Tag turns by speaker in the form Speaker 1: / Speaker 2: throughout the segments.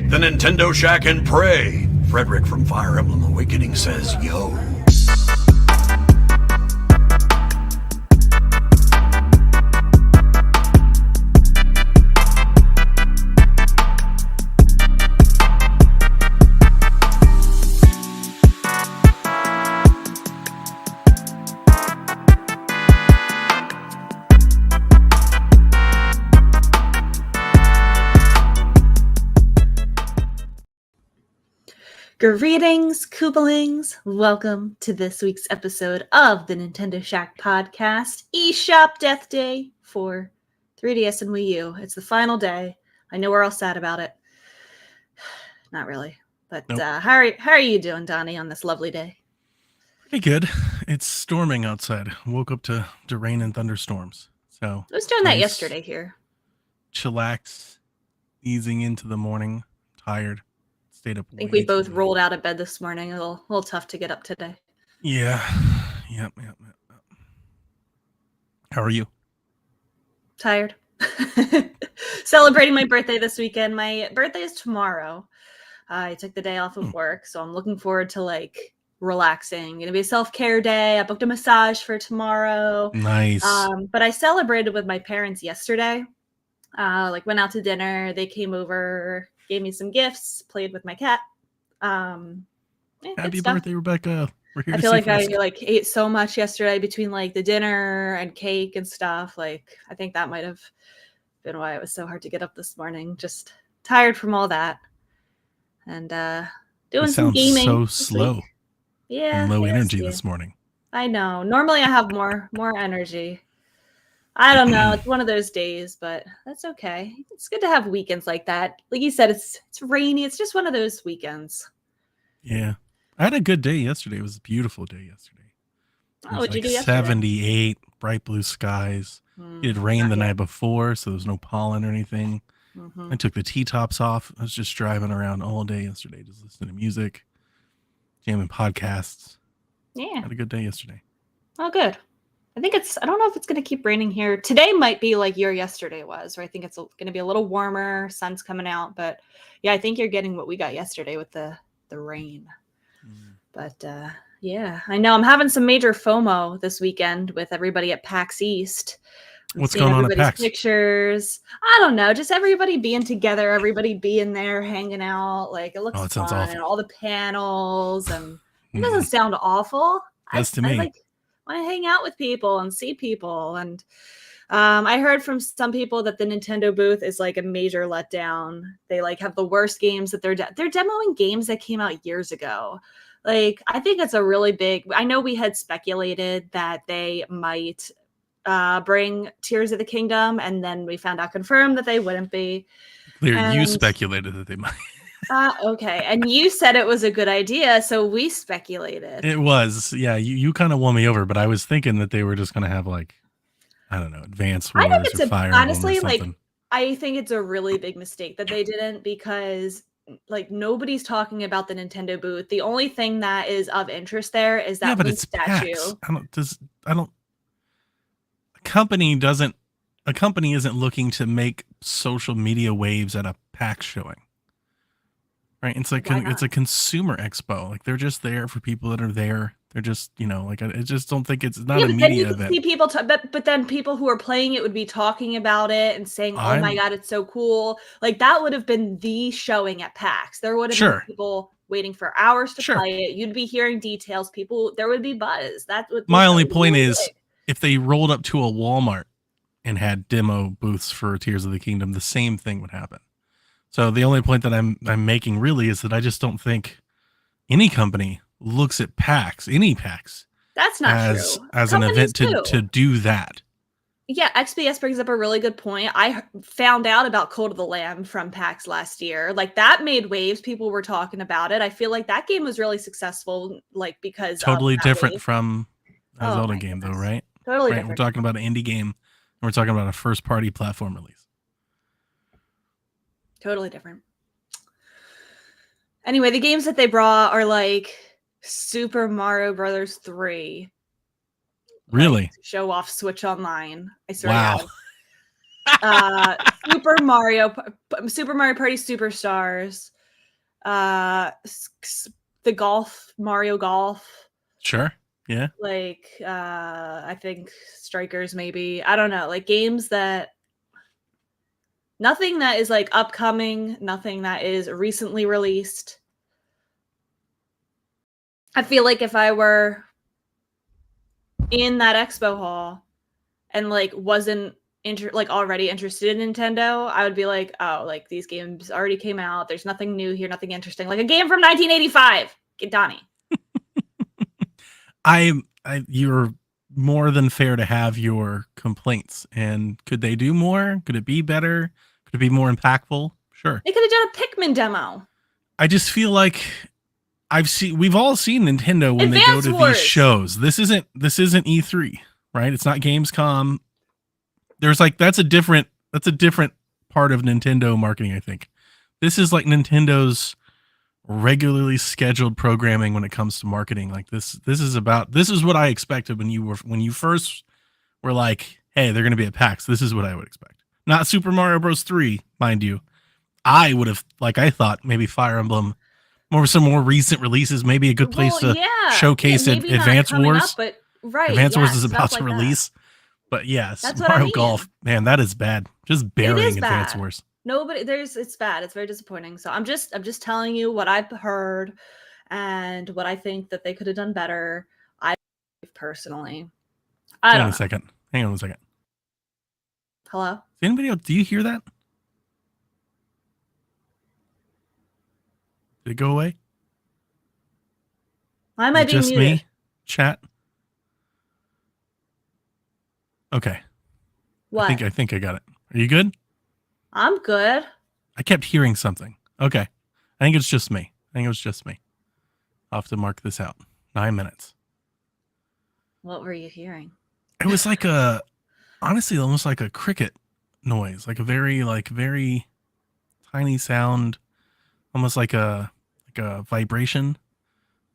Speaker 1: the Nintendo Shack and pray. Frederick from Fire Emblem Awakening says, yo.
Speaker 2: Greetings, Koopalings. Welcome to this week's episode of the Nintendo Shack podcast, eShop Death Day for 3DS and Wii U. It's the final day. I know we're all sad about it. Not really. But
Speaker 3: Nope.
Speaker 2: How are you doing, Donnie, on this lovely day?
Speaker 3: Pretty good. It's storming outside. Woke up to rain and thunderstorms. So
Speaker 2: I was doing that
Speaker 3: nice,
Speaker 2: yesterday here.
Speaker 3: Chillax, easing into the morning. Tired. Stayed up.
Speaker 2: I think we both rolled out of bed this morning. A little tough to get up today.
Speaker 3: Yeah. Yep. How are you?
Speaker 2: Tired. Celebrating my birthday this weekend. My birthday is tomorrow. I took the day off of work, so I'm looking forward to relaxing. Gonna be a self-care day. I booked a massage for tomorrow.
Speaker 3: Nice.
Speaker 2: But I celebrated with my parents yesterday. Went out to dinner. They came over, gave me some gifts, played with my cat.
Speaker 3: Happy birthday, Rebecca. We're here
Speaker 2: I
Speaker 3: to
Speaker 2: feel like
Speaker 3: I
Speaker 2: ate so much yesterday between the dinner and cake and stuff. I think that might have been why it was so hard to get up this morning. Just tired from all that. And doing some gaming.
Speaker 3: So slow.
Speaker 2: Week. Yeah.
Speaker 3: And low energy this morning.
Speaker 2: I know. Normally I have more energy. I don't know. It's one of those days, but that's okay. It's good to have weekends like that. Like you said, it's rainy. It's just one of those weekends.
Speaker 3: Yeah. I had a good day yesterday. It was a beautiful day yesterday.
Speaker 2: What'd you do yesterday?
Speaker 3: 78, bright blue skies. It had rained the night before, so there was no pollen or anything. I took the T-tops off. I was just driving around all day yesterday, just listening to music, jamming podcasts.
Speaker 2: Yeah.
Speaker 3: Had a good day yesterday.
Speaker 2: Oh, good. I don't know if it's going to keep raining here. Today might be like your yesterday was, where I think it's going to be a little warmer, sun's coming out. But yeah, I think you're getting what we got yesterday with the rain. But yeah, I know I'm having some major FOMO this weekend with everybody at PAX East.
Speaker 3: What's going on at PAX?
Speaker 2: Pictures. I don't know, just everybody being together, everybody being there, hanging out. It looks fun.
Speaker 3: Sounds awful.
Speaker 2: And all the panels, and it doesn't sound awful.
Speaker 3: That's to me.
Speaker 2: I want to hang out with people and see people. And I heard from some people that the Nintendo booth is a major letdown. They have the worst games that they're demoing games that came out years ago. I think it's a really big. I know we had speculated that they might bring Tears of the Kingdom, and then we found out confirmed that they wouldn't be.
Speaker 3: You speculated that they might.
Speaker 2: Okay. And you said it was a good idea, so we speculated.
Speaker 3: It was. Yeah, you kind of won me over, but I was thinking that they were just going to have I don't know, Advance Wars or Fire Emblem
Speaker 2: honestly,
Speaker 3: or something.
Speaker 2: I think it's a really big mistake that they didn't, because nobody's talking about the Nintendo booth. The only thing that is of interest there is that Link statue.
Speaker 3: A company isn't looking to make social media waves at a PAX showing. Right, it's it's a consumer expo. They're just there for people that are there. They're just, I just don't think it's not a media event.
Speaker 2: See people, but then people who are playing it would be talking about it and saying, "Oh my god, it's so cool!" That would have been the showing at PAX. There would have been people waiting for hours to play it. You'd be hearing details. There would be buzz. That's what
Speaker 3: my only point is. If they rolled up to a Walmart and had demo booths for Tears of the Kingdom, the same thing would happen. So the only point that I'm making really is that I just don't think any company looks at PAX, any PAX,
Speaker 2: that's not true,
Speaker 3: as an event to do that.
Speaker 2: Yeah, XBS brings up a really good point. I found out about Cult of the Lamb from PAX last year. That made waves. People were talking about it. I feel like that game was really successful, because
Speaker 3: totally different from a Zelda game, though, right?
Speaker 2: Totally
Speaker 3: right.
Speaker 2: Different.
Speaker 3: We're talking about an indie game, and we're talking about a first-party platform release.
Speaker 2: Totally different. Anyway, the games that they brought are Super Mario Brothers 3.
Speaker 3: Really?
Speaker 2: Show off Switch Online. I swear. Wow. Super Mario Party Superstars. The golf, Mario Golf.
Speaker 3: Sure. Yeah.
Speaker 2: Like, I think Strikers, maybe. I don't know. Like games that nothing that is like upcoming, nothing that is recently released. I feel like if I were in that expo hall and like wasn't already interested in Nintendo, I would be like, oh, like these games already came out. There's nothing new here, nothing interesting. Like a game from 1985. Get Donnie.
Speaker 3: You're more than fair to have your complaints. And could they do more? Could it be better? Could it be more impactful? Sure.
Speaker 2: They could have done a Pikmin demo.
Speaker 3: I just feel like we've all seen Nintendo when
Speaker 2: Advance
Speaker 3: they go to
Speaker 2: Wars.
Speaker 3: these shows. This isn't E3, right? It's not Gamescom. There's like that's a different part of Nintendo marketing, I think. This is like Nintendo's regularly scheduled programming when it comes to marketing. Like this is what I expected when you first were like, hey, they're going to be at PAX. This is what I would expect. Not Super Mario Bros. 3, mind you. I would have, like, I thought maybe Fire Emblem, some more recent releases, maybe a good place to showcase it. Advance Wars.
Speaker 2: Up, but right,
Speaker 3: Advance Wars is about to release. But yes,
Speaker 2: that's
Speaker 3: Mario Golf, man, that is bad. Just burying Advance Wars.
Speaker 2: Nobody, it's bad. It's very disappointing. So I'm just telling you what I've heard and what I think that they could have done better. I personally.
Speaker 3: Hang on a second.
Speaker 2: Hello?
Speaker 3: Is anybody else? Do you hear that? Did it go away?
Speaker 2: I might be
Speaker 3: just
Speaker 2: muted.
Speaker 3: Me? Chat? Okay.
Speaker 2: What?
Speaker 3: I think I got it. Are you good?
Speaker 2: I'm good.
Speaker 3: I kept hearing something. Okay. I think it's just me. I'll have to mark this out. 9 minutes.
Speaker 2: What were you hearing?
Speaker 3: It was like honestly, almost like a cricket noise, like a very tiny sound, almost like a vibration.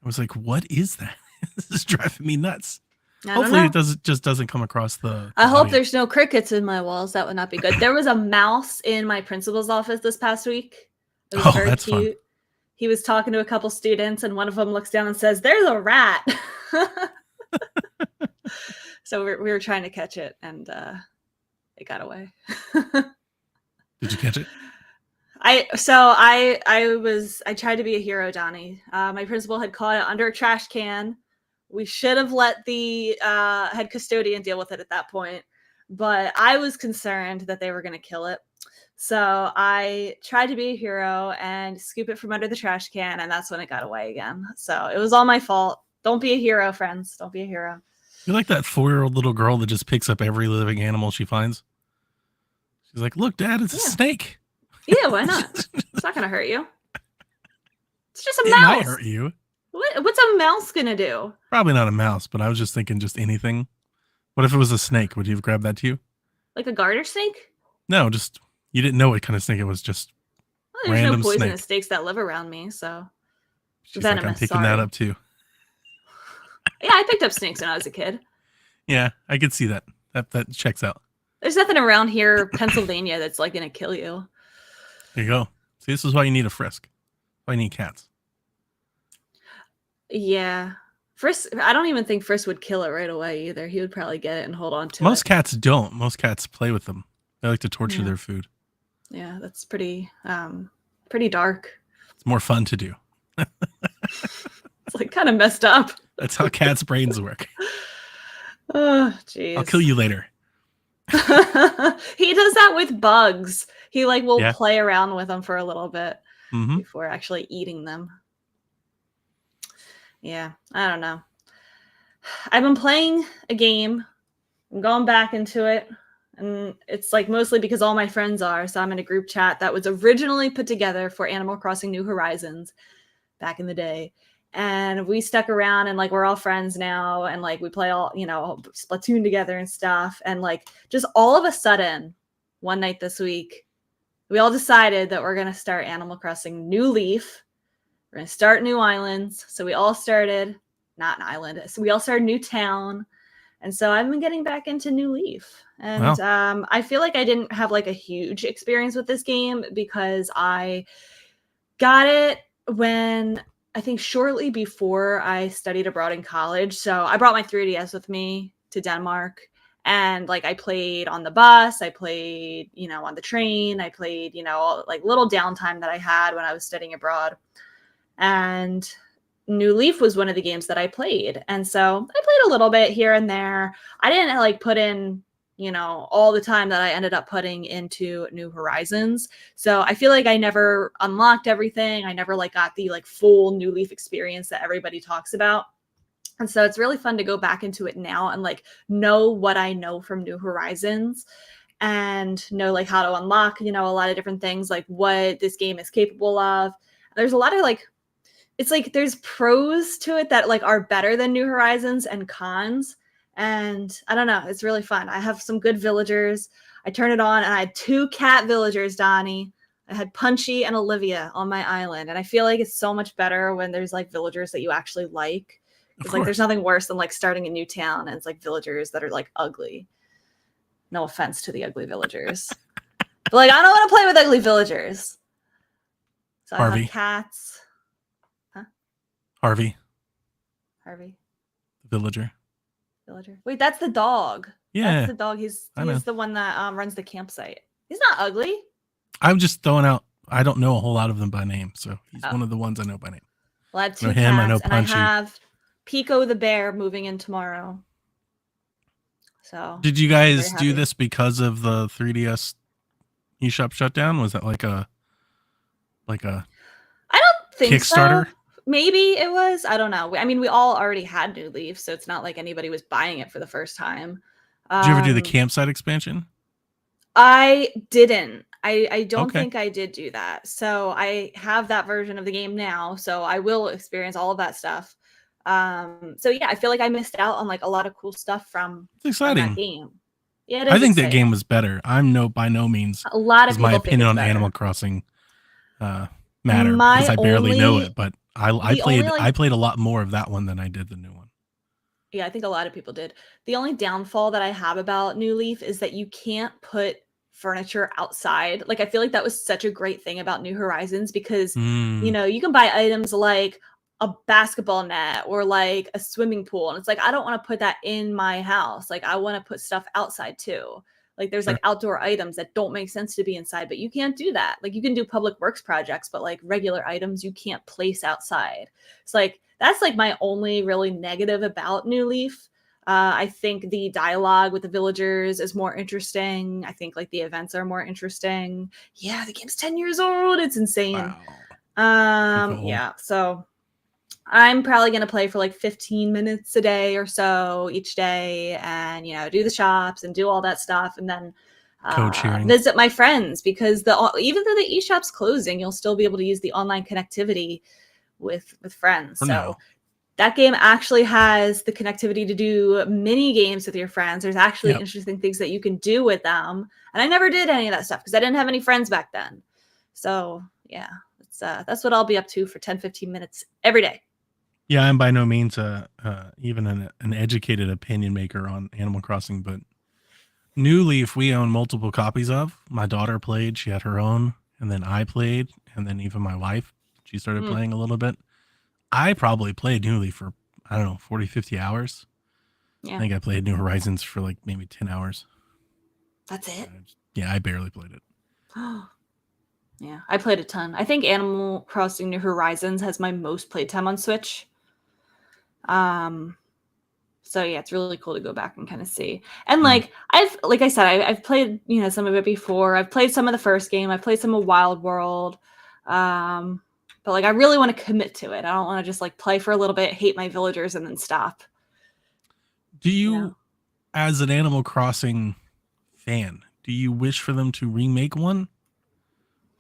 Speaker 3: I was like, what is that? This is driving me nuts. Hopefully it doesn't come across the
Speaker 2: I hope
Speaker 3: audio.
Speaker 2: there's no crickets in my walls. That would not be good. There was a mouse in my principal's office this past week. It was very
Speaker 3: that's
Speaker 2: cute.
Speaker 3: Fun.
Speaker 2: He was talking to a couple students and one of them looks down and says, "There's a rat." So we were trying to catch it and it got away.
Speaker 3: Did you catch it?
Speaker 2: I tried to be a hero, Donnie. My principal had caught it under a trash can. We should have let the head custodian deal with it at that point, but I was concerned that they were going to kill it. So I tried to be a hero and scoop it from under the trash can, and that's when it got away again. So it was all my fault. Don't be a hero, friends. Don't be a hero.
Speaker 3: You're like that 4-year-old little girl that just picks up every living animal she finds. She's like, "Look, Dad, it's a snake."
Speaker 2: Yeah, why not? It's not going to hurt you. It's just a mouse.
Speaker 3: It might hurt you.
Speaker 2: What's a mouse going to do?
Speaker 3: Probably not a mouse, but I was just thinking just anything. What if it was a snake? Would you have grabbed that too?
Speaker 2: Like a garter snake?
Speaker 3: No, just you didn't know what kind of snake it was. Just
Speaker 2: there's
Speaker 3: random
Speaker 2: no poisonous snakes that live around me, so
Speaker 3: she's venomous. Like, I'm picking that up too.
Speaker 2: Yeah, I picked up snakes when I was a kid.
Speaker 3: Yeah, I could see that. That checks out.
Speaker 2: There's nothing around here, Pennsylvania, that's like going to kill you.
Speaker 3: There you go. See, this is why you need a frisk. Why you need cats.
Speaker 2: Yeah. Frisk, I don't even think Frisk would kill it right away either. He would probably get it and hold on to it.
Speaker 3: Most cats don't. Most cats play with them. They like to torture their food.
Speaker 2: Yeah, that's pretty dark.
Speaker 3: It's more fun to do.
Speaker 2: It's like kind of messed up.
Speaker 3: That's how cats' brains work.
Speaker 2: Oh, jeez.
Speaker 3: I'll kill you later.
Speaker 2: He does that with bugs. He will play around with them for a little bit before actually eating them. Yeah, I don't know. I've been playing a game. I'm going back into it. And it's mostly because all my friends are. So I'm in a group chat that was originally put together for Animal Crossing New Horizons back in the day. And we stuck around and we're all friends now. And we play all, Splatoon together and stuff. And just all of a sudden, one night this week, we all decided that we're going to start Animal Crossing New Leaf. We're going to start new islands. So we all started, not an island. So we all started new town. And so I've been getting back into New Leaf. And I feel like I didn't have a huge experience with this game because I got it when I think shortly before I studied abroad in college. So I brought my 3DS with me to Denmark, and like I played on the bus, I played, on the train, I played, like little downtime that I had when I was studying abroad. And New Leaf was one of the games that I played. And so I played a little bit here and there. I didn't like put in, all the time that I ended up putting into New Horizons. So I feel like I never unlocked everything. I never like got the like full New Leaf experience that everybody talks about. And so it's really fun to go back into it now and like know what I know from New Horizons and know like how to unlock, a lot of different things, like what this game is capable of. There's a lot of like, it's like there's pros to it that like are better than New Horizons and cons. And I don't know, it's really fun. I have some good villagers. I turn it on and I had 2 cat villagers, Donnie. I had Punchy and Olivia on my island. And I feel like it's so much better when there's like villagers that you actually like. It's like there's nothing worse than like starting a new town and it's like villagers that are like ugly. No offense to the ugly villagers. But like I don't want to play with ugly villagers. So I have cats.
Speaker 3: Harvey.
Speaker 2: Villager. Wait, that's the dog.
Speaker 3: Yeah.
Speaker 2: That's the dog. He's the one that runs the campsite. He's not ugly.
Speaker 3: I'm just throwing out, I don't know a whole lot of them by name, so he's one of the ones I know by name.
Speaker 2: Well, I have 2 cats, I know and I have Pico the bear moving in tomorrow. So
Speaker 3: did you guys do this because of the 3DS eShop shutdown? Was that like a
Speaker 2: I don't think
Speaker 3: Kickstarter?
Speaker 2: So. Maybe it was. I don't know. I mean, we all already had New Leaf, so it's not like anybody was buying it for the first time.
Speaker 3: Did you ever do the campsite expansion?
Speaker 2: I didn't. I don't think I did do that. So I have that version of the game now, so I will experience all of that stuff. So yeah, I feel like I missed out on like a lot of cool stuff from that game. Yeah,
Speaker 3: I think that game was better. I'm by no means
Speaker 2: a lot of
Speaker 3: my opinion on Animal Crossing matter because I barely know it, but I played a lot more of that one than I did the new one.
Speaker 2: Yeah, I think a lot of people did. The only downfall that I have about New Leaf is that you can't put furniture outside. Like I feel like that was such a great thing about New Horizons because you can buy items like a basketball net or like a swimming pool, and it's like I don't want to put that in my house. Like I want to put stuff outside too. Like there's like outdoor items that don't make sense to be inside, but you can't do that. Like you can do public works projects, but like regular items you can't place outside. It's like that's like my only really negative about New Leaf. I think the dialogue with the villagers is more interesting. I think like the events are more interesting. Yeah, the game's 10 years old. It's insane. Wow. Cool. Yeah, so I'm probably going to play for like 15 minutes a day or so each day and, do the shops and do all that stuff. And then visit my friends because even though the eShop's closing, you'll still be able to use the online connectivity with friends. So that game actually has the connectivity to do mini games with your friends. There's actually interesting things that you can do with them. And I never did any of that stuff because I didn't have any friends back then. So yeah, that's what I'll be up to for 10, 15 minutes every day.
Speaker 3: Yeah, I'm by no means even an educated opinion maker on Animal Crossing, but New Leaf we own multiple copies of. My daughter played, she had her own, and then I played, and then even my wife, she started playing a little bit. I probably played New Leaf for, 40, 50 hours. Yeah. I think I played New Horizons for like maybe 10 hours.
Speaker 2: That's it?
Speaker 3: I barely played it.
Speaker 2: Yeah, I played a ton. I think Animal Crossing New Horizons has my most played time on Switch. So yeah, it's really cool to go back and kind of see. And like I've played, some of it before. I've played some of the first game. I've played some of Wild World. But like I really want to commit to it. I don't want to just like play for a little bit, hate my villagers, and then stop.
Speaker 3: Do you as an Animal Crossing fan, do you wish for them to remake one?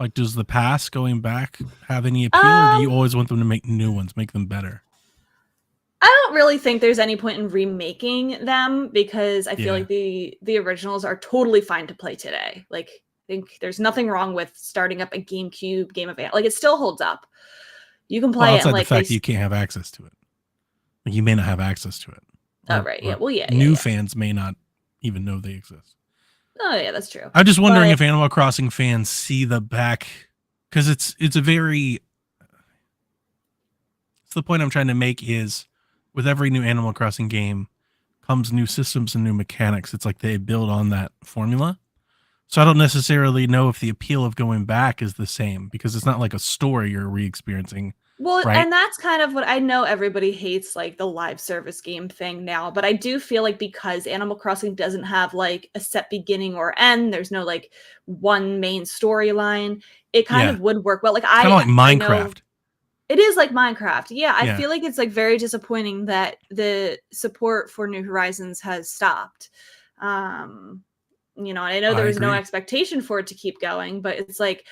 Speaker 3: Like, does the past going back have any appeal, or do you always want them to make new ones, make them better?
Speaker 2: I don't really think there's any point in remaking them because I feel like the originals are totally fine to play today. Like, I think there's nothing wrong with starting up a GameCube Game of Animal. Like, it still holds up. You can play it. And, like,
Speaker 3: the fact you can't have access to it. Like, you may not have access to it.
Speaker 2: Right. Yeah. Well, yeah.
Speaker 3: New fans may not even know they exist.
Speaker 2: Oh, yeah, that's true.
Speaker 3: I'm just wondering if Animal Crossing fans see the back, because it's a very, the point I'm trying to make is with every new Animal Crossing game comes new systems and new mechanics. It's like they build on that formula. So I don't necessarily know if the appeal of going back is the same because it's not like a story you're re-experiencing.
Speaker 2: Well,
Speaker 3: Right.
Speaker 2: and that's kind of what I know everybody hates, like the live service game thing now, but I do feel like because Animal Crossing doesn't have like a set beginning or end, there's no like one main storyline, it kind
Speaker 3: Yeah.
Speaker 2: of would work well. Like
Speaker 3: Kind of like
Speaker 2: I know
Speaker 3: Minecraft.
Speaker 2: it is like Minecraft. Yeah, I
Speaker 3: Yeah.
Speaker 2: feel like it's like very disappointing that the support for New Horizons has stopped. You know, I know
Speaker 3: I
Speaker 2: there was no
Speaker 3: agree.
Speaker 2: expectation for it to keep going, but it's like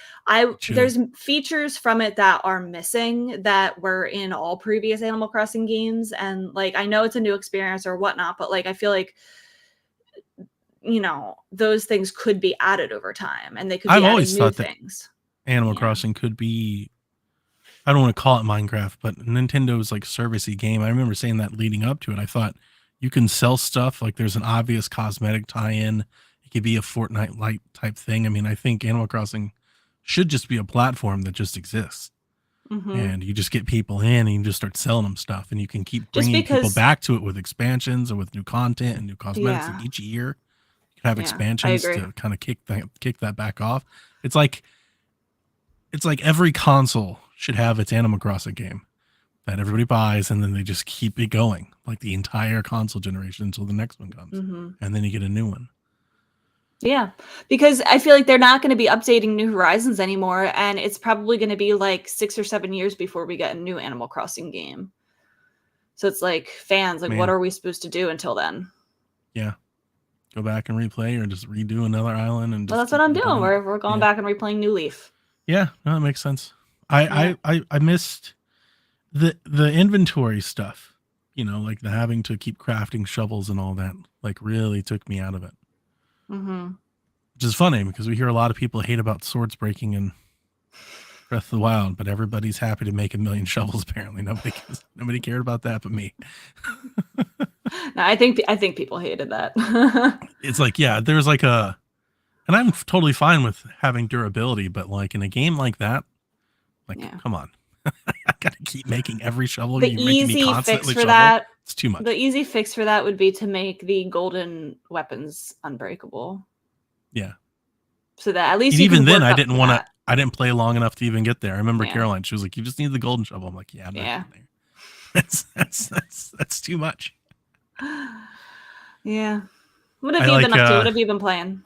Speaker 3: should.
Speaker 2: there's features from it that are missing that were in all previous Animal Crossing games, and like I know it's a new experience or whatnot, but like I feel like you know those things could be added over time, and they could be
Speaker 3: I've
Speaker 2: adding
Speaker 3: always
Speaker 2: new
Speaker 3: thought that
Speaker 2: things.
Speaker 3: Animal
Speaker 2: Yeah.
Speaker 3: Crossing could be, I don't want to call it Minecraft, but Nintendo's like servicey game. I remember saying that leading up to it. I thought you can sell stuff like there's an obvious cosmetic tie-in. It could be a Fortnite light type thing. I mean, I think Animal Crossing should just be a platform that just exists.
Speaker 2: Mhm.
Speaker 3: And you just get people in and you just start selling them stuff and you can keep
Speaker 2: Just
Speaker 3: bringing people
Speaker 2: because
Speaker 3: back to it with expansions or with new content and new cosmetics.
Speaker 2: Yeah.
Speaker 3: Like each year you can have
Speaker 2: Yeah, I
Speaker 3: expansions
Speaker 2: agree.
Speaker 3: to kind of kick that back off. It's like every console should have its Animal Crossing game that everybody buys and then they just keep it going like the entire console generation until the next one comes.
Speaker 2: Mhm.
Speaker 3: And then you get a new one.
Speaker 2: Yeah, because I feel like they're not gonna be updating New Horizons anymore, and it's probably gonna be, like, 6 or 7 years before we get a new Animal Crossing game. So it's like, fans, like, what
Speaker 3: Man.
Speaker 2: are we supposed to do until then?
Speaker 3: Yeah. Go back and replay or just redo another island and just
Speaker 2: Well, that's what I'm
Speaker 3: keep
Speaker 2: doing.
Speaker 3: going.
Speaker 2: We're going
Speaker 3: Yeah.
Speaker 2: back and replaying New Leaf.
Speaker 3: Yeah, no, that makes sense.
Speaker 2: Yeah.
Speaker 3: I missed the inventory stuff, you know, like the having to keep crafting shovels and all that, like really took me out of it.
Speaker 2: Mhm.
Speaker 3: Which is funny because we hear a lot of people hate about swords breaking in Breath of the Wild, but everybody's happy to make 1,000,000 shovels. Apparently, nobody cared about that but me.
Speaker 2: No, I think people hated that.
Speaker 3: It's like, yeah, there's like and I'm totally fine with having durability, but like in a game like that, like,
Speaker 2: Yeah.
Speaker 3: come on. I gotta keep making every shovel.
Speaker 2: The
Speaker 3: You're making me
Speaker 2: easy
Speaker 3: constantly
Speaker 2: fix for
Speaker 3: shovel.
Speaker 2: that
Speaker 3: It's too much.
Speaker 2: the easy fix for that would be to make the golden weapons unbreakable.
Speaker 3: Yeah.
Speaker 2: So that at least
Speaker 3: And
Speaker 2: you
Speaker 3: even
Speaker 2: can
Speaker 3: then,
Speaker 2: work
Speaker 3: I
Speaker 2: up
Speaker 3: didn't
Speaker 2: to
Speaker 3: want to.
Speaker 2: that.
Speaker 3: I didn't play long enough to even get there. I remember
Speaker 2: Yeah.
Speaker 3: Caroline. She was like, "You just need the golden shovel." I'm like, "Yeah, I'm not
Speaker 2: Yeah.
Speaker 3: getting there." That's too much.
Speaker 2: Yeah. What have
Speaker 3: I
Speaker 2: you
Speaker 3: like,
Speaker 2: been up to? What have you been playing?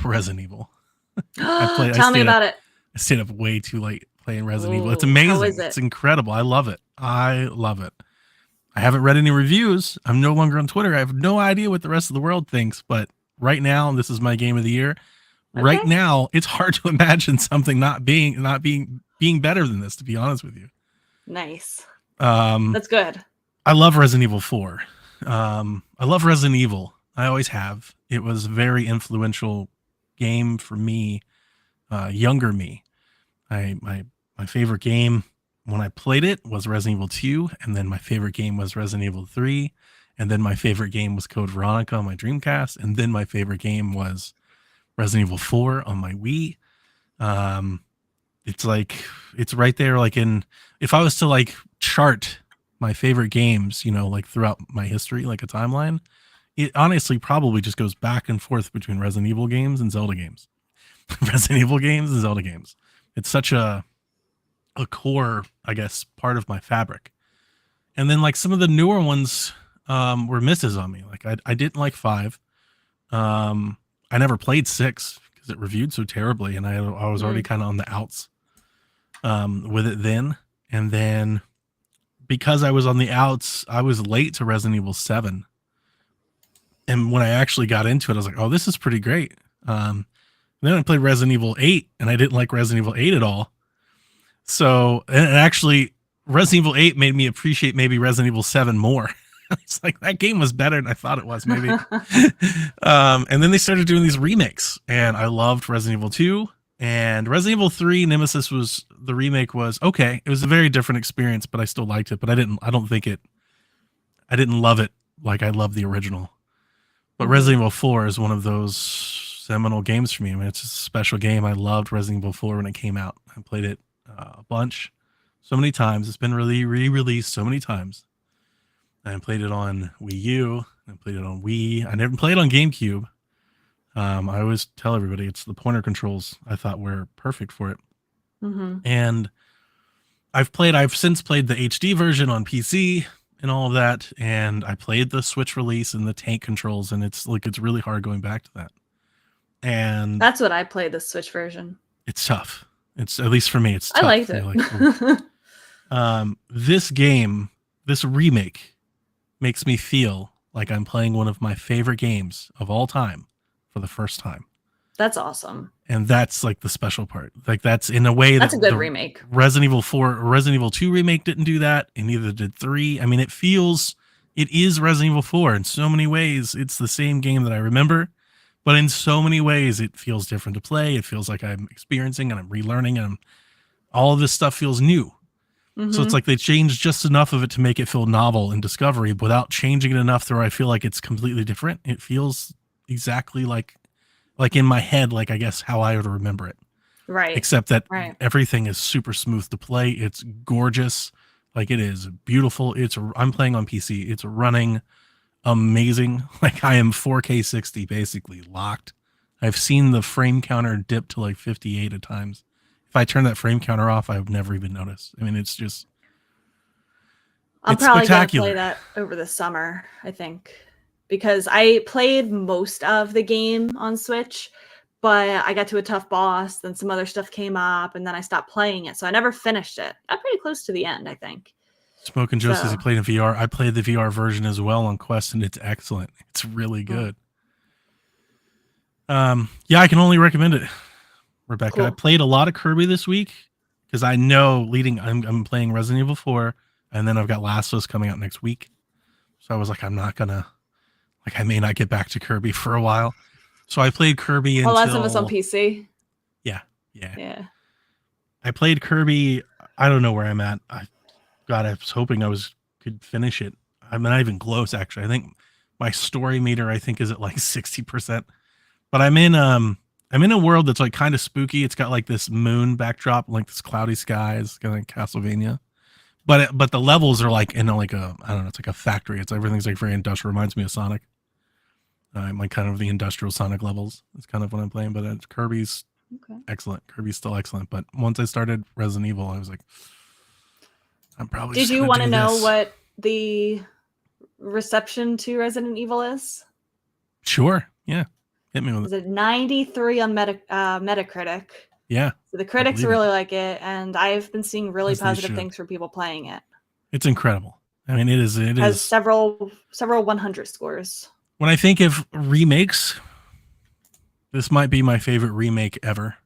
Speaker 3: Resident Evil.
Speaker 2: Tell me about it.
Speaker 3: I stayed up way too late playing Resident Evil. It's
Speaker 2: Ooh,
Speaker 3: amazing.
Speaker 2: how is it?
Speaker 3: It's incredible. I love it. I haven't read any reviews. I'm no longer on Twitter. I have no idea what the rest of the world thinks, but right now, this is my game of the year. Right
Speaker 2: Okay.
Speaker 3: now, it's hard to imagine something not being better than this, to be honest with you.
Speaker 2: Nice.
Speaker 3: Um,
Speaker 2: That's good.
Speaker 3: I love Resident Evil 4. I love Resident Evil. I always have. It was a very influential game for me, younger me. My favorite game when I played it was Resident Evil 2, and then my favorite game was Resident Evil 3, and then my favorite game was Code Veronica on my Dreamcast, and then my favorite game was Resident Evil 4 on my Wii. It's like, it's right there. Like if I was to like chart my favorite games, you know, like throughout my history, like a timeline, it honestly probably just goes back and forth between Resident Evil games and Zelda games. Resident Evil games and Zelda games. It's such a core, I guess, part of my fabric. And then like some of the newer ones were misses on me. Like I didn't like 5. I never played 6 because it reviewed so terribly, and I was already kind of on the outs with it then. And then because I was on the outs, I was late to Resident Evil 7. And when I actually got into it, I was like, oh, this is pretty great. Then I played Resident Evil 8, and I didn't like Resident Evil 8 at all. So, and actually, Resident Evil 8 made me appreciate maybe Resident Evil 7 more. It's like that game was better than I thought it was, maybe. And then they started doing these remakes, and I loved Resident Evil 2. And Resident Evil 3 Nemesis the remake was okay. It was a very different experience, but I still liked it. But I didn't love it like I loved the original. But Resident Evil 4 is one of those seminal games for me. I mean, it's a special game. I loved Resident Evil 4 when it came out. I played it a bunch, so many times. It's been really re-released so many times. I played it on Wii U. I played it on Wii. I never played on GameCube. I always tell everybody it's the pointer controls I thought were perfect for it.
Speaker 2: Mm-hmm.
Speaker 3: And I've since played the HD version on PC and all of that. And I played the Switch release and the tank controls, and it's really hard going back to that. And
Speaker 2: That's what I played, the Switch version.
Speaker 3: it's tough. It's, at least for me, it's tough.
Speaker 2: I liked
Speaker 3: You're
Speaker 2: it.
Speaker 3: like, this game, this remake makes me feel like I'm playing one of my favorite games of all time for the first time.
Speaker 2: That's awesome.
Speaker 3: And that's like the special part. Like that's in a way
Speaker 2: That's
Speaker 3: that
Speaker 2: a good
Speaker 3: the
Speaker 2: remake.
Speaker 3: Resident Evil 4 or Resident Evil 2 remake didn't do that, and neither did 3. I mean, it is Resident Evil 4 in so many ways. It's the same game that I remember, but in so many ways it feels different to play. It feels like I'm experiencing and I'm relearning, and all of this stuff feels new.
Speaker 2: Mm-hmm.
Speaker 3: So it's like they changed just enough of it to make it feel novel and discovery without changing it enough to where I feel like it's completely different. It feels exactly like in my head, like I guess how I would remember it.
Speaker 2: Right.
Speaker 3: Except that
Speaker 2: Right.
Speaker 3: everything is super smooth to play. It's gorgeous. Like it is beautiful. I'm playing on PC. It's running amazing. Like I am 4K 60 basically locked. I've seen the frame counter dip to like 58 at times. If I turn that frame counter off, I would never even notice. I mean, it's just,
Speaker 2: I'm
Speaker 3: it's
Speaker 2: probably going to
Speaker 3: spectacular.
Speaker 2: play that over the summer, I think, because I played most of the game on Switch, but I got to a tough boss, then some other stuff came up, and then I stopped playing it. So I never finished it. I'm pretty close to the end, I think.
Speaker 3: Smoke and Joe says he
Speaker 2: So-
Speaker 3: played in VR. I played the VR version as well on Quest, and it's excellent. It's really good. Yeah, I can only recommend it, Rebecca.
Speaker 2: Cool.
Speaker 3: I played a lot of Kirby this week because I know I'm playing Resident Evil 4, and then I've got Last of Us coming out next week. So I was like, I may not get back to Kirby for a while. So I played Kirby until...
Speaker 2: Last of Us on PC.
Speaker 3: Yeah. I played Kirby. I don't know where I'm at. I was hoping could finish it. I'm not even close, actually. I think my story meter, is at like 60%. But I'm in a world that's like kind of spooky. It's got like this moon backdrop, like this cloudy skies, kind of like Castlevania. But the levels are like in like a, I don't know, it's like a factory. Everything's like very industrial. Reminds me of Sonic. I'm like kind of the industrial Sonic levels. It's kind of what I'm playing. But Kirby's excellent. Kirby's still excellent. But once I started Resident Evil, I was like, I'm probably.
Speaker 2: Did you want to know what the reception to Resident Evil is?
Speaker 3: Sure. Yeah. Hit me with
Speaker 2: Is it 93 on Metacritic?
Speaker 3: Yeah.
Speaker 2: So the critics really like it, and I've been seeing really positive things for people playing it.
Speaker 3: It's incredible. I mean, it has
Speaker 2: several 100 scores.
Speaker 3: When I think of remakes, this might be my favorite remake ever.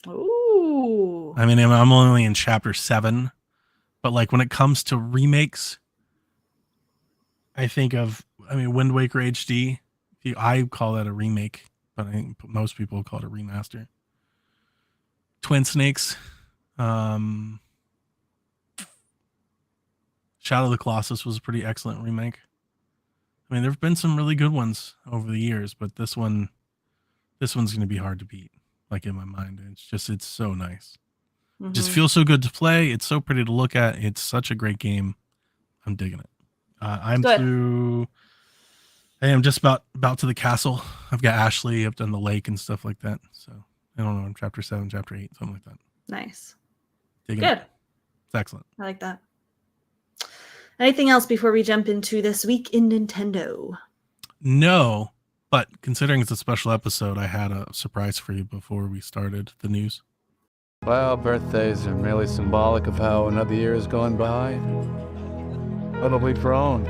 Speaker 2: Ooh.
Speaker 3: I mean, I'm only in chapter 7, but like when it comes to remakes, I think of, Wind Waker HD. I call that a remake, but I think most people call it a remaster. Twin Snakes, Shadow of the Colossus was a pretty excellent remake. I mean, there've been some really good ones over the years, but this one's going to be hard to beat. Like in my mind, it's so nice.
Speaker 2: Mm-hmm.
Speaker 3: It just feels so good to play. It's so pretty to look at. It's such a great game. I'm digging it. I am just about to the castle. I've got Ashley. I've done the lake and stuff like that. So I don't know. I'm chapter 7, chapter 8, something like that.
Speaker 2: Nice.
Speaker 3: Digging
Speaker 2: good.
Speaker 3: It. It's excellent.
Speaker 2: I like that. Anything else before we jump into this week in Nintendo?
Speaker 3: No, but considering it's a special episode, I had a surprise for you before we started the news.
Speaker 4: Well, birthdays are merely symbolic of how another year has gone by. What'll we thrown?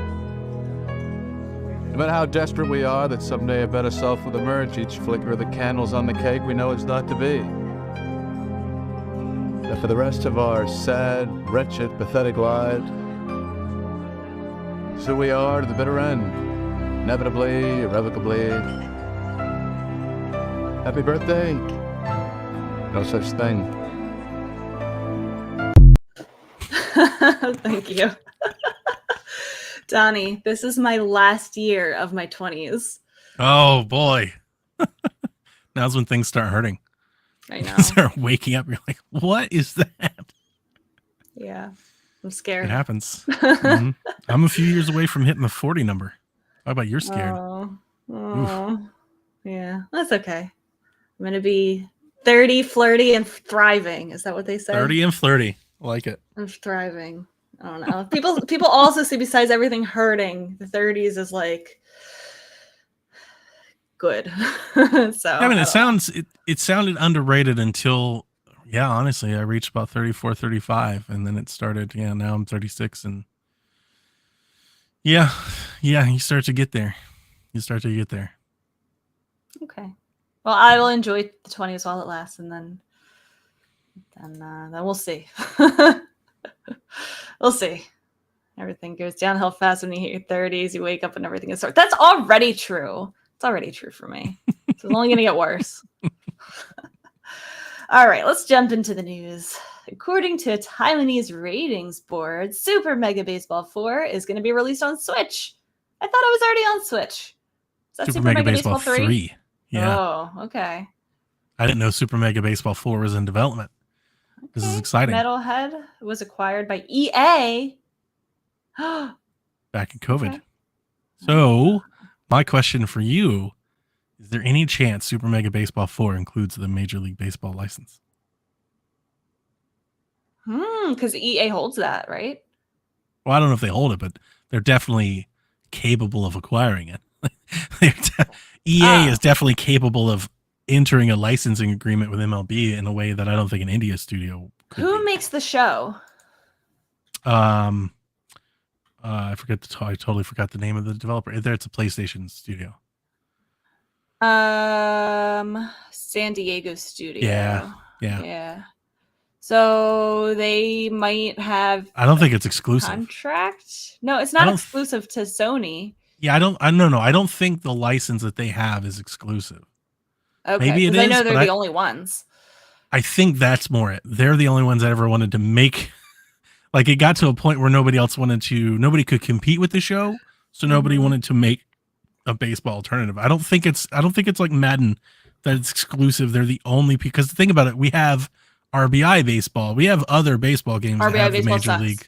Speaker 4: No matter how desperate we are that someday a better self will emerge, each flicker of the candles on the cake we know it's not to be. But for the rest of our sad, wretched, pathetic lives, it's who we are to the bitter end. Inevitably, irrevocably. Happy birthday. No such thing.
Speaker 2: Thank you. Donnie, this is my last year of my 20s.
Speaker 3: Oh, boy. Now's when things start hurting.
Speaker 2: I know.
Speaker 3: Start waking up. You're like, what is that?
Speaker 2: Yeah. I'm
Speaker 3: It
Speaker 2: scared.
Speaker 3: happens. Mhm. I'm a few years away from hitting the 40 number. How about you're scared?
Speaker 2: Oh, yeah. That's okay. I'm gonna be 30, flirty, and thriving. Is that what they say?
Speaker 3: 30 and flirty. I like it.
Speaker 2: I'm thriving. I don't know. People also say besides everything hurting, the 30s is like good. So
Speaker 3: I mean, it sounded underrated until, yeah, honestly, I reached about 34, 35, and then it started. Yeah, now I'm 36, and yeah, you start to get there.
Speaker 2: Okay. Well, I will enjoy the 20s while it lasts, and then we'll see. We'll see. Everything goes downhill fast when you hit your 30s. You wake up and everything is That's already true. It's already true for me. So it's only going to get worse. All right, let's jump into the news. According to a Taiwanese ratings board, Super Mega Baseball 4 is going to be released on Switch. I thought it was already on Switch. Is that
Speaker 3: Super Mega Baseball 3. Yeah.
Speaker 2: Oh, okay.
Speaker 3: I didn't know Super Mega Baseball 4 was in development. This is exciting.
Speaker 2: Metalhead was acquired by EA.
Speaker 3: Back in COVID.
Speaker 2: Okay.
Speaker 3: So, my question for you, is there any chance Super Mega Baseball 4 includes the Major League Baseball license?
Speaker 2: Because EA holds that, right?
Speaker 3: Well, I don't know if they hold it, but they're definitely capable of acquiring it. EA is definitely capable of entering a licensing agreement with MLB in a way that I don't think an India studio could.
Speaker 2: Who makes the show?
Speaker 3: I totally forgot the name of the developer. It's a PlayStation studio.
Speaker 2: San Diego studio.
Speaker 3: Yeah.
Speaker 2: So they might have.
Speaker 3: I don't think it's exclusive.
Speaker 2: Contract? No, it's not exclusive to Sony.
Speaker 3: Yeah, I don't think the license that they have is exclusive.
Speaker 2: Okay,
Speaker 3: maybe it is.
Speaker 2: I know they're the only ones.
Speaker 3: I think that's more it. They're the only ones that ever wanted to make. Like, it got to a point where nobody could compete with the show, so nobody wanted to make a baseball alternative. I don't think it's like Madden that it's exclusive. They're the only, because think about it, we have RBI baseball, we have other baseball games that have the Major League.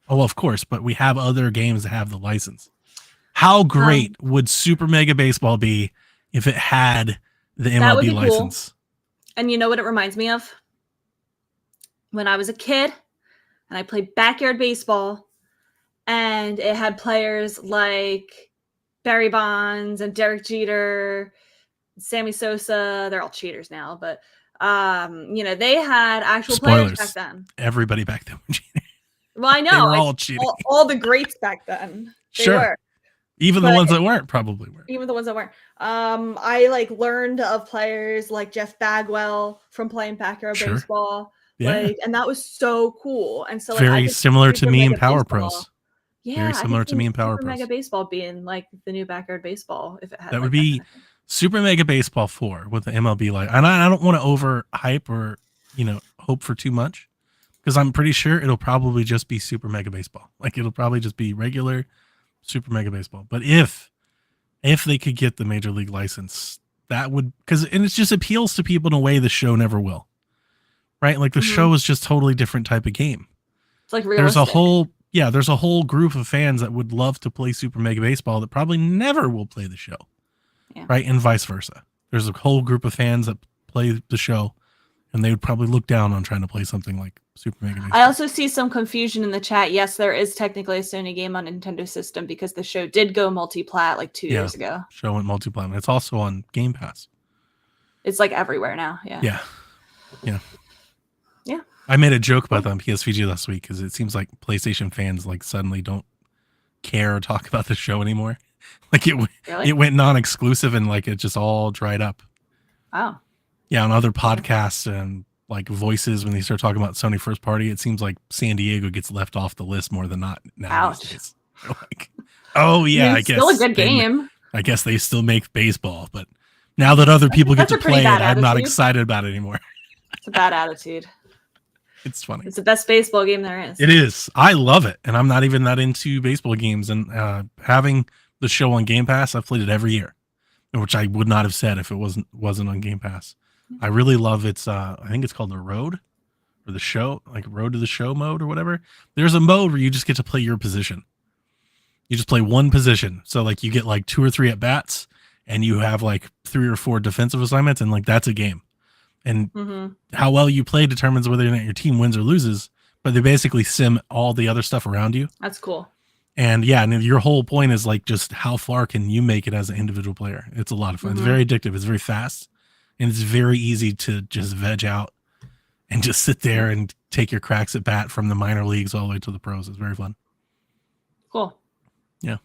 Speaker 3: Oh, of course, but we have other games that have the license. How great would Super Mega Baseball be if it had the MLB license?
Speaker 2: Cool. And you know what it reminds me of? When I was a kid and I played backyard baseball, and it had players like Barry Bonds and Derek Jeter, Sammy Sosa. They're all cheaters now, but they had actual players back then.
Speaker 3: Everybody back then was cheating.
Speaker 2: Well, I know.
Speaker 3: They were all cheating.
Speaker 2: All the greats back then. They were.
Speaker 3: Even the ones that weren't probably were.
Speaker 2: Even the ones that weren't. I learned of players like Jeff Bagwell from playing backyard baseball.
Speaker 3: Yeah.
Speaker 2: And that was so cool. And so
Speaker 3: very similar to me in Power Pros.
Speaker 2: Yeah,
Speaker 3: very similar to me in Power Pros.
Speaker 2: Mega Baseball being like the new backyard baseball, if it had
Speaker 3: that would be Super Mega Baseball 4 with the MLB light. And I don't want to overhype or hope for too much, because I'm pretty sure it'll probably just be Super Mega Baseball. Like, it'll probably just be regular Super Mega Baseball. But if they could get the Major League license, that would, and it just appeals to people in a way the show never will, right? Like, the show is just totally different type of game.
Speaker 2: It's like realistic.
Speaker 3: There's a whole group of fans that would love to play Super Mega Baseball that probably never will play the show, right? And vice versa. There's a whole group of fans that play the show, and they would probably look down on trying to play something like Super Mega Baseball.
Speaker 2: I also see some confusion in the chat. Yes, there is technically a Sony game on Nintendo system, because the show did go multi-plat like 2 years ago.
Speaker 3: Show went multi-plat. It's also on Game Pass.
Speaker 2: It's like everywhere now. Yeah.
Speaker 3: I made a joke about that on PSVG last week, because it seems like PlayStation fans like suddenly don't care or talk about the show anymore. Like, it went non-exclusive, and like it just all dried up.
Speaker 2: Wow.
Speaker 3: Yeah, on other podcasts and like Voices, when they start talking about Sony first party, it seems like San Diego gets left off the list more than not now. These days. Like, oh yeah, I guess
Speaker 2: still a good game.
Speaker 3: I guess they still make baseball, but now that other people get to play it, I'm not excited about it anymore.
Speaker 2: It's a bad attitude.
Speaker 3: It's funny.
Speaker 2: It's the best baseball game there is.
Speaker 3: It is. I love it, and I'm not even that into baseball games. And having the show on Game Pass, I've played it every year, which I would not have said if it wasn't on Game Pass. I really love its I think it's called the Road or the Show, like Road to the Show mode or whatever. There's a mode where you just get to play your position. You just play one position. So like you get like 2 or 3 at bats and you have like 3 or 4 defensive assignments, and like that's a game. And how well you play determines whether or not your team wins or loses, but they basically sim all the other stuff around you.
Speaker 2: That's cool.
Speaker 3: And yeah, and your whole point is like just how far can you make it as an individual player? It's a lot of fun. It's very addictive. It's very fast, and it's very easy to just veg out and just sit there and take your cracks at bat from the minor leagues all the way to the pros. It's very fun.
Speaker 2: Cool.
Speaker 3: Yeah.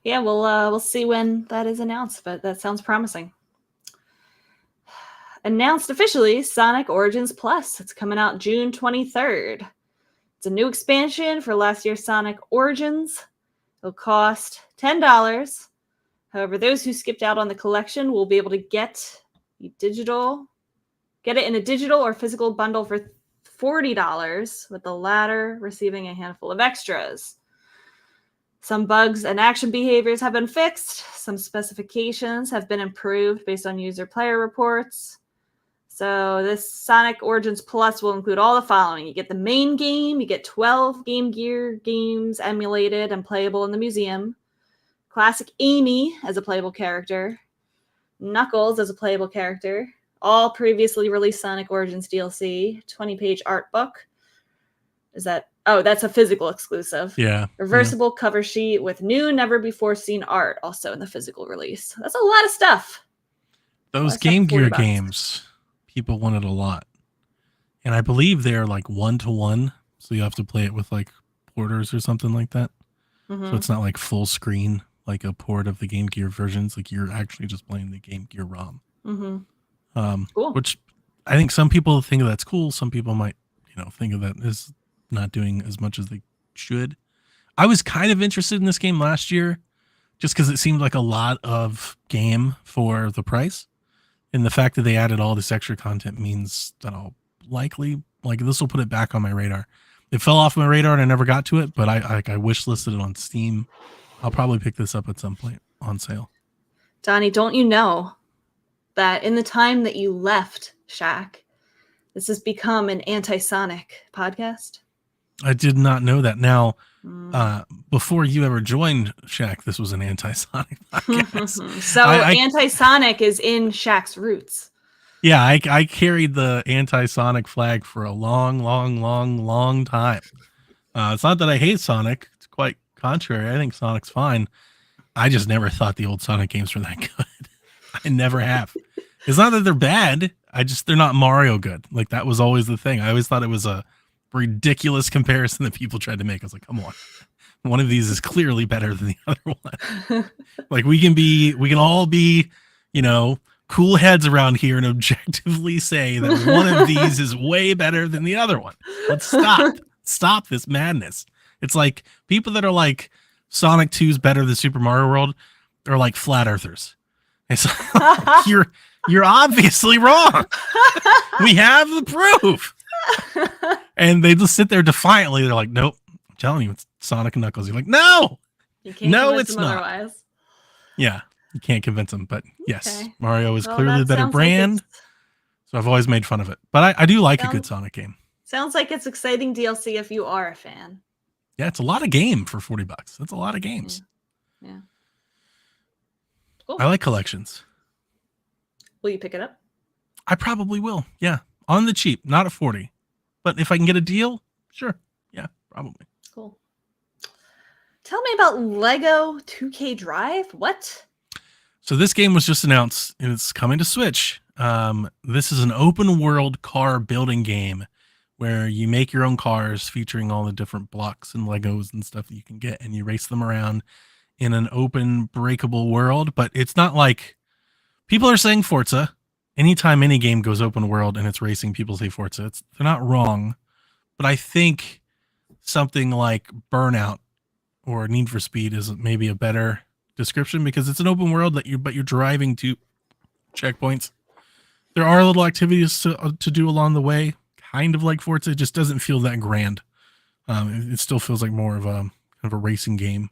Speaker 2: Yeah. We'll see when that is announced, but that sounds promising. Announced officially, Sonic Origins Plus. It's coming out June 23rd. It's a new expansion for last year's Sonic Origins. It'll cost $10. However, those who skipped out on the collection will be able to get it in a digital or physical bundle for $40, with the latter receiving a handful of extras. Some bugs and action behaviors have been fixed. Some specifications have been improved based on user player reports. So this Sonic Origins Plus will include all the following. You get the main game. You get 12 Game Gear games emulated and playable in the museum. Classic Amy as a playable character. Knuckles as a playable character. All previously released Sonic Origins DLC. 20-page art book. That's a physical exclusive.
Speaker 3: Yeah.
Speaker 2: Reversible cover sheet with new, never-before-seen art also in the physical release. That's a lot of stuff.
Speaker 3: Those Game Gear games, people wanted a lot. And I believe they're like 1-to-1. So you have to play it with like porters or something like that. So it's not like full screen, like a port of the Game Gear versions. Like you're actually just playing the Game Gear ROM.
Speaker 2: Cool.
Speaker 3: Which I think some people think that's cool. Some people might, think of that as not doing as much as they should. I was kind of interested in this game last year just because it seemed like a lot of game for the price. And the fact that they added all this extra content means that I'll likely, this will put it back on my radar. It fell off my radar and I never got to it, but I wish listed it on Steam. I'll probably pick this up at some point on sale.
Speaker 2: Donnie, don't you know that in the time that you left Shaq, this has become an anti-Sonic podcast?
Speaker 3: I did not know that. Now, before you ever joined Shaq, this was an anti-Sonic podcast.
Speaker 2: So anti-Sonic is in Shaq's roots.
Speaker 3: Yeah, I carried the anti-Sonic flag for a long, long, long, long time. It's not that I hate Sonic. It's quite contrary. I think Sonic's fine. I just never thought the old Sonic games were that good. I never have. It's not that they're bad. They're not Mario good. Like that was always the thing. I always thought it was a ridiculous comparison that people tried to make. I was like, come on. One of these is clearly better than the other one. Like we can all be, cool heads around here and objectively say that one of these is way better than the other one. Let's stop this madness. It's like people that are like Sonic 2 is better than Super Mario World are like flat earthers. It's like, you're obviously wrong. We have the proof. And they just sit there defiantly. They're like, nope, I'm telling you, it's Sonic and Knuckles. You're like, no, it's not.
Speaker 2: Otherwise.
Speaker 3: Yeah, you can't convince them. But yes,
Speaker 2: Okay.
Speaker 3: Mario is clearly the better brand. So I've always made fun of it. But I do like a good Sonic game.
Speaker 2: Sounds like it's exciting DLC if you are a fan.
Speaker 3: Yeah, it's a lot of game for $40. That's a lot of games.
Speaker 2: Yeah. Cool.
Speaker 3: I like collections.
Speaker 2: Will you pick it up?
Speaker 3: I probably will. Yeah. On the cheap, not at 40. But if I can get a deal, sure. Yeah, probably.
Speaker 2: Cool. Tell me about Lego 2K Drive. What?
Speaker 3: So this game was just announced and it's coming to Switch. This is an open world car building game where you make your own cars featuring all the different blocks and Legos and stuff that you can get, and you race them around in an open breakable world. But it's not like people are saying Forza. Anytime any game goes open world and it's racing, people say Forza. They're not wrong, but I think something like Burnout or Need for Speed is maybe a better description because it's an open world but you're driving to checkpoints. There are little activities to do along the way, kind of like Forza. It just doesn't feel that grand. It still feels like more of a kind of a racing game.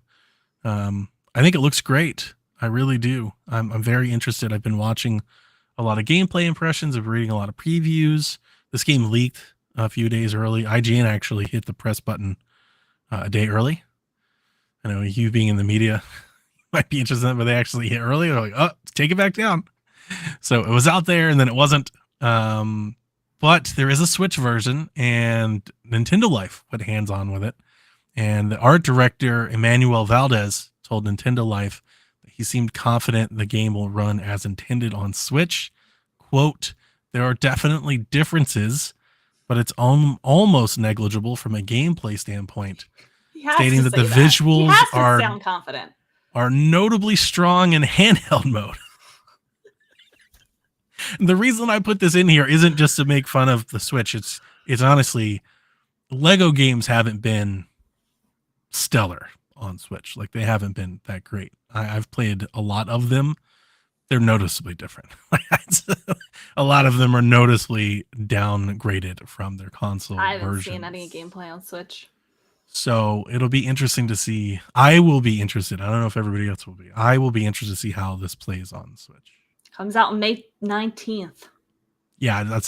Speaker 3: I think it looks great. I really do. I'm very interested. I've been watching a lot of gameplay impressions, of reading a lot of previews. This game leaked a few days early. IGN actually hit the press button a day early. I know you being in the media might be interested in that, but they actually hit early. They're like, oh, take it back down. So it was out there and then it wasn't. But there is a Switch version, and Nintendo Life went hands on with it. And the art director, Emmanuel Valdez, told Nintendo Life that he seemed confident the game will run as intended on Switch. Quote, there are definitely differences, but it's almost negligible from a gameplay standpoint. Stating that the visuals
Speaker 2: sound confident.
Speaker 3: Are notably strong in handheld mode. The reason I put this in here isn't just to make fun of the Switch. It's honestly, Lego games haven't been stellar on Switch. Like, they haven't been that great. I've played a lot of them. They're noticeably different. A lot of them are noticeably downgraded from their console versions.
Speaker 2: I haven't seen any gameplay on Switch.
Speaker 3: So it'll be interesting to see. I will be interested. I don't know if everybody else will be. I will be interested to see how this plays on Switch.
Speaker 2: Comes out May 19th.
Speaker 3: Yeah,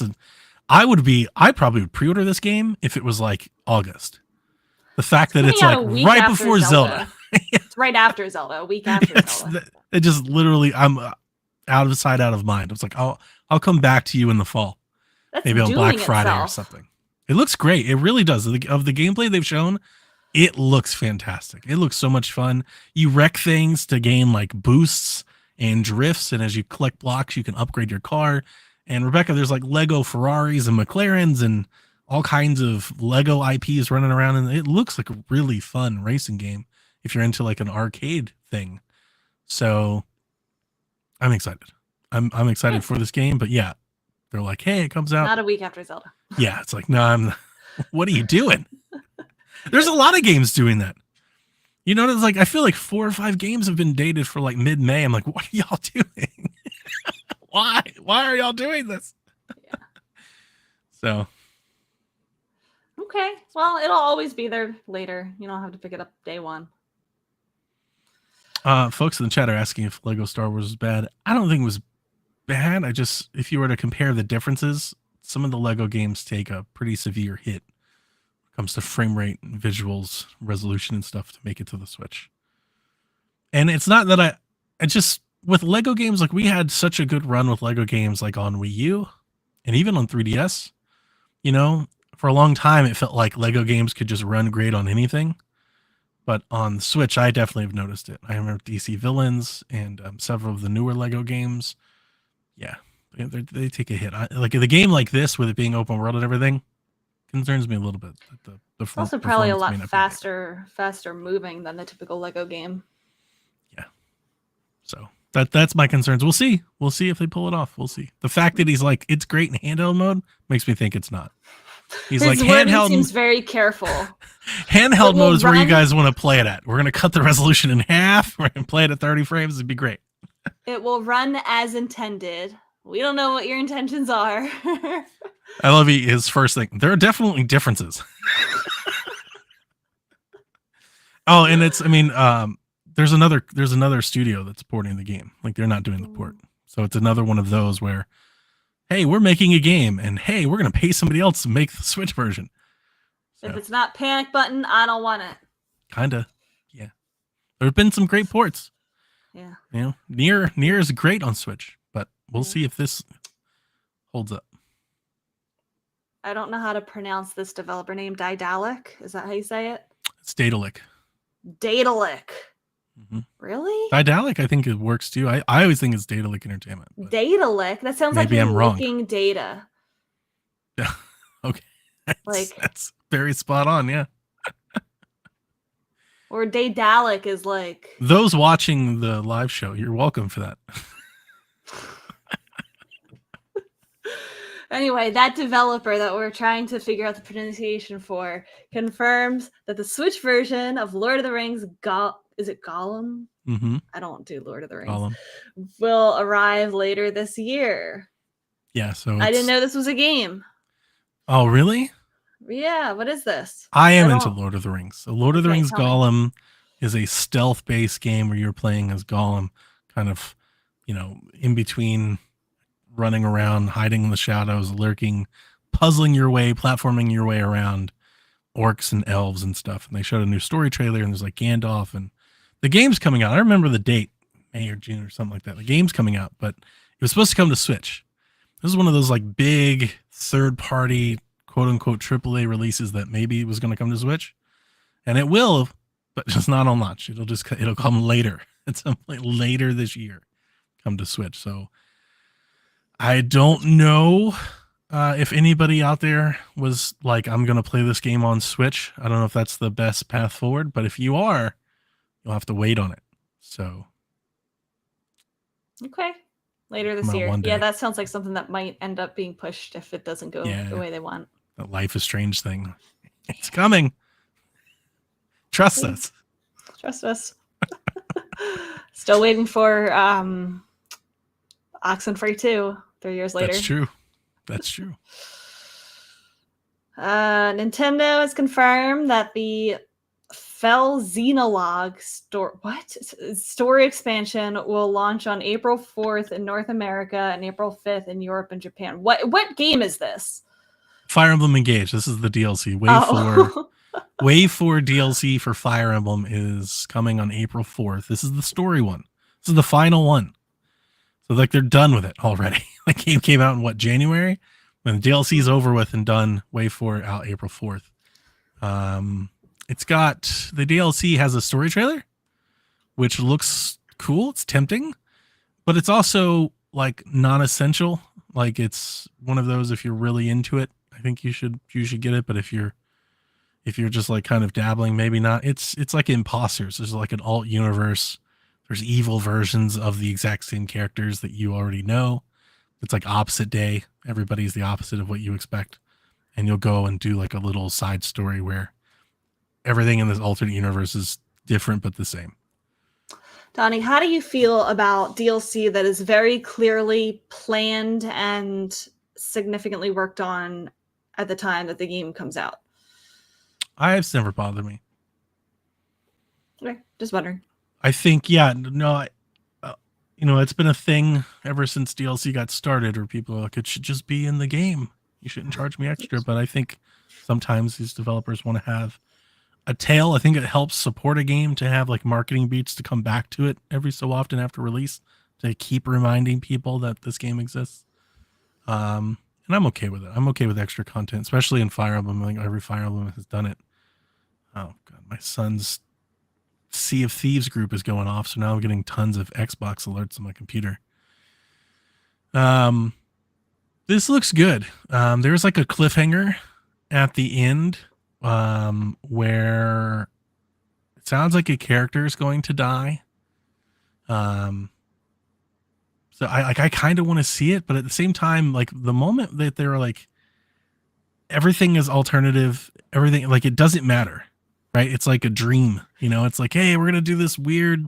Speaker 3: I probably would pre-order this game if it was like August. The fact that it's like right before Zelda.
Speaker 2: It's right after Zelda, a week after Zelda.
Speaker 3: It just literally, I'm out of sight, out of mind. It's like, I'll come back to you in the fall.
Speaker 2: That's
Speaker 3: maybe on Black Friday or something. It looks great. It really does. Of the gameplay they've shown, it looks fantastic. It looks so much fun. You wreck things to gain like boosts and drifts, and as you collect blocks, you can upgrade your car. And Rebecca, there's like Lego Ferraris and McLarens and all kinds of Lego IPs running around, and it looks like a really fun racing game if you're into like an arcade thing. So I'm excited. I'm excited for this game, but yeah, they're like, hey, it comes out
Speaker 2: not a week after Zelda.
Speaker 3: Yeah, it's like, no, what are you doing? There's a lot of games doing that. You know, it's like, I feel like 4 or 5 games have been dated for like mid-May. I'm like, what are y'all doing? Why are y'all doing this?
Speaker 2: Yeah.
Speaker 3: So.
Speaker 2: Okay. Well, it'll always be there later. You don't have to pick it up day one.
Speaker 3: Folks in the chat are asking if Lego Star Wars was bad. I don't think it was bad. If you were to compare the differences, some of the Lego games take a pretty severe hit when it comes to frame rate and visuals, resolution and stuff to make it to the Switch. And it's not that I just, with Lego games, like we had such a good run with Lego games like on Wii U and even on 3DS, you know, for a long time, it felt like Lego games could just run great on anything. But on the Switch, I definitely have noticed it. I remember DC Villains and several of the newer Lego games. Yeah, they take a hit. Like the game like this, with it being open world and everything, concerns me a little bit.
Speaker 2: It's also probably a lot faster moving than the typical Lego game.
Speaker 3: Yeah. So that's my concerns. We'll see. We'll see if they pull it off. We'll see. The fact that he's like, it's great in handheld mode makes me think it's not. He's
Speaker 2: His
Speaker 3: like, handheld
Speaker 2: seems very careful.
Speaker 3: Handheld mode is where you guys want to play it at. We're going to cut the resolution in half. We're going to play it at 30 frames. It'd be great.
Speaker 2: It will run as intended. We don't know what your intentions are.
Speaker 3: I love his first thing. There are definitely differences. Oh, and there's another studio that's porting the game. Like, they're not doing the port. So it's another one of those where, hey, we're making a game, and hey, we're going to pay somebody else to make the Switch version. So,
Speaker 2: if it's not panic button, I don't want it.
Speaker 3: Kinda, yeah. There have been some great ports.
Speaker 2: Yeah.
Speaker 3: You know, Nier is great on Switch, but we'll see if this holds up.
Speaker 2: I don't know how to pronounce this developer name. Daedalic? Is that how you say it?
Speaker 3: It's Daedalic.
Speaker 2: Daedalic.
Speaker 3: Mm-hmm.
Speaker 2: Really?
Speaker 3: Daedalic, I think it works too. I always think it's Daedalic Entertainment.
Speaker 2: Daedalic? That sounds like you're licking data.
Speaker 3: Yeah. Okay. That's very spot on, yeah.
Speaker 2: Or Daedalic is like...
Speaker 3: Those watching the live show, you're welcome for that.
Speaker 2: Anyway, that developer that we're trying to figure out the pronunciation for confirms that the Switch version of Lord of the Rings, is it Gollum?
Speaker 3: Mm-hmm.
Speaker 2: I don't do Lord of the Rings.
Speaker 3: Gollum.
Speaker 2: Will arrive later this year.
Speaker 3: Yeah, so
Speaker 2: I didn't know this was a game.
Speaker 3: Oh, really?
Speaker 2: Yeah, what is this?
Speaker 3: I am into Lord of the Rings. So Lord of the Rings Gollum is a stealth-based game where you're playing as Gollum, kind of, you know, in between running around, hiding in the shadows, lurking, puzzling your way, platforming your way around orcs and elves and stuff. And they showed a new story trailer, and there's like Gandalf, and the game's coming out. I remember the date, May or June or something like that. The game's coming out, but it was supposed to come to Switch. This is one of those like big third party, quote unquote, AAA releases that maybe was going to come to Switch, and it will, but just not on launch. It'll come later at some point later this year, come to Switch. So I don't know if anybody out there was like, I'm going to play this game on Switch. I don't know if that's the best path forward, but if you are, you'll have to wait on it. So.
Speaker 2: Okay. Later this year. Yeah, that sounds like something that might end up being pushed if it doesn't go the way they want.
Speaker 3: The Life is Strange thing. It's coming. Trust us.
Speaker 2: Trust us. Still waiting for Oxenfree 2 3 years later.
Speaker 3: That's true. That's true.
Speaker 2: Nintendo has confirmed that the Fell Xenologue story expansion will launch on April 4th in North America and April 5th in Europe and Japan. What game is this?
Speaker 3: Fire Emblem Engage. This is the DLC. Wave 4 DLC for Fire Emblem is coming on April 4th. This is the story one. This is the final one. So like they're done with it already. The game came out in January? When the DLC is over with and done, Wave 4 out April 4th. It's got the DLC has a story trailer, which looks cool. It's tempting, but it's also like non-essential. Like it's one of those, if you're really into it, I think you should get it. But if you're just like kind of dabbling, maybe not. It's like Imposters. There's like an alt universe. There's evil versions of the exact same characters that you already know. It's like opposite day. Everybody's the opposite of what you expect. And you'll go and do like a little side story where everything in this alternate universe is different but the same.
Speaker 2: Donnie, how do you feel about DLC that is very clearly planned and significantly worked on at the time that the game comes out?
Speaker 3: It's never bothered me.
Speaker 2: Okay, just wondering.
Speaker 3: I think, it's been a thing ever since DLC got started where people are like, it should just be in the game. You shouldn't charge me extra. But I think sometimes these developers want to have a tail. I think it helps support a game to have like marketing beats to come back to it every so often after release to keep reminding people that this game exists. And I'm okay with it. I'm okay with extra content, especially in Fire Emblem. I think every Fire Emblem has done it. Oh God, my son's Sea of Thieves group is going off, so now I'm getting tons of Xbox alerts on my computer. This looks good. There's like a cliffhanger at the end where it sounds like a character is going to die. So I kind of want to see it, but at the same time, like the moment that they're like, everything is alternative, everything, like it doesn't matter, right? It's like a dream, it's like, hey, we're going to do this weird,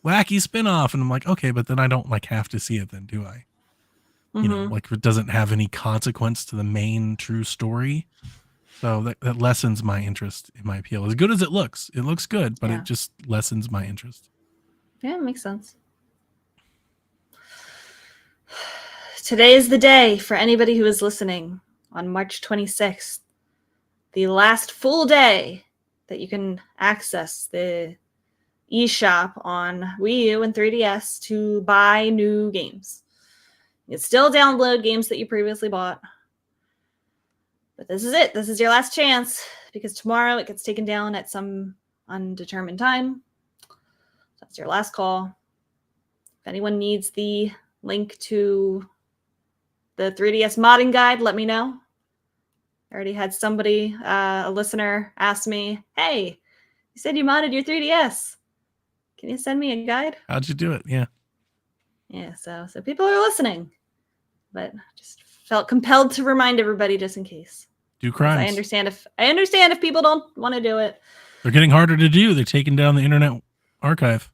Speaker 3: wacky spinoff. And I'm like, okay, but then I don't like have to see it then, do I?
Speaker 2: Mm-hmm.
Speaker 3: Like it doesn't have any consequence to the main true story. So that lessens my interest in my appeal. As good as it looks good, but it just lessens my interest.
Speaker 2: Yeah, it makes sense. Today is the day for anybody who is listening on March 26th, the last full day that you can access the eShop on Wii U and 3DS to buy new games. You can still download games that you previously bought. But this is it. This is your last chance because tomorrow it gets taken down at some undetermined time. That's your last call. If anyone needs the link to the 3DS modding guide, let me know. I already had somebody, a listener, ask me, hey, you said you modded your 3DS. Can you send me a guide?
Speaker 3: How'd you do it? Yeah.
Speaker 2: Yeah, so people are listening. But just felt compelled to remind everybody just in case.
Speaker 3: Do crimes.
Speaker 2: I understand if people don't want to do it.
Speaker 3: They're getting harder to do. They're taking down the Internet Archive.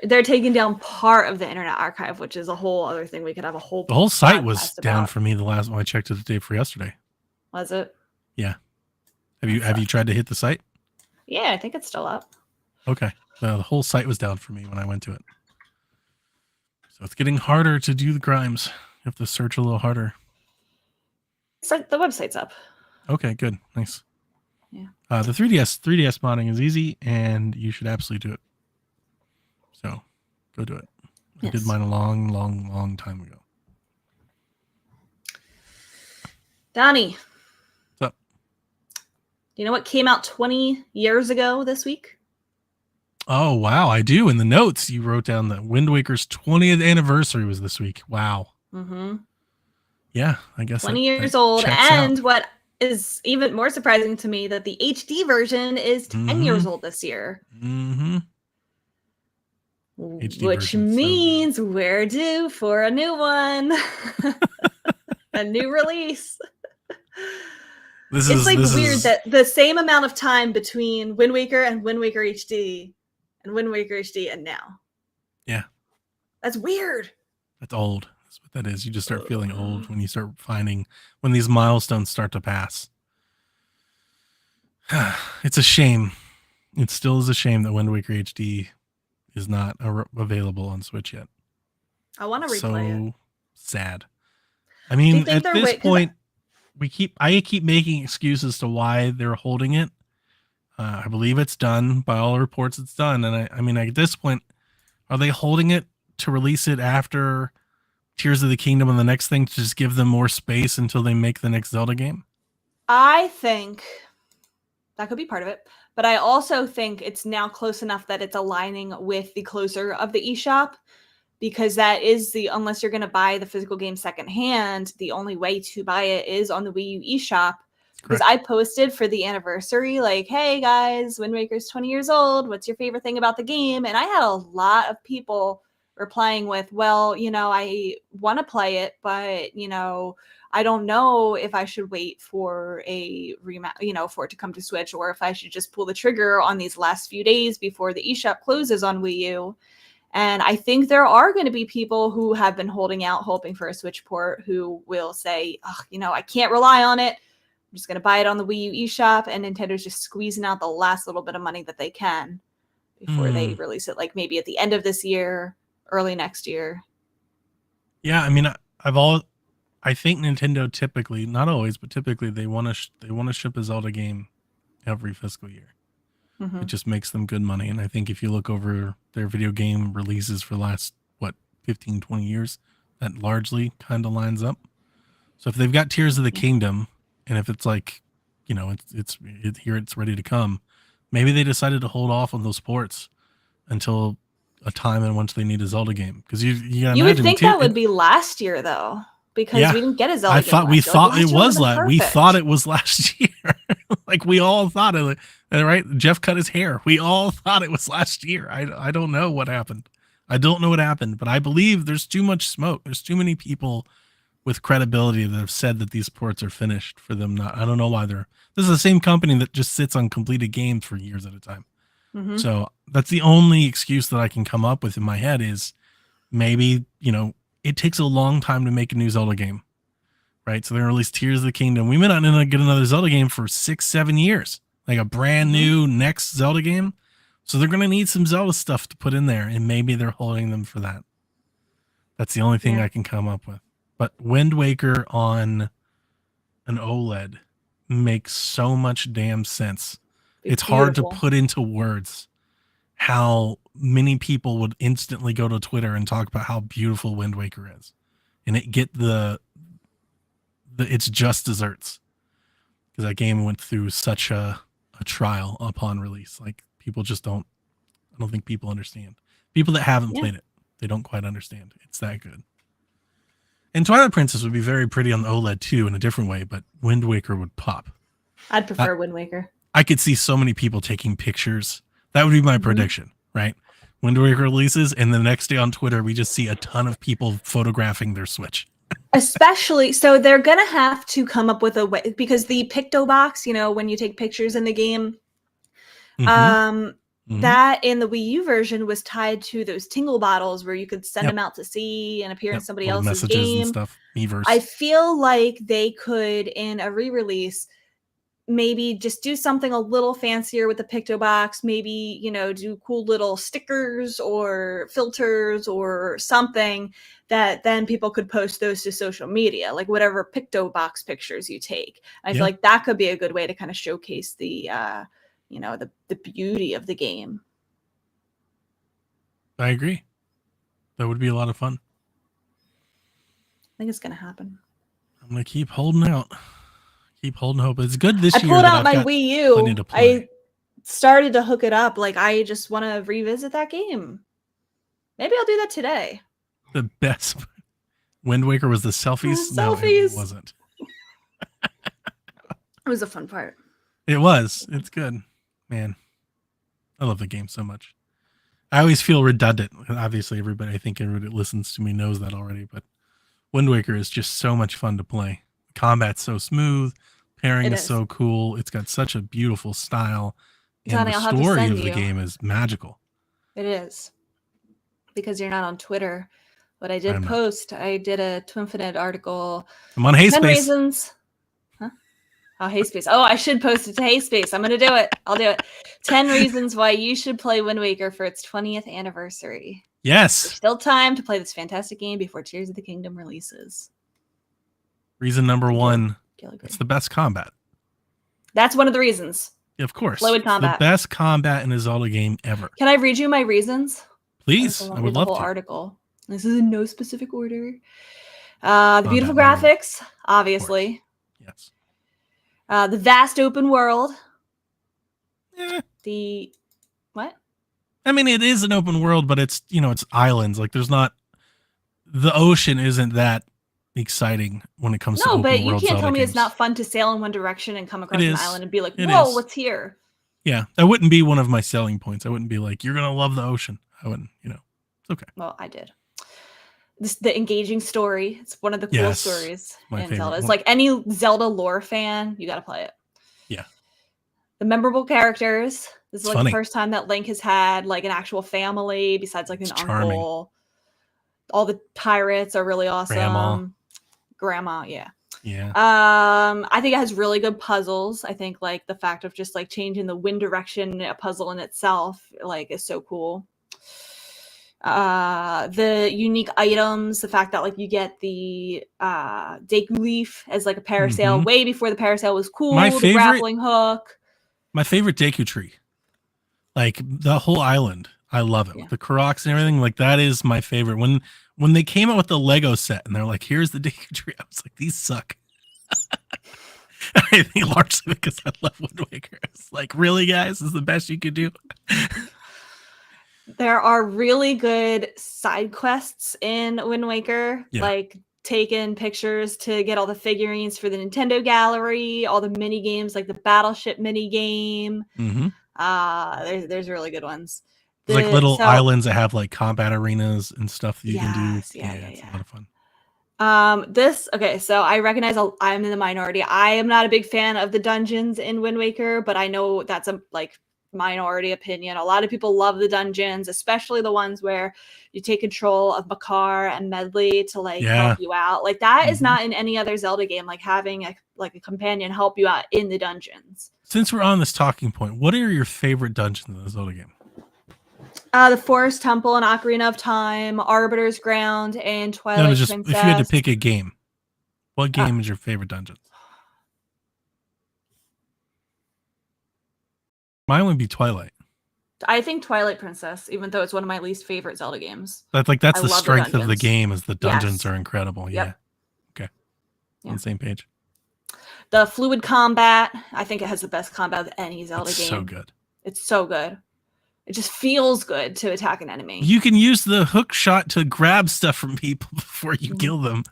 Speaker 2: They're taking down part of the Internet Archive, which is a whole other thing. We could have a whole.
Speaker 3: The whole site was down
Speaker 2: about.
Speaker 3: for me the last one I checked it the day before yesterday.
Speaker 2: Was it?
Speaker 3: Yeah. Have you tried to hit the site?
Speaker 2: Yeah, I think it's still up.
Speaker 3: Okay. The whole site was down for me when I went to it. So it's getting harder to do the crimes. You have to search a little harder.
Speaker 2: So the website's up.
Speaker 3: Okay, good. Nice.
Speaker 2: Yeah.
Speaker 3: The 3DS modding is easy, and you should absolutely do it. So go do it. I did mine a long time ago.
Speaker 2: Donnie.
Speaker 3: What's up?
Speaker 2: Do you know what came out 20 years ago this week?
Speaker 3: Oh, wow. I do. In the notes, you wrote down that Wind Waker's 20th anniversary was this week. Wow.
Speaker 2: Mm-hmm.
Speaker 3: Yeah, I guess
Speaker 2: 20 years old.
Speaker 3: checks
Speaker 2: And
Speaker 3: out.
Speaker 2: what is even more surprising to me that the HD version is 10 years old this year.
Speaker 3: Mm-hmm. HD
Speaker 2: Which means we're due for a new one. A new release. It's weird that the same amount of time between Wind Waker and Wind Waker HD and Wind Waker HD and now.
Speaker 3: Yeah.
Speaker 2: That's weird.
Speaker 3: That's old. That's what that is. You just start feeling old when you start finding, when these milestones start to pass. It's a shame. It still is a shame that Wind Waker HD is not available on Switch yet.
Speaker 2: I want to replay it.
Speaker 3: Sad. I mean, at this point, I keep making excuses to why they're holding it. I believe it's done. By all reports, it's done. And I mean, at this point, are they holding it to release it after Tears of the Kingdom and the next thing to just give them more space until they make the next Zelda game?
Speaker 2: I think that could be part of it. But I also think it's now close enough that it's aligning with the closer of the eShop. Because that is unless you're going to buy the physical game secondhand, the only way to buy it is on the Wii U eShop. Because I posted for the anniversary, like, hey guys, Wind Waker's 20 years old. What's your favorite thing about the game? And I had a lot of people replying with, well, I want to play it, but, I don't know if I should wait for a for it to come to Switch, or if I should just pull the trigger on these last few days before the eShop closes on Wii U. And I think there are going to be people who have been holding out, hoping for a Switch port, who will say, I can't rely on it. I'm just going to buy it on the Wii U eShop. And Nintendo's just squeezing out the last little bit of money that they can before they release it, like maybe at the end of this year, early next year.
Speaker 3: Yeah, I mean, I think Nintendo typically, not always, but typically they want to ship a Zelda game every fiscal year. It just makes them good money. And I think if you look over their video game releases for the last, 15, 20 years, that largely kind of lines up. So if they've got Tears of the Kingdom, and if it's like, it's here, it's ready to come, maybe they decided to hold off on those ports until a time in which they need a Zelda game. Because you
Speaker 2: would think that would be last year, though. Because we didn't get a Zelda game.
Speaker 3: We thought it was last year. Like we all thought of it, right? Jeff cut his hair. We all thought it was last year. I don't know what happened. But I believe there's too much smoke. There's too many people with credibility that have said that these ports are finished for them. I don't know why this is the same company that just sits on completed games for years at a time. So that's the only excuse that I can come up with in my head is maybe, it takes a long time to make a new Zelda game, right? So they're going to release Tears of the Kingdom. We may not get another Zelda game for 6-7 years, like a brand new next Zelda game. So they're going to need some Zelda stuff to put in there, and maybe they're holding them for that. That's the only thing I can come up with. But Wind Waker on an OLED makes so much damn sense. It's hard to put into words how many people would instantly go to Twitter and talk about how beautiful Wind Waker is, and it get it's just desserts, because that game went through such a trial upon release. Like people just I don't think people understand. People that haven't played it, they don't quite understand. It's that good. And Twilight Princess would be very pretty on the OLED too in a different way, but Wind Waker would pop.
Speaker 2: I'd prefer Wind Waker.
Speaker 3: I could see so many people taking pictures. That would be my prediction, right? Wind Waker releases, and the next day on Twitter, we just see a ton of people photographing their Switch.
Speaker 2: Especially, so they're going to have to come up with a way, because the Picto Box, when you take pictures in the game, that in the Wii U version was tied to those tingle bottles where you could send them out to sea and appear in somebody else's game.
Speaker 3: And stuff. Miiverse.
Speaker 2: I feel like they could, in a re-release, maybe just do something a little fancier with the picto box, maybe, do cool little stickers or filters or something that then people could post those to social media, like whatever picto box pictures you take. I feel like that could be a good way to kind of showcase the the beauty of the game.
Speaker 3: I agree. That would be a lot of fun.
Speaker 2: I think it's gonna happen.
Speaker 3: I'm gonna keep holding out. Keep holding hope. It's good this year.
Speaker 2: I pulled
Speaker 3: that
Speaker 2: out
Speaker 3: I've
Speaker 2: my
Speaker 3: got
Speaker 2: Wii U.
Speaker 3: plenty to play.
Speaker 2: I started to hook it up. Like, I just want to revisit that game. Maybe I'll do that today.
Speaker 3: The best Wind Waker was the selfies. No, it wasn't.
Speaker 2: It was a fun part.
Speaker 3: It was. It's good, man. I love the game so much. I always feel redundant. Obviously, I think everybody that listens to me knows that already. But Wind Waker is just so much fun to play. Combat's so smooth. Pairing is so cool. It's got such a beautiful style. And
Speaker 2: Johnny,
Speaker 3: the
Speaker 2: I'll have to
Speaker 3: story
Speaker 2: send
Speaker 3: of the
Speaker 2: you.
Speaker 3: game is magical.
Speaker 2: It is. Because you're not on Twitter. But I did post. I did a Twinfinite article.
Speaker 3: I'm on Hayspace.
Speaker 2: 10 reasons. Huh? Oh, Hayspace. Oh, I should post it to Hayspace. I'm going to do it. I'll do it. 10 reasons why you should play Wind Waker for its 20th anniversary.
Speaker 3: Yes.
Speaker 2: There's still time to play this fantastic game before Tears of the Kingdom releases.
Speaker 3: Reason number 1. It's the best combat.
Speaker 2: That's one of the reasons.
Speaker 3: Yeah, of course.
Speaker 2: Fluid combat.
Speaker 3: The best combat in a Zelda game ever.
Speaker 2: Can I read you my reasons?
Speaker 3: Please. I would love to.
Speaker 2: Article. This is in no specific order. The beautiful graphics, obviously.
Speaker 3: Yes.
Speaker 2: The vast open world.
Speaker 3: Yeah.
Speaker 2: What?
Speaker 3: I mean, it is an open world, but it's, it's islands. Like, the ocean isn't that exciting when it comes to open world.
Speaker 2: No, but you can't tell me
Speaker 3: games.
Speaker 2: It's not fun to sail in one direction and come across an island and be like, whoa, what's here?
Speaker 3: Yeah, that wouldn't be one of my selling points. I wouldn't be like, you're going to love the ocean. I wouldn't, it's okay.
Speaker 2: Well, I did. The engaging story. It's one of the coolest stories in Zelda. It's like any Zelda lore fan, you got to play it. Yeah. The memorable characters. This is like the first time that Link has had like an actual family besides like an uncle. All the pirates are really awesome. Grandma, yeah.
Speaker 3: Yeah.
Speaker 2: I think it has really good puzzles. I think like the fact of just like changing the wind direction, a puzzle in itself, like is so cool. The unique items, the fact that like you get the Deku leaf as like a parasail way before the parasail was cool. The grappling hook.
Speaker 3: My favorite Deku tree. Like the whole island. I love it. Yeah. The Koroks and everything. Like that is my favorite. When they came out with the Lego set and they're like, here's the Deku tree, I was like, these suck. I think largely because I love Wind Waker. It's like, really, guys? This is the best you could do?
Speaker 2: There are really good side quests in Wind Waker, like taking pictures to get all the figurines for the Nintendo gallery, all the mini games, like the Battleship mini game. There's really good ones.
Speaker 3: Like little islands that have like combat arenas and stuff that you can do.
Speaker 2: Yeah,
Speaker 3: it's a lot of fun.
Speaker 2: So I recognize I'm in the minority. I am not a big fan of the dungeons in Wind Waker, but I know that's a like minority opinion. A lot of people love the dungeons, especially the ones where you take control of Bakar and Medley to like help you out. Like that is not in any other Zelda game, like having a companion help you out in the dungeons.
Speaker 3: Since we're on this talking point, what are your favorite dungeons in the Zelda game?
Speaker 2: The Forest Temple and Ocarina of Time, Arbiter's Ground, and Twilight Princess.
Speaker 3: If you had to pick a game, what game is your favorite dungeon? Mine would be Twilight.
Speaker 2: I think Twilight Princess, even though it's one of my least favorite Zelda games.
Speaker 3: That's the strength of the game is the dungeons are incredible.
Speaker 2: Yep.
Speaker 3: Yeah. Okay. On the same page.
Speaker 2: The fluid combat, I think it has the best combat of any Zelda game.
Speaker 3: So good.
Speaker 2: It's so good. It just feels good to attack an enemy.
Speaker 3: You can use the hook shot to grab stuff from people before you kill them.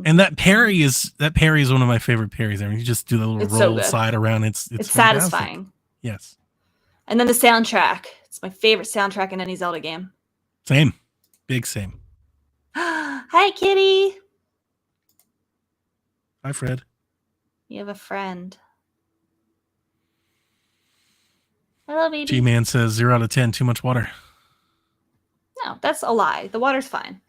Speaker 3: And that parry is one of my favorite parries. I mean, you just do the little roll slide around. It's
Speaker 2: satisfying.
Speaker 3: Yes.
Speaker 2: And then the soundtrack. It's my favorite soundtrack in any Zelda game.
Speaker 3: Same. Big same.
Speaker 2: Hi, kitty.
Speaker 3: Hi, Fred.
Speaker 2: You have a friend. Hello, baby.
Speaker 3: G-Man says 0 out of 10, too much water.
Speaker 2: No, that's a lie. The water's fine.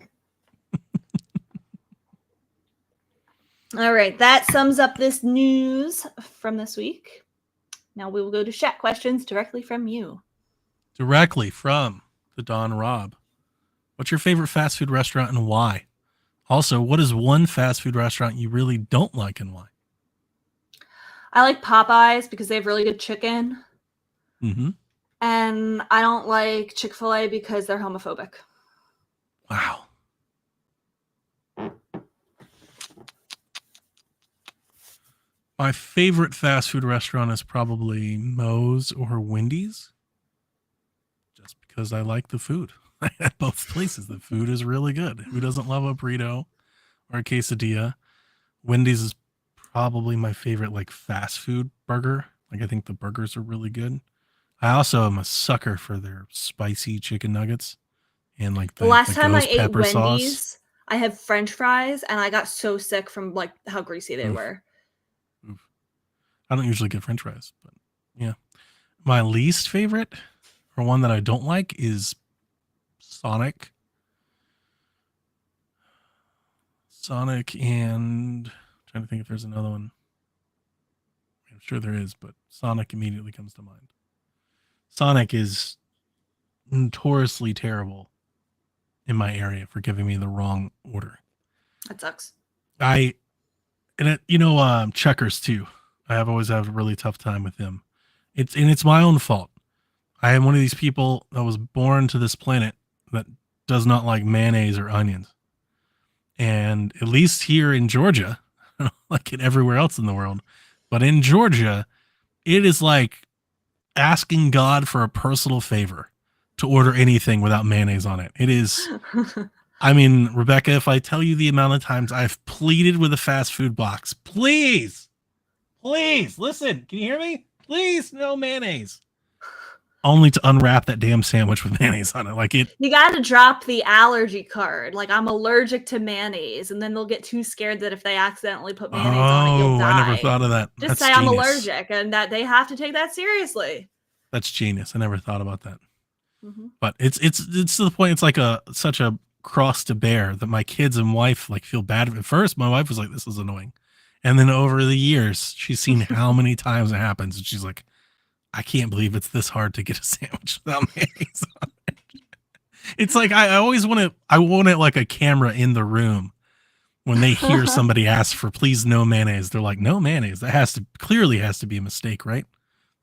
Speaker 2: All right, that sums up this news from this week. Now we will go to chat questions directly from you.
Speaker 3: Directly from the Don Rob. What's your favorite fast food restaurant and why? Also, what is one fast food restaurant you really don't like and why?
Speaker 2: I like Popeyes because they have really good chicken.
Speaker 3: Mm-hmm.
Speaker 2: And I don't like Chick-fil-A because they're homophobic.
Speaker 3: Wow. My favorite fast food restaurant is probably Moe's or Wendy's. Just because I like the food. At both places, the food is really good. Who doesn't love a burrito or a quesadilla? Wendy's is probably my favorite like fast food burger. Like I think the burgers are really good. I also am a sucker for their spicy chicken nuggets and like
Speaker 2: The last time I
Speaker 3: ghost
Speaker 2: ate
Speaker 3: pepper
Speaker 2: Wendy's,
Speaker 3: sauce.
Speaker 2: I had French fries and I got so sick from like how greasy they
Speaker 3: Oof.
Speaker 2: were.
Speaker 3: Oof. I don't usually get French fries, but yeah. My least favorite, or one that I don't like, is Sonic. Sonic and I'm trying to think if there's another one. I'm sure there is, but Sonic immediately comes to mind. Sonic is notoriously terrible in my area for giving me the wrong order.
Speaker 2: That sucks.
Speaker 3: Checkers too. I have always had a really tough time with them. It's my own fault. I am one of these people that was born to this planet that does not like mayonnaise or onions. And at least here in Georgia, like it everywhere else in the world, but in Georgia, it is like asking God for a personal favor to order anything without mayonnaise on it. It is, I mean, Rebecca, if I tell you the amount of times I've pleaded with a fast food box, please, listen, can you hear me? Please, no mayonnaise. Only to unwrap that damn sandwich with mayonnaise on it. Like it.
Speaker 2: You got to drop the allergy card. Like, I'm allergic to mayonnaise. And then they'll get too scared that if they accidentally put mayonnaise on it, you'll die.
Speaker 3: I never thought of that.
Speaker 2: Just
Speaker 3: That's
Speaker 2: say
Speaker 3: genius.
Speaker 2: I'm allergic and that they have to take that seriously.
Speaker 3: That's genius. I never thought about that.
Speaker 2: Mm-hmm.
Speaker 3: But it's to the point. It's like such a cross to bear that my kids and wife like feel bad. At first, my wife was like, "This is annoying," and then over the years, she's seen how many times it happens, and she's like, "I can't believe it's this hard to get a sandwich without mayonnaise on it." It's like I always want it like a camera in the room when they hear somebody ask for please no mayonnaise. They're like, "No mayonnaise." That clearly has to be a mistake, right?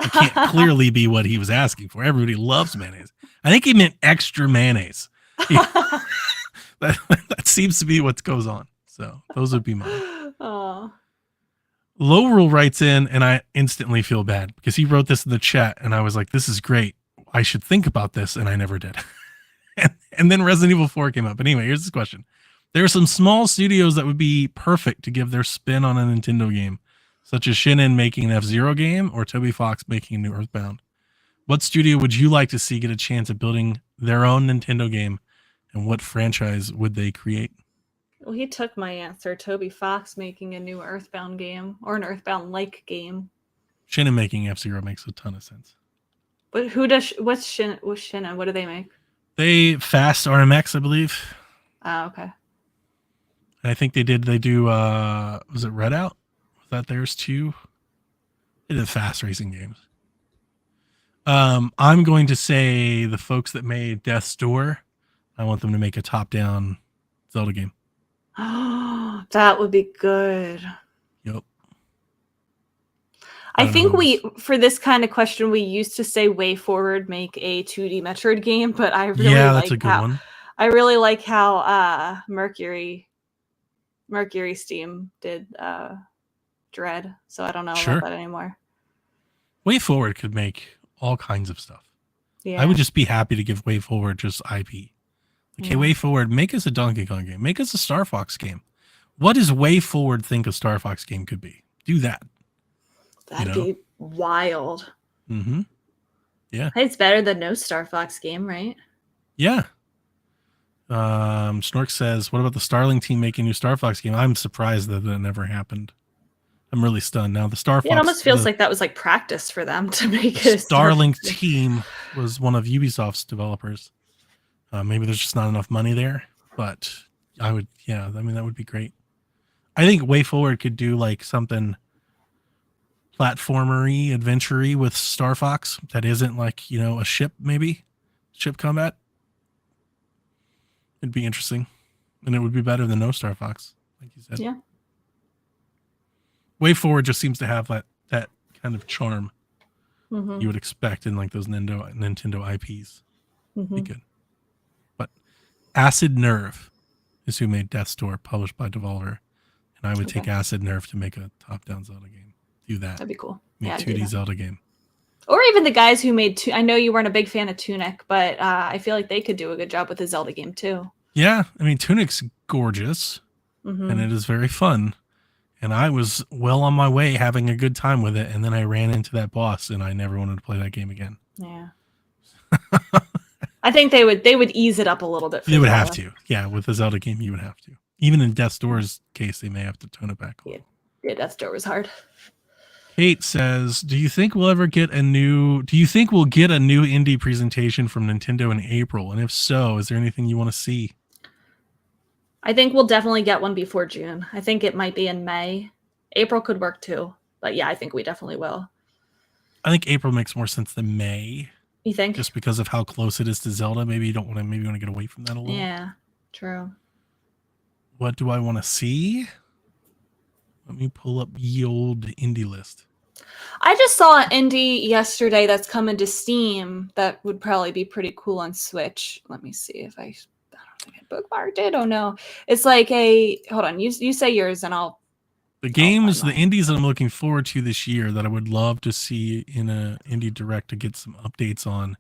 Speaker 3: It can't clearly be what he was asking for. Everybody loves mayonnaise. I think he meant extra mayonnaise. That seems to be what goes on. So those would be mine.
Speaker 2: Oh.
Speaker 3: Lowrel writes in, and I instantly feel bad because he wrote this in the chat, and I was like, "This is great. I should think about this," and I never did. and then Resident Evil 4 came up. But anyway, here's this question: there are some small studios that would be perfect to give their spin on a Nintendo game, such as Shin'en making an F-Zero game or Toby Fox making a new Earthbound. What studio would you like to see get a chance at building their own Nintendo game, and what franchise would they create?
Speaker 2: Well, he took my answer. Toby Fox making a new Earthbound game or an Earthbound-like game.
Speaker 3: Shin'en making F-Zero makes a ton of sense.
Speaker 2: But what's Shin'en? What do they make?
Speaker 3: They Fast RMX, I believe.
Speaker 2: Oh, okay.
Speaker 3: And I think they do was it Redout? Was that theirs too? They did fast racing games. I'm going to say the folks that made Death's Door, I want them to make a top-down Zelda game.
Speaker 2: Oh, that would be good.
Speaker 3: Yep.
Speaker 2: I think for this kind of question, we used to say Way Forward make a 2D Metroid game, but I really
Speaker 3: that's a good one.
Speaker 2: I really like how Mercury Steam did Dread, so I don't know about that anymore.
Speaker 3: Way Forward could make all kinds of stuff.
Speaker 2: Yeah.
Speaker 3: I would just be happy to give Way Forward just IP. Okay, Way Forward, make us a Donkey Kong game. Make us a Star Fox game. What does Way Forward think a Star Fox game could be? Do that.
Speaker 2: That'd be wild.
Speaker 3: Mm-hmm. Yeah.
Speaker 2: Hey, it's better than no Star Fox game, right?
Speaker 3: Yeah. Snork says, what about the Starling team making a new Star Fox game? I'm surprised that never happened. I'm really stunned. Now the Star Fox.
Speaker 2: It almost feels like that was like practice for them to make a
Speaker 3: Starling team was one of Ubisoft's developers. Maybe there's just not enough money there, but that would be great. I think Way Forward could do like something platformery, adventure-y with Star Fox that isn't like, a ship, maybe ship combat. It'd be interesting, and it would be better than no Star Fox, like you said.
Speaker 2: Yeah.
Speaker 3: Way Forward just seems to have that kind of charm
Speaker 2: Mm-hmm.
Speaker 3: you would expect in like those Nintendo IPs.
Speaker 2: Mm-hmm.
Speaker 3: Be good. But Acid Nerve is who made Death's Door, published by Devolver, and I would take Acid Nerve to make a top-down Zelda game. Do that.
Speaker 2: That'd be cool.
Speaker 3: Make 2D Zelda game.
Speaker 2: Or even the guys who made. I know you weren't a big fan of Tunic, but I feel like they could do a good job with a Zelda game too.
Speaker 3: Yeah, I mean Tunic's gorgeous, and it is very fun. And I was well on my way having a good time with it, and then I ran into that boss, and I never wanted to play that game again.
Speaker 2: Yeah. I think they would ease it up a little bit.
Speaker 3: They would have to. Yeah, with the Zelda game, you would have to. Even in Death's Door's case, they may have to tone it back a little.
Speaker 2: Yeah, Death's Door was hard.
Speaker 3: Kate says, do you think we'll get a new indie presentation from Nintendo in April? And if so, is there anything you want to see?
Speaker 2: I think we'll definitely get one before June. I think it might be in May. April could work too. But yeah, I think we definitely will.
Speaker 3: I think April makes more sense than May.
Speaker 2: You think?
Speaker 3: Just because of how close it is to Zelda, maybe you want to get away from that a little.
Speaker 2: Yeah, true.
Speaker 3: What do I want to see? Let me pull up ye old indie list.
Speaker 2: I just saw an indie yesterday that's coming to Steam that would probably be pretty cool on Switch. Let me see if I don't think I bookmarked it. Oh no. It's like hold on, you say yours and I'll
Speaker 3: the indies that I'm looking forward to this year that I would love to see in a indie direct to get some updates on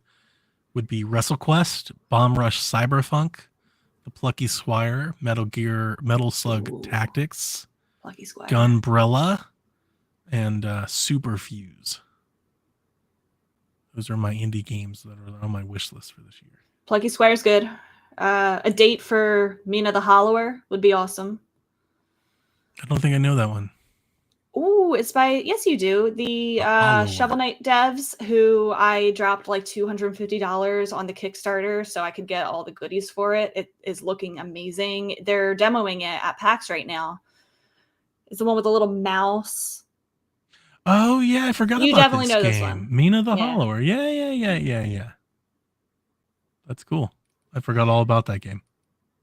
Speaker 3: would be WrestleQuest, Bomb Rush Cyberpunk, The Plucky Squire, Metal Slug Tactics,
Speaker 2: Plucky Squire,
Speaker 3: Gunbrella, and Superfuse. Those are my indie games that are on my wish list for this year.
Speaker 2: Plucky Squire's good. A date for Mina the Hollower would be awesome.
Speaker 3: I don't think I know that one.
Speaker 2: Ooh, it's yes, you do. The Shovel Knight devs who I dropped like $250 on the Kickstarter so I could get all the goodies for it. It is looking amazing. They're demoing it at PAX right now. It's the one with the little mouse.
Speaker 3: Oh yeah, I forgot
Speaker 2: you
Speaker 3: about
Speaker 2: definitely
Speaker 3: this
Speaker 2: know
Speaker 3: game.
Speaker 2: This one.
Speaker 3: Mina the Hollower. Yeah. That's cool. I forgot all about that game.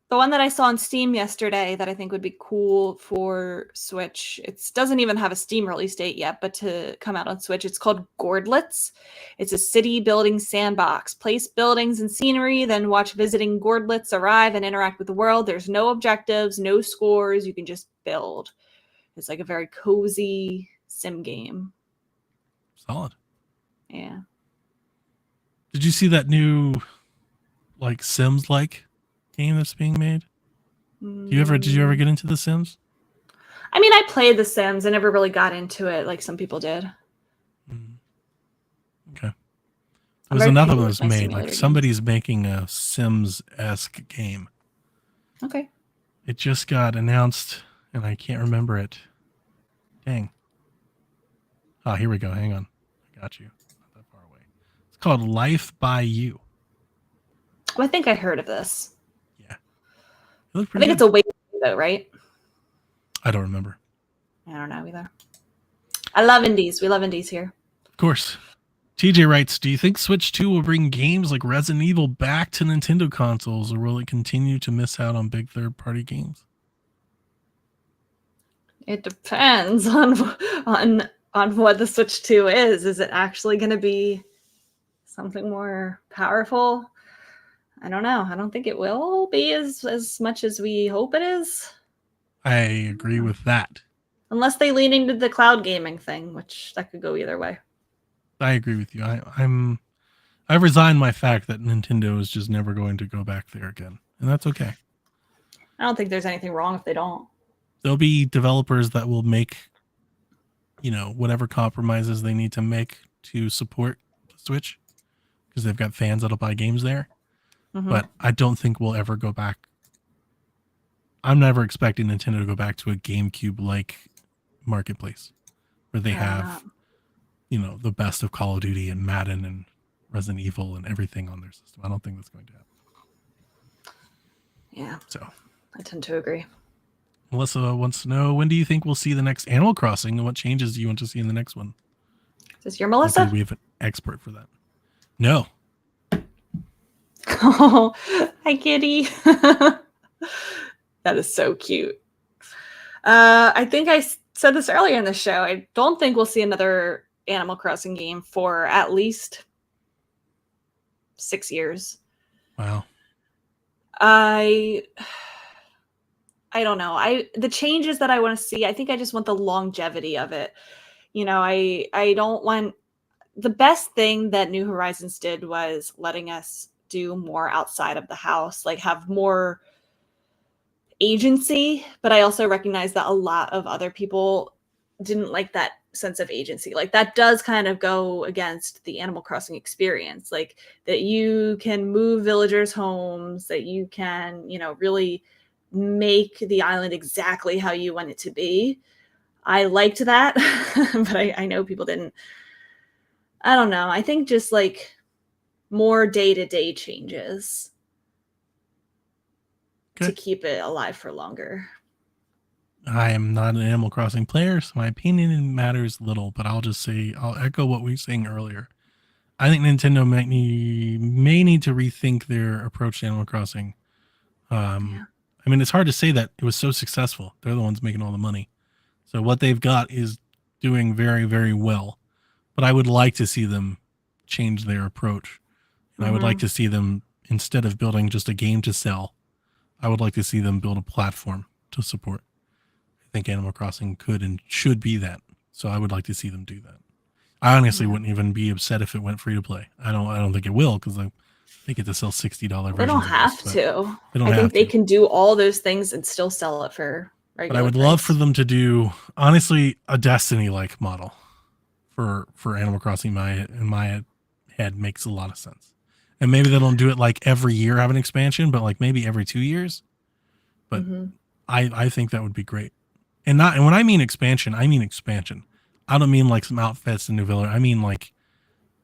Speaker 2: The one that I saw on Steam yesterday that I think would be cool for Switch. It doesn't even have a Steam release date yet, but to come out on Switch, it's called Gordlets. It's a city building sandbox. Place buildings and scenery, then watch visiting Gordlets arrive and interact with the world. There's no objectives, no scores. You can just build. It's like a very cozy sim game.
Speaker 3: Solid.
Speaker 2: Yeah.
Speaker 3: Did you see that new Sims game that's being made? Did you ever get into The Sims?
Speaker 2: I mean, I played The Sims. I never really got into it like some people did.
Speaker 3: Okay. There's another one that's made. Somebody's making a Sims-esque game.
Speaker 2: Okay.
Speaker 3: It just got announced, and I can't remember it. Dang. Oh, here we go. Hang on. I got you. Not that far away. It's called Life by You.
Speaker 2: Well, I think I heard of this.
Speaker 3: I
Speaker 2: think it's a wait though, right?
Speaker 3: I don't remember.
Speaker 2: I don't know either. I love indies. We love indies here.
Speaker 3: Of course. TJ writes, do you think Switch 2 will bring games like Resident Evil back to Nintendo consoles, or will it continue to miss out on big third-party games?
Speaker 2: It depends on what the Switch 2 is. Is it actually going to be something more powerful? I don't know. I don't think it will be as much as we hope it is.
Speaker 3: I agree with that.
Speaker 2: Unless they lean into the cloud gaming thing, which that could go either way.
Speaker 3: I agree with you. I've resigned my fact that Nintendo is just never going to go back there again. And that's okay.
Speaker 2: I don't think there's anything wrong if they don't.
Speaker 3: There'll be developers that will make, whatever compromises they need to make to support the Switch, because they've got fans that'll buy games there. Mm-hmm. But I don't think we'll ever go back. I'm never expecting Nintendo to go back to a GameCube-like marketplace where they have, the best of Call of Duty and Madden and Resident Evil and everything on their system. I don't think that's going to happen.
Speaker 2: Yeah.
Speaker 3: So
Speaker 2: I tend to agree.
Speaker 3: Melissa wants to know, when do you think we'll see the next Animal Crossing, and what changes do you want to see in the next one?
Speaker 2: Is this your Melissa?
Speaker 3: Luckily, we have an expert for that. No.
Speaker 2: Oh, hi, kitty. That is so cute. I think I said this earlier in the show. I don't think we'll see another Animal Crossing game for at least 6 years.
Speaker 3: Wow.
Speaker 2: I don't know. The changes that I want to see, I think I just want the longevity of it. I don't want the best thing that New Horizons did was letting us do more outside of the house, like have more agency. But I also recognize that a lot of other people didn't like that sense of agency. Like that does kind of go against the Animal Crossing experience, like that you can move villagers' homes, that you can, really make the island exactly how you want it to be. I liked that, but I know people didn't. I don't know. I think just like more day-to-day changes to keep it alive for longer.
Speaker 3: I am not an Animal Crossing player, so my opinion matters little, but I'll echo what we were saying earlier. I think Nintendo may need to rethink their approach to Animal Crossing. I mean, it's hard to say that it was so successful. They're the ones making all the money. So what they've got is doing very, very well. But I would like to see them change their approach. And I would like to see them, instead of building just a game to sell, I would like to see them build a platform to support. I think Animal Crossing could and should be that. So I would like to see them do that. I honestly wouldn't even be upset if it went free to play. I don't think it will, because they get to sell $60 versions.
Speaker 2: They don't have to. I think they can do all those things and still sell it for regular
Speaker 3: But I would
Speaker 2: price.
Speaker 3: love for them to do, honestly, a Destiny-like model for Animal Crossing. In my head makes a lot of sense. And maybe they don't do it like every year have an expansion, but like maybe every 2 years. But I think that would be great. And when I mean expansion, I mean expansion. I don't mean like some outfits and new village. I mean like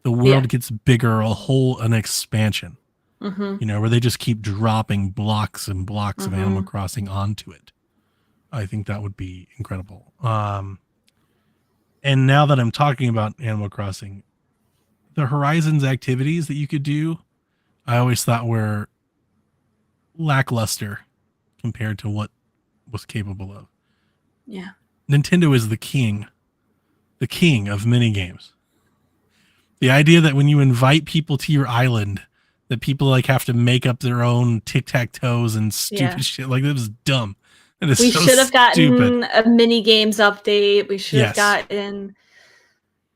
Speaker 3: the world gets bigger, an expansion. Where they just keep dropping blocks and blocks of Animal Crossing onto it. I think that would be incredible. And now that I'm talking about Animal Crossing, the Horizons activities that you could do, I always thought were lackluster compared to what was capable of.
Speaker 2: Yeah.
Speaker 3: Nintendo is the king of mini games. The idea that when you invite people to your island, that people like have to make up their own tic-tac-toes and stupid shit, like that was dumb. We
Speaker 2: should have gotten a mini games update. We should have gotten.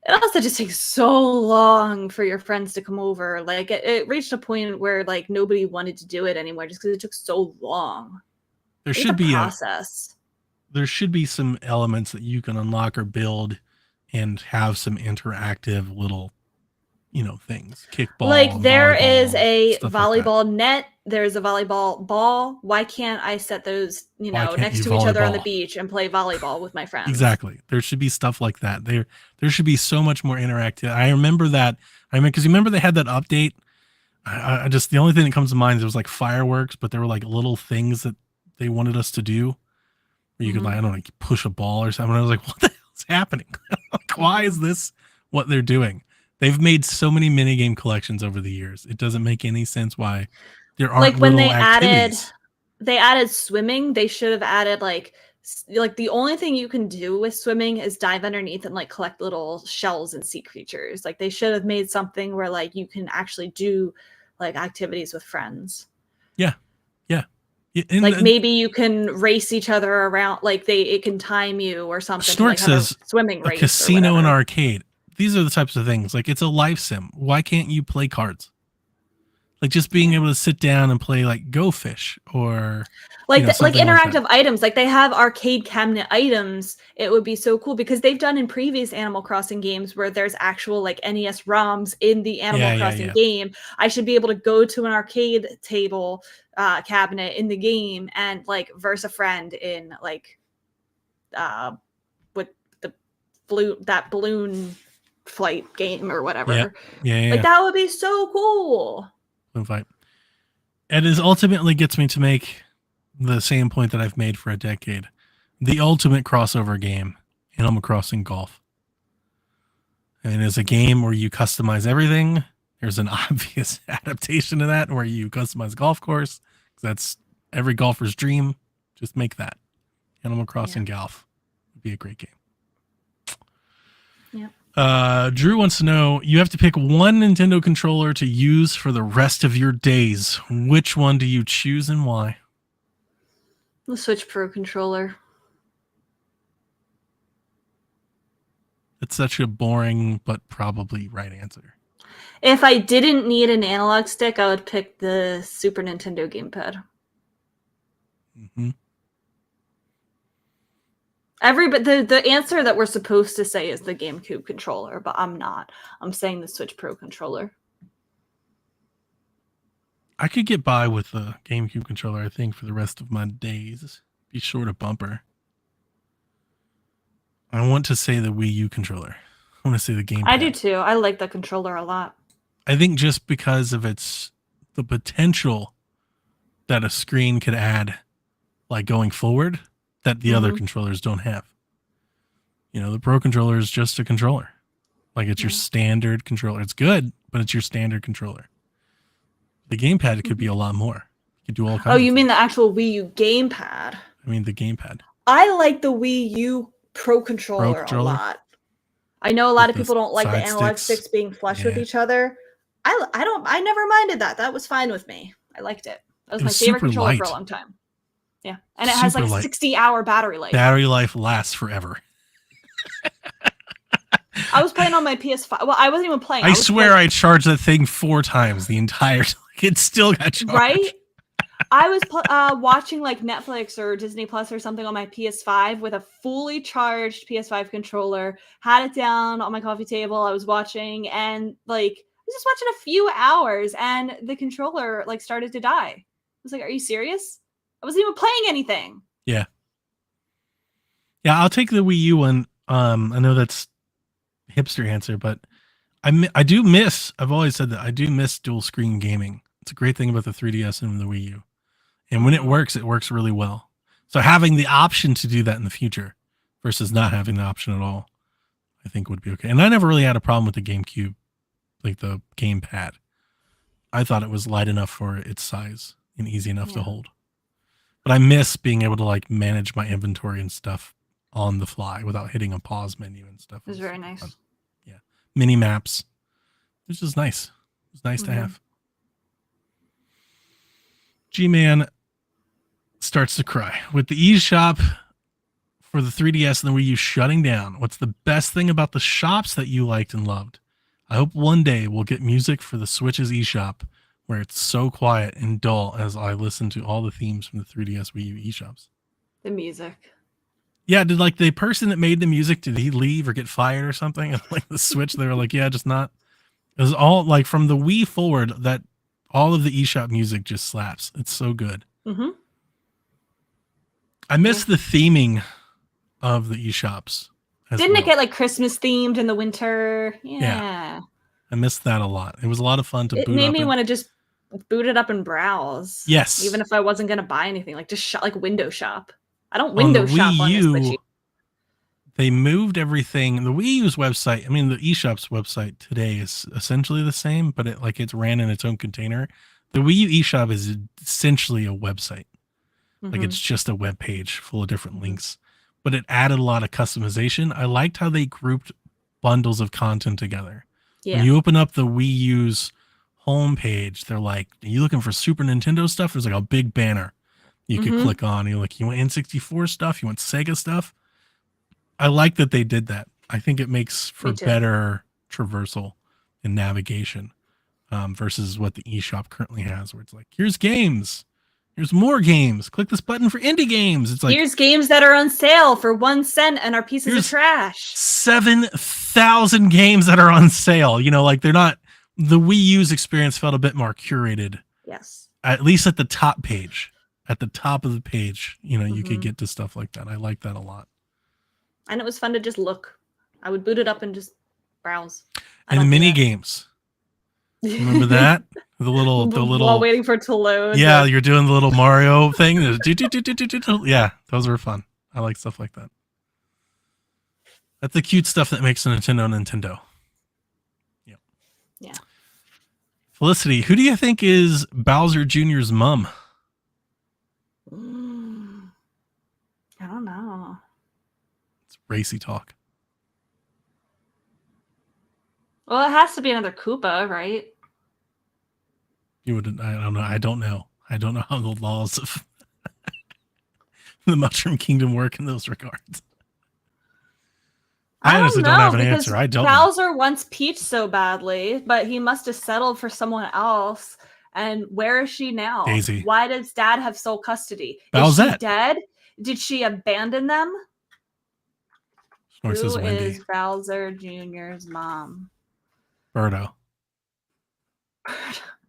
Speaker 2: It also just takes so long for your friends to come over. Like it reached a point where like nobody wanted to do it anymore just because it took so long.
Speaker 3: There should be
Speaker 2: a process.
Speaker 3: There should be some elements that you can unlock or build and have some interactive little, things. Kickball.
Speaker 2: Like there is a volleyball net. There's a volleyball ball. Why can't I set those, next to each other on the beach and play volleyball with my friends?
Speaker 3: Exactly. There should be stuff like that. There should be so much more interactive. I remember that. Because you remember they had that update. I just, the only thing that comes to mind is it was like fireworks, but there were like little things that they wanted us to do. Where you could push a ball or something. I was like, what the hell's happening? Like, why is this what they're doing? They've made so many minigame collections over the years. It doesn't make any sense why there aren't
Speaker 2: like when
Speaker 3: little activities.
Speaker 2: They added swimming. They should have added like the only thing you can do with swimming is dive underneath and like collect little shells and sea creatures. Like they should have made something where like you can actually do like activities with friends.
Speaker 3: Yeah.
Speaker 2: Like maybe you can race each other around. Like it can time you or something.
Speaker 3: Snork says
Speaker 2: swimming race.
Speaker 3: A casino and arcade. These are the types of things. Like it's a life sim. Why can't you play cards? Like just being able to sit down and play like Go Fish or
Speaker 2: like interactive items. Like they have arcade cabinet items. It would be so cool because they've done in previous Animal Crossing games where there's actual like NES ROMs in the Animal Crossing game. I should be able to go to an arcade table cabinet in the game and like verse a friend in like with the balloon flight game or whatever. Like that would be so cool.
Speaker 3: Fight. It is ultimately gets me to make the same point that I've made for a decade. the ultimate crossover game, Animal Crossing Golf. And it's a game where you customize everything. There's an obvious adaptation to that where you customize a golf course. That's every golfer's dream. Just make that. Animal Crossing Golf would be a great game.
Speaker 2: Yeah.
Speaker 3: Drew wants to know, you have to pick one Nintendo controller to use for the rest of your days. Which one do you choose and why?
Speaker 2: The Switch Pro controller.
Speaker 3: It's such a boring but probably right answer.
Speaker 2: If I didn't need an analog stick, I would pick the Super Nintendo gamepad.
Speaker 3: Mm-hmm.
Speaker 2: But the answer that we're supposed to say is the GameCube controller, but I'm not. I'm saying the Switch Pro controller.
Speaker 3: I could get by with the GameCube controller, I think, for the rest of my days. Be short of bumper. I want to say the Wii U controller. I want to say the gamepad.
Speaker 2: I do too. I like the controller a lot.
Speaker 3: I think just because of the potential that a screen could add, like going forward, that the other controllers don't have. You know, the Pro controller is just a controller. Like it's your standard controller. It's good, but it's your standard controller. The gamepad could be a lot more. You could do all kinds.
Speaker 2: Oh, you mean the actual Wii U gamepad?
Speaker 3: I mean the gamepad.
Speaker 2: I like the Wii U Pro controller a lot. I know a lot of people don't like the analog sticks being flush with each other. I never minded that. That was fine with me. I liked it. That was my favorite controller for a long time. Yeah. And it has like 60-hour battery life.
Speaker 3: Battery life lasts forever.
Speaker 2: I was playing on my PS5. Well, I wasn't even playing.
Speaker 3: I swear I charged that thing 4 times the entire time. It still got charged.
Speaker 2: Right? I was watching like Netflix or Disney Plus or something on my PS5 with a fully charged PS5 controller. Had it down on my coffee table. I was watching and like I was just watching a few hours and the controller like started to die. I was like, "Are you serious?" I wasn't even playing anything.
Speaker 3: Yeah. Yeah, I'll take the Wii U one. I know that's hipster answer, but I do miss. I've always said that I do miss dual screen gaming. It's a great thing about the 3DS and the Wii U. And when it works really well. So having the option to do that in the future versus not having the option at all, I think would be okay. And I never really had a problem with the GameCube, like the gamepad. I thought it was light enough for its size and easy enough to hold. But I miss being able to like manage my inventory and stuff on the fly without hitting a pause menu and stuff.
Speaker 2: It was very nice.
Speaker 3: Fun. Yeah. Mini maps. This is nice. It's nice to have. G-Man starts to cry. With the eShop for the 3DS and the Wii U shutting down, what's the best thing about the shops that you liked and loved? I hope one day we'll get music for the Switch's eShop where it's so quiet and dull as I listen to all the themes from the 3DS Wii U eShops.
Speaker 2: The music.
Speaker 3: Yeah, did like the person that made the music, did he leave or get fired or something? And like the Switch, they were like, yeah, just not. It was all like from the Wii forward that all of the eShop music just slaps. It's so good. I miss the theming of the eShops.
Speaker 2: Didn't it get like Christmas themed in the winter?
Speaker 3: Yeah. I missed that a lot. It was a lot of fun to boot up.
Speaker 2: It made me want to just boot it up and browse.
Speaker 3: Yes.
Speaker 2: Even if I wasn't going to buy anything, like just shop, like window shop. I don't window shop on the Switch.
Speaker 3: They moved everything. The Wii U's website, I mean, the eShop's website today is essentially the same, but it's ran in its own container. The Wii U eShop is essentially a website. Like it's just a web page full of different links, but it added a lot of customization. I liked how they grouped bundles of content together.
Speaker 2: Yeah.
Speaker 3: When you open up the Wii U's homepage, they're like, are you looking for Super Nintendo stuff? There's like a big banner you could click on. You're like, you want N64 stuff? You want Sega stuff? I like that they did that. I think it makes for better traversal and navigation versus what the eShop currently has, where it's like, here's games. Here's more games. Click this button for indie games. It's like,
Speaker 2: here's games that are on sale for 1 cent and are pieces of trash.
Speaker 3: 7,000 games that are on sale. You know, like they're not, the Wii U's experience felt a bit more curated.
Speaker 2: Yes.
Speaker 3: At least at the top page. At the top of the page, you know, you could get to stuff like that. I like that a lot.
Speaker 2: And it was fun to just look. I would boot it up and just browse.
Speaker 3: And mini games. Remember that? The little
Speaker 2: while waiting for it to load.
Speaker 3: Yeah, you're doing the little Mario thing. Yeah, those were fun. I like stuff like that. That's the cute stuff that makes a Nintendo. Yep.
Speaker 2: Yeah.
Speaker 3: Felicity, who do you think is Bowser Jr.'s mom?
Speaker 2: I don't know.
Speaker 3: It's racy talk.
Speaker 2: Well, it has to be another Koopa, right?
Speaker 3: You would. I don't know. I don't know. I don't know how the laws of the Mushroom Kingdom work in those regards. I honestly don't have an answer. I don't know.
Speaker 2: Bowser wants Peach so badly, but he must have settled for someone else. And where is she now?
Speaker 3: Daisy.
Speaker 2: Why does Dad have sole custody?
Speaker 3: Bowsette.
Speaker 2: Is she dead? Did she abandon them?
Speaker 3: Snort says
Speaker 2: Who
Speaker 3: Wendy.
Speaker 2: is Bowser Jr.'s mom?
Speaker 3: Birdo.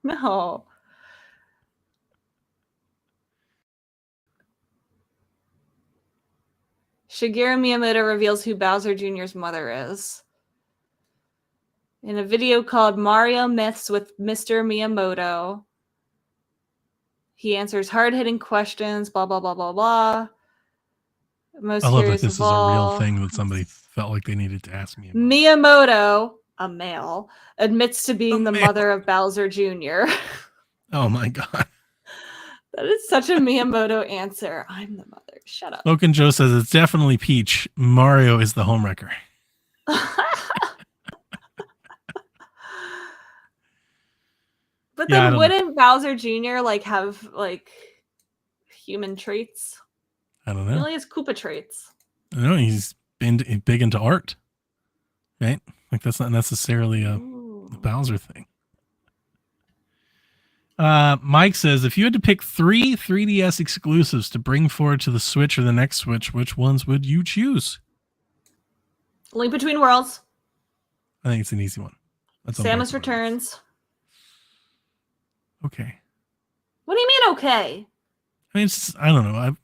Speaker 2: No. Shigeru Miyamoto reveals who Bowser Jr.'s mother is. In a video called Mario Myths with Mr. Miyamoto, he answers hard-hitting questions, blah, blah, blah, blah, blah. Most
Speaker 3: I love that
Speaker 2: heroes
Speaker 3: this
Speaker 2: of
Speaker 3: is a real
Speaker 2: all.
Speaker 3: thing that somebody felt like they needed to ask me about.
Speaker 2: Miyamoto, a male, admits to being the
Speaker 3: male.
Speaker 2: mother of Bowser Jr.
Speaker 3: Oh my god.
Speaker 2: That is such a Miyamoto answer. I'm the mother. Shut up.
Speaker 3: Smokin' Joe says it's definitely Peach. Mario is the homewrecker.
Speaker 2: But
Speaker 3: Yeah, I
Speaker 2: then
Speaker 3: don't
Speaker 2: wouldn't Bowser Jr. like have like human traits?
Speaker 3: I don't
Speaker 2: He
Speaker 3: know.
Speaker 2: only has Koopa traits.
Speaker 3: I know he's been big into art, right? Like that's not necessarily a Bowser thing. Mike says, if you had to pick 3 3DS exclusives to bring forward to the Switch or the next Switch, which ones would you choose?
Speaker 2: Link Between Worlds.
Speaker 3: I think it's an easy one. That's on
Speaker 2: Samus
Speaker 3: both of our
Speaker 2: Returns.
Speaker 3: lists. Okay.
Speaker 2: What do you mean okay?
Speaker 3: I mean, it's, I don't know.
Speaker 2: We're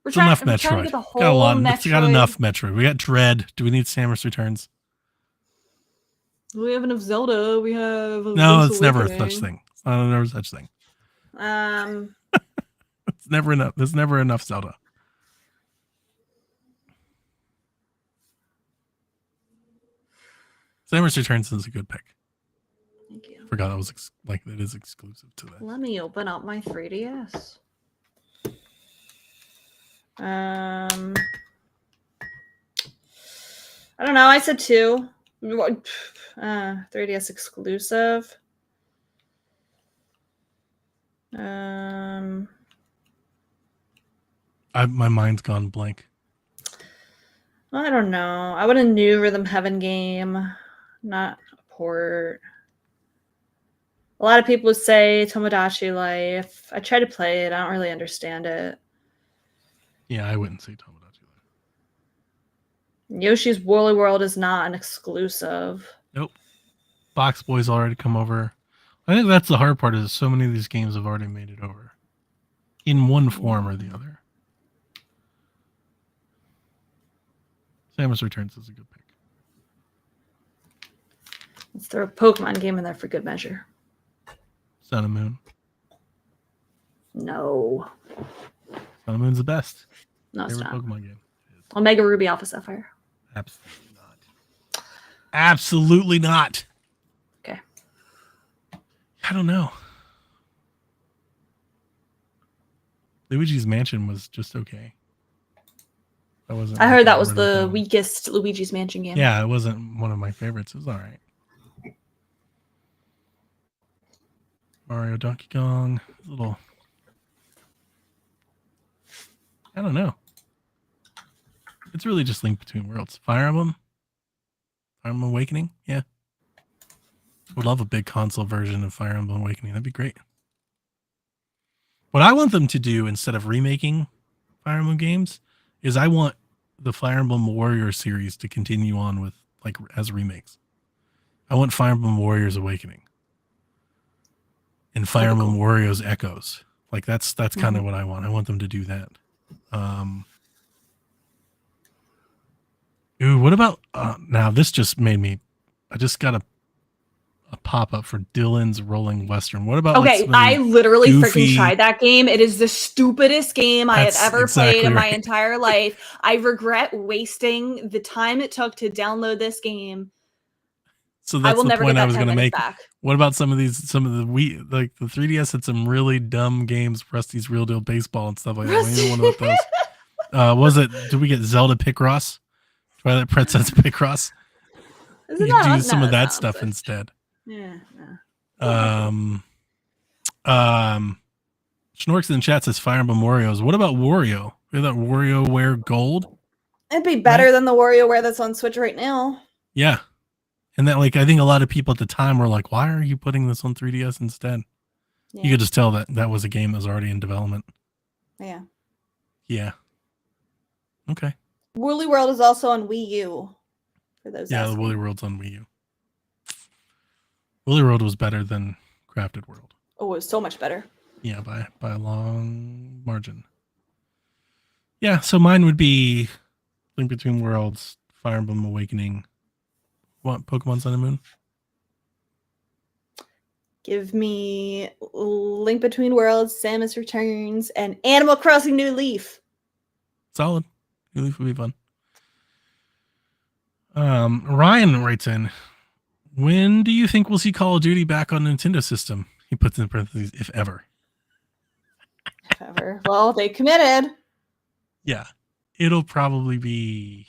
Speaker 3: It's
Speaker 2: trying,
Speaker 3: enough
Speaker 2: we're trying to
Speaker 3: Metroid.
Speaker 2: get the whole
Speaker 3: Got a lot.
Speaker 2: Metroid.
Speaker 3: It's got enough Metroid. We got Dread. Do we need Samus Returns?
Speaker 2: We have enough Zelda. We have
Speaker 3: No,
Speaker 2: Link's
Speaker 3: it's never a
Speaker 2: Awakening.
Speaker 3: such thing. It's not never such thing. It's never enough. There's never enough Zelda. Samus Returns is a good pick.
Speaker 2: Thank you.
Speaker 3: Forgot that was it is exclusive to that.
Speaker 2: Let me open up my 3DS. I don't know. I said 2. 3DS exclusive.
Speaker 3: My mind's gone blank.
Speaker 2: I don't know. I want a new Rhythm Heaven game, not a port. A lot of people say Tomodachi Life. I try to play it. I don't really understand it.
Speaker 3: Yeah, I wouldn't say Tomodachi Life.
Speaker 2: Yoshi's Woolly World is not an exclusive.
Speaker 3: Nope. Box Boy's already come over. I think that's the hard part is so many of these games have already made it over. In one form or the other. Samus Returns is a good pick.
Speaker 2: Let's throw a Pokemon game in there for good measure.
Speaker 3: Sun and Moon.
Speaker 2: No.
Speaker 3: Sun and Moon's the best.
Speaker 2: No, it's
Speaker 3: Favorite
Speaker 2: not.
Speaker 3: Pokemon game.
Speaker 2: Omega Ruby Alpha Sapphire.
Speaker 3: Absolutely not. Absolutely not.
Speaker 2: Okay.
Speaker 3: I don't know. Luigi's Mansion was just okay. That wasn't.
Speaker 2: I heard that was
Speaker 3: really
Speaker 2: the
Speaker 3: good.
Speaker 2: weakest Luigi's Mansion game.
Speaker 3: Yeah, it wasn't one of my favorites. It was all right. Mario, Donkey Kong, a little. I don't know. It's really just Link Between Worlds. Fire Emblem Awakening. Yeah, would love a big console version of Fire Emblem Awakening. That'd be great. What I want them to do instead of remaking Fire Emblem games is I want the Fire Emblem Warrior series to continue on with as remakes. I want Fire Emblem Warriors Awakening and Fire Emblem Warriors Echoes. That's kind of what I want. I want them to do that. Ooh, what about now? This just made me. I just got a pop up for Dylan's Rolling Western. What about
Speaker 2: Okay, I literally
Speaker 3: goofy-
Speaker 2: freaking tried that game. It is the stupidest game I have
Speaker 3: That's
Speaker 2: ever
Speaker 3: exactly
Speaker 2: played in my
Speaker 3: right.
Speaker 2: entire life. I regret wasting the time it took to download this game.
Speaker 3: So
Speaker 2: I
Speaker 3: that's
Speaker 2: will
Speaker 3: the
Speaker 2: never
Speaker 3: point
Speaker 2: get
Speaker 3: I
Speaker 2: that
Speaker 3: was
Speaker 2: 10
Speaker 3: going to
Speaker 2: minutes
Speaker 3: make.
Speaker 2: back.
Speaker 3: What about some of the Wii, like the 3DS had some really dumb games, Rusty's Real Deal Baseball and stuff like that. What do you want about those? Was it? Did we get Zelda Picross? Twilight Princess Picross?
Speaker 2: Isn't
Speaker 3: You
Speaker 2: that
Speaker 3: do
Speaker 2: on-
Speaker 3: some
Speaker 2: no,
Speaker 3: of
Speaker 2: that's
Speaker 3: that
Speaker 2: not on
Speaker 3: stuff
Speaker 2: Switch.
Speaker 3: instead.
Speaker 2: Yeah. No.
Speaker 3: Schnorks in the chat says Fire Emblem Warriors. What about Wario? We have that WarioWare Gold.
Speaker 2: It'd be better than the WarioWare that's on Switch right now.
Speaker 3: Yeah. And that, like, I think a lot of people at the time were like, why are you putting this on 3DS instead?
Speaker 2: Yeah.
Speaker 3: You could just tell that that was a game that was already in development.
Speaker 2: Yeah.
Speaker 3: Yeah. Okay.
Speaker 2: Woolly World is also on Wii U. For those
Speaker 3: Yeah, the
Speaker 2: asking.
Speaker 3: Woolly World's on Wii U. Woolly World was better than Crafted World.
Speaker 2: Oh, it was so much better.
Speaker 3: Yeah, by a long margin. Yeah, so mine would be Link Between Worlds, Fire Emblem Awakening. What, Pokemon Sun and Moon?
Speaker 2: Give me Link Between Worlds, Samus Returns, and Animal Crossing New Leaf.
Speaker 3: Solid. New Leaf would be fun. Ryan writes in, when do you think we'll see Call of Duty back on Nintendo system? He puts in parentheses, if ever.
Speaker 2: If ever. Well, they committed.
Speaker 3: Yeah. It'll probably be...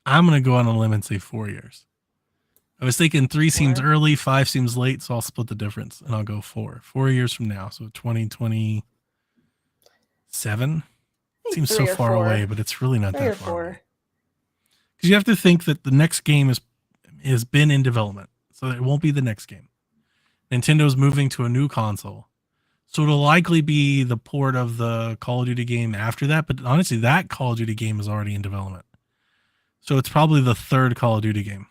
Speaker 3: I'm going to go on a limb and say 4 years. I was thinking 3 seems
Speaker 2: 4.
Speaker 3: early, 5 seems late, so I'll split the difference and I'll go 4. 4 years from now, so 2027. Seems so
Speaker 2: 3 or
Speaker 3: far
Speaker 2: 4.
Speaker 3: away, but it's really not
Speaker 2: 3 or
Speaker 3: that far
Speaker 2: 4.
Speaker 3: away. Because you have to think that the next game has been in development, so it won't be the next game. Nintendo's moving to a new console, so it'll likely be the port of the Call of Duty game after that. But honestly, that Call of Duty game is already in development, so it's probably the third Call of Duty game.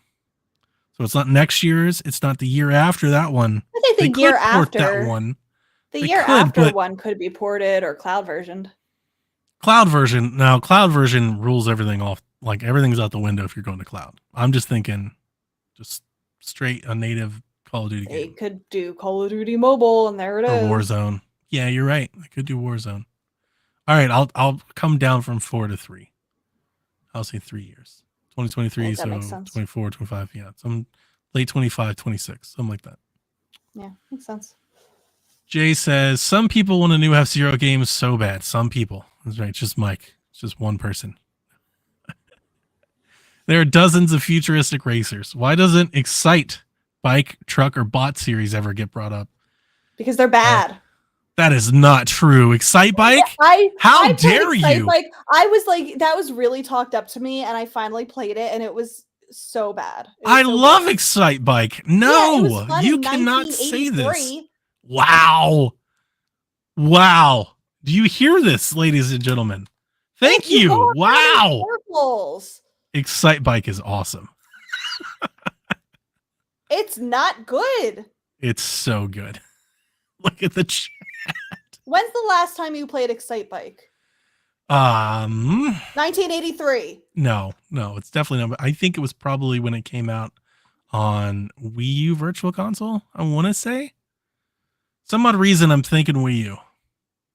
Speaker 3: So it's not next year's, it's not the year after that one.
Speaker 2: I think
Speaker 3: They
Speaker 2: the year
Speaker 3: could port
Speaker 2: after
Speaker 3: that one.
Speaker 2: The
Speaker 3: They
Speaker 2: year
Speaker 3: could,
Speaker 2: after
Speaker 3: but-
Speaker 2: one could be ported or cloud versioned.
Speaker 3: Cloud version. Now, cloud version rules everything off. Like, everything's out the window if you're going to cloud. I'm just thinking just straight a native Call of Duty
Speaker 2: They
Speaker 3: game.
Speaker 2: could do Call of Duty Mobile, and there it
Speaker 3: Or
Speaker 2: is.
Speaker 3: Warzone. Yeah, you're right. I could do Warzone. All right, I'll come down from 4 to 3. I'll say 3 years. 2023,
Speaker 2: That
Speaker 3: so
Speaker 2: makes sense.
Speaker 3: 24, 25, yeah. Some late 25, 26, something like that.
Speaker 2: Yeah, makes sense.
Speaker 3: Jay says, some people want a new F-Zero game so bad. Some people. That's right, it's just Mike. It's just one person. There are dozens of futuristic racers. Why doesn't Excite, Bike, Truck, or Bot series ever get brought up?
Speaker 2: Because they're bad.
Speaker 3: That is not true. Excite Bike? How
Speaker 2: I played
Speaker 3: dare
Speaker 2: Excite
Speaker 3: you?
Speaker 2: Bike. I was like, that was really talked up to me, and I finally played it, and it was so bad. It was
Speaker 3: I
Speaker 2: so
Speaker 3: love
Speaker 2: bad.
Speaker 3: Excite Bike.
Speaker 2: Yeah, it
Speaker 3: No,
Speaker 2: was fun
Speaker 3: you
Speaker 2: in
Speaker 3: cannot say this.
Speaker 2: 1983.
Speaker 3: Wow. Wow. Do you hear this, ladies and gentlemen? Thank you.
Speaker 2: go around in
Speaker 3: Wow.
Speaker 2: circles.
Speaker 3: Excite Bike is awesome.
Speaker 2: It's not good.
Speaker 3: It's so good. Look at the chat.
Speaker 2: When's the last time you played Excite Bike? 1983.
Speaker 3: No, it's definitely not. I think it was probably when it came out on Wii U Virtual Console. I want to say, some odd reason I'm thinking Wii U.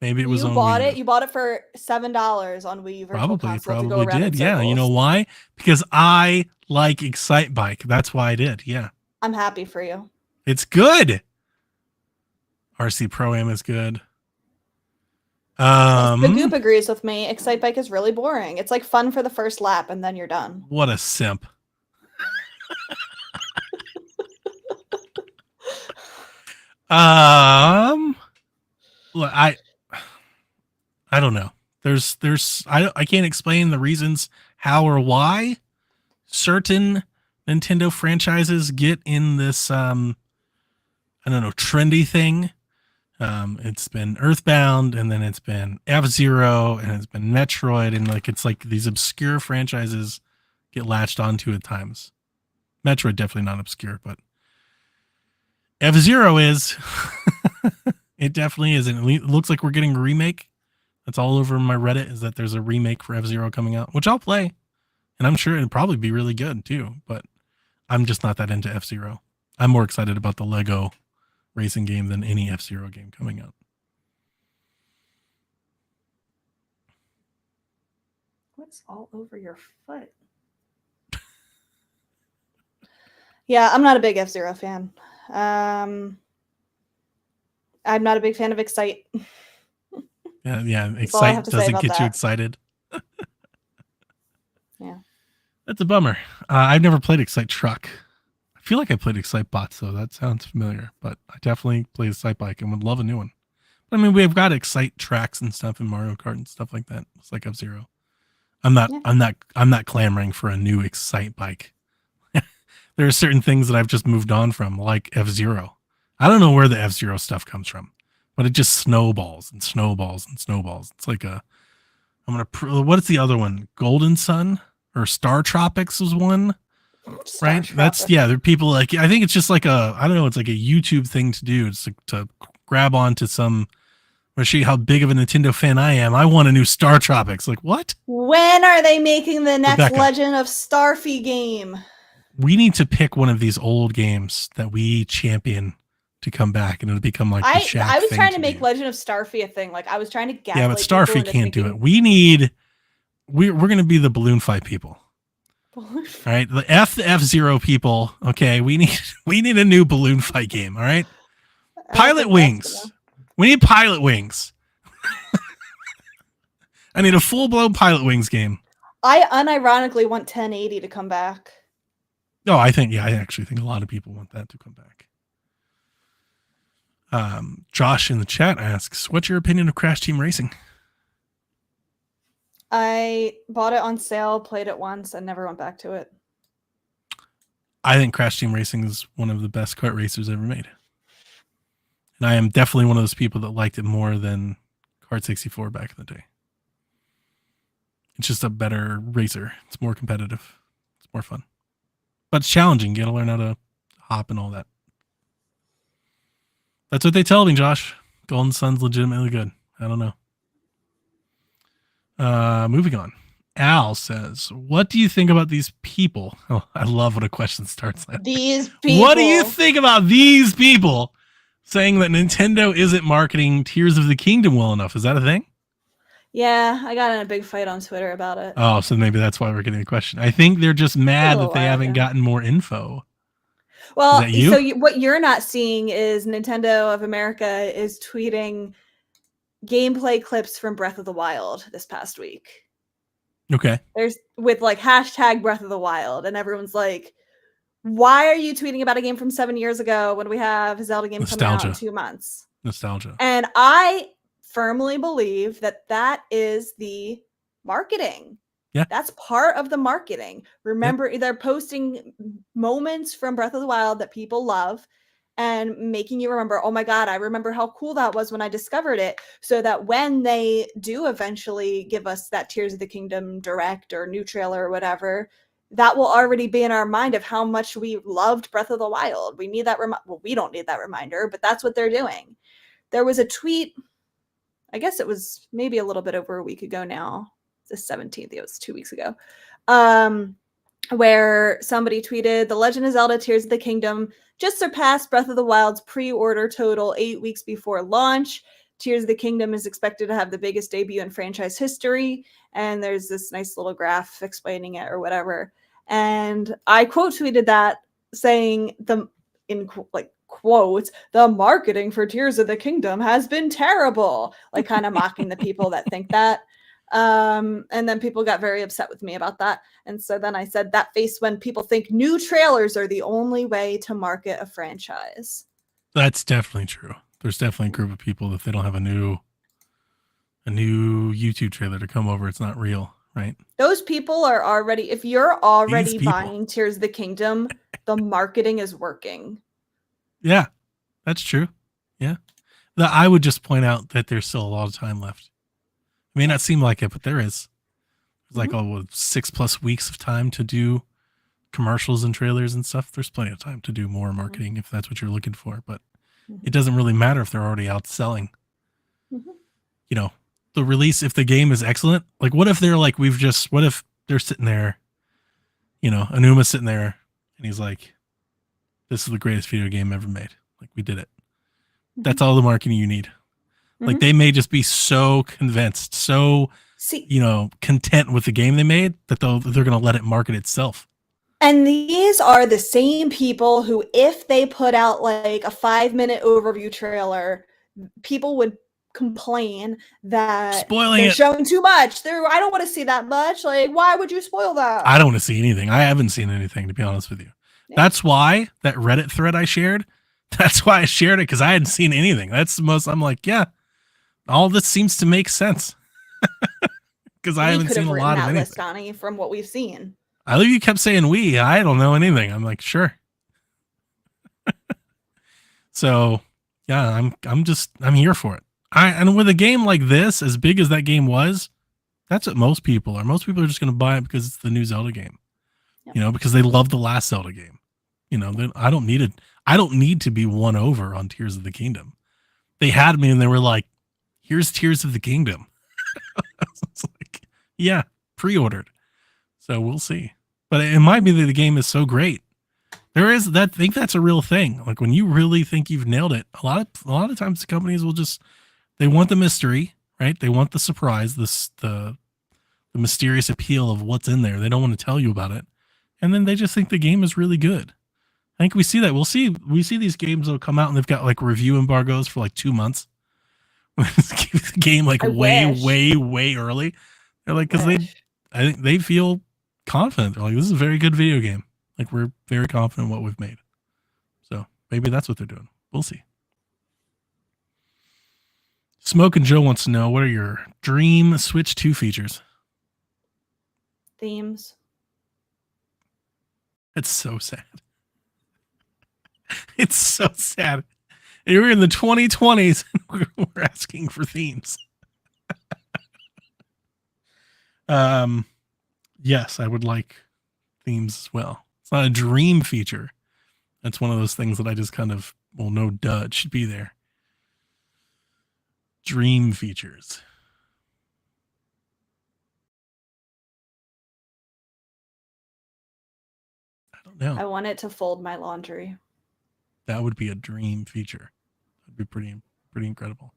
Speaker 3: Maybe it was on
Speaker 2: bought
Speaker 3: Wii U.
Speaker 2: it. You bought it for $7 on Wii U Virtual Console to go
Speaker 3: Probably
Speaker 2: around in
Speaker 3: did. Yeah, you know
Speaker 2: circles.
Speaker 3: why? Because I like Excite Bike. That's why I did. Yeah,
Speaker 2: I'm happy for you.
Speaker 3: it's good. RC Pro Am is good.
Speaker 2: The Goop agrees with me. Excite Bike is really boring. It's like fun for the first lap, and then you're done.
Speaker 3: What a simp. Look, I don't know. I can't explain the reasons how or why certain Nintendo franchises get in this I don't know, trendy thing. It's been Earthbound, and then it's been F-Zero, and it's been Metroid, and it's like these obscure franchises get latched onto at times. Metroid definitely not obscure, but F-Zero is. It definitely is, and it looks like we're getting a remake. That's all over my Reddit, is that there's a remake for F-Zero coming out, which I'll play. And I'm sure it'd probably be really good too, but I'm just not that into F-Zero. I'm more excited about the Lego racing game than any F-Zero game coming out.
Speaker 2: What's all over your foot? Yeah, I'm not a big F-Zero fan. I'm not a big fan of Excite.
Speaker 3: Yeah.
Speaker 2: That's all I have
Speaker 3: Excite
Speaker 2: to say
Speaker 3: doesn't
Speaker 2: about
Speaker 3: get you
Speaker 2: that.
Speaker 3: excited.
Speaker 2: Yeah.
Speaker 3: That's a bummer. I've never played Excite Truck. I feel like I played Excite Bot, so that sounds familiar. But I definitely played Excite Bike and would love a new one. I mean, we've got Excite tracks and stuff in Mario Kart and stuff like that. It's like F-Zero. I'm not clamoring for a new Excite bike. There are certain things that I've just moved on from, like F-Zero. I don't know where the F-Zero stuff comes from, but it just snowballs and snowballs and snowballs. It's like what is the other one? Golden Sun or Star Tropics was one, right? That's there are people like, I think it's just like I don't know, it's like a YouTube thing to do. It's to grab onto some, or show you how big of a Nintendo fan I am. I want a new Star Tropics. Like, what?
Speaker 2: When are they making the next
Speaker 3: Rebecca,
Speaker 2: Legend of Starfy game?
Speaker 3: we need to pick one of these old games that we champion to come back, and it'll become like the Shaq
Speaker 2: I was
Speaker 3: thing
Speaker 2: trying to make
Speaker 3: do.
Speaker 2: Legend of Starfy a thing. Like I was trying to gaslight
Speaker 3: Yeah, but
Speaker 2: people
Speaker 3: Starfy
Speaker 2: into
Speaker 3: can't do
Speaker 2: thinking-
Speaker 3: it. We're going to be the balloon fight people. All right, the F-Zero people. Okay, we need a new balloon fight game. All right, Pilot Wings. We need Pilot Wings. I need a full-blown Pilot Wings game.
Speaker 2: I unironically want 1080 to come back.
Speaker 3: No, I actually think a lot of people want that to come back. Josh in the chat asks, what's your opinion of Crash Team Racing?
Speaker 2: I bought it on sale, played it once, and never went back to it.
Speaker 3: I think Crash Team Racing is one of the best kart racers ever made. And I am definitely one of those people that liked it more than Kart 64 back in the day. It's just a better racer. It's more competitive. It's more fun. But it's challenging. You got to learn how to hop and all that. That's what they tell me, Josh. Golden Sun's legitimately good. I don't know. Moving on. Al says, what do you think about these people? Oh, I love when a question starts like
Speaker 2: these people.
Speaker 3: What do you think about these people saying that Nintendo isn't marketing Tears of the Kingdom well enough? Is that a thing?
Speaker 2: Yeah, I got in a big fight on Twitter about it.
Speaker 3: Oh, so maybe that's why we're getting the question. I think they're just mad that they haven't gotten more info.
Speaker 2: Well, what you're not seeing is Nintendo of America is tweeting gameplay clips from Breath of the Wild this past week.
Speaker 3: Okay.
Speaker 2: There's with like hashtag Breath of the Wild, and everyone's like, why are you tweeting about a game from 7 years ago when we have a Zelda game coming out in 2 months?
Speaker 3: Nostalgia.
Speaker 2: And I firmly believe that is the marketing.
Speaker 3: Yeah.
Speaker 2: That's part of the marketing. Remember, they're posting moments from Breath of the Wild that people love and making you remember, oh my God, I remember how cool that was when I discovered it. So that when they do eventually give us that Tears of the Kingdom direct or new trailer or whatever, that will already be in our mind of how much we loved Breath of the Wild. We need that we don't need that reminder, but that's what they're doing. There was a tweet, I guess it was maybe a little bit over a week ago now, the 17th, it was 2 weeks ago, where somebody tweeted, The Legend of Zelda Tears of the Kingdom just surpassed Breath of the Wild's pre-order total 8 weeks before launch. Tears of the Kingdom is expected to have the biggest debut in franchise history. And there's this nice little graph explaining it or whatever. And I quote tweeted that saying quotes, the marketing for Tears of the Kingdom has been terrible, like kind of mocking the people that think that. And then people got very upset with me about that. And so then I said that face when people think new trailers are the only way to market a franchise.
Speaker 3: That's definitely true. There's definitely a group of people, if they don't have a new YouTube trailer to come over, it's not real, right?
Speaker 2: Those people are already, if you're already buying Tears of the Kingdom, the marketing is working. Yeah,
Speaker 3: that's true. Yeah. I would just point out that there's still a lot of time left. It may not seem like it, but there is. It's like 6+ weeks of time to do commercials and trailers and stuff. There's plenty of time to do more marketing if that's what you're looking for, but it doesn't really matter if they're already out selling. You know, the release, if the game is excellent, like what if they're like, what if they're sitting there you know, Anuma's sitting there and he's like, this is the greatest video game ever made. Like, we did it. That's all the marketing you need. Like, they may just be so convinced, so, you know, content with the game they made that they're going to let it market itself.
Speaker 2: And these are the same people who, if they put out like a 5-minute overview trailer, people would complain that
Speaker 3: Spoiling
Speaker 2: they're
Speaker 3: it.
Speaker 2: showing too much. I don't want to see that much. Like, why would you spoil that?
Speaker 3: I don't want to see anything. I haven't seen anything, to be honest with you. Yeah. That's why that Reddit thread I shared, that's why I shared it, because I hadn't seen anything. That's the most, I'm like, yeah, all this seems to make sense. Because I haven't seen a lot of anything.
Speaker 2: List, Donnie, from what we've seen.
Speaker 3: I love you kept saying I don't know anything. I'm like, sure. So yeah, I'm here for it. And with a game like this, as big as that game was, that's what most people are. Most people are just going to buy it because it's the new Zelda game, you know, because they love the last Zelda game. You know, I don't need to be won over on Tears of the Kingdom. They had me and they were like, here's Tears of the Kingdom. It's like, yeah, pre-ordered. So we'll see. But it might be that the game is so great. There is that. I think that's a real thing. Like when you really think you've nailed it, a lot of times the companies will they want the mystery, right? They want the surprise, the mysterious appeal of what's in there. They don't want to tell you about it, and then they just think the game is really good. I think we see that. We see these games that'll come out and they've got like review embargoes for like 2 months. The game like way early. They're like, because I think they feel confident. They're like, this is a very good video game. Like, we're very confident in what we've made. So maybe that's what they're doing. We'll see. Smoke and Joe wants to know, what are your dream Switch 2 features?
Speaker 2: Themes.
Speaker 3: It's so sad. It's so sad. You're in the 2020s and we're asking for themes. Yes, I would like themes as well. It's not a dream feature. That's one of those things that I just kind of, well, no duh, it should be there. Dream features. I don't know.
Speaker 2: I want it to fold my laundry.
Speaker 3: That would be a dream feature. That'd be pretty incredible.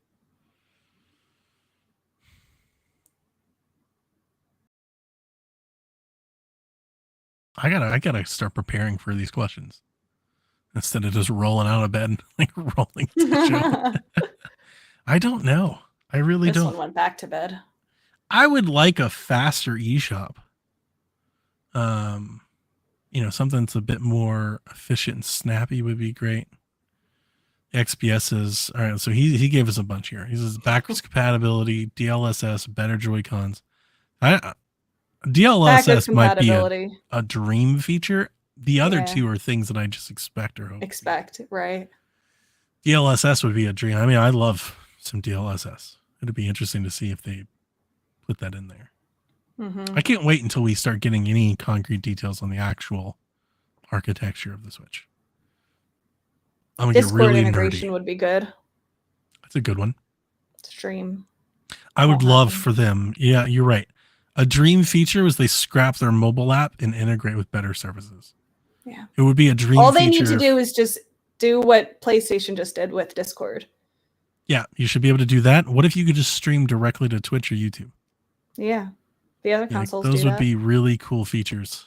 Speaker 3: I gotta start preparing for these questions instead of just rolling out of bed, like rolling to the show. I don't know. I really don't.
Speaker 2: This one went back to bed.
Speaker 3: I would like a faster eShop. You know, something that's a bit more efficient and snappy would be great. XPS is all right. So he gave us a bunch here. He says backwards compatibility, DLSS, better Joy-Cons. DLSS might be a dream feature. The other two are things that I just expect or hope.
Speaker 2: Right.
Speaker 3: DLSS would be a dream. I mean, I love some DLSS. It'd be interesting to see if they put that in there. I can't wait until we start getting any concrete details on the actual architecture of the Switch. I'm gonna
Speaker 2: Discord
Speaker 3: get really
Speaker 2: integration
Speaker 3: nerdy.
Speaker 2: would be good.
Speaker 3: That's a good one.
Speaker 2: Stream.
Speaker 3: I would love for them. Yeah, you're right. A dream feature was they scrap their mobile app and integrate with better services.
Speaker 2: Yeah.
Speaker 3: It would be a dream
Speaker 2: All they
Speaker 3: feature
Speaker 2: need to do is just do what PlayStation just did with Discord.
Speaker 3: Yeah, you should be able to do that. What if you could just stream directly to Twitch or YouTube?
Speaker 2: Yeah. The other consoles
Speaker 3: those
Speaker 2: do
Speaker 3: would
Speaker 2: that.
Speaker 3: be really cool features.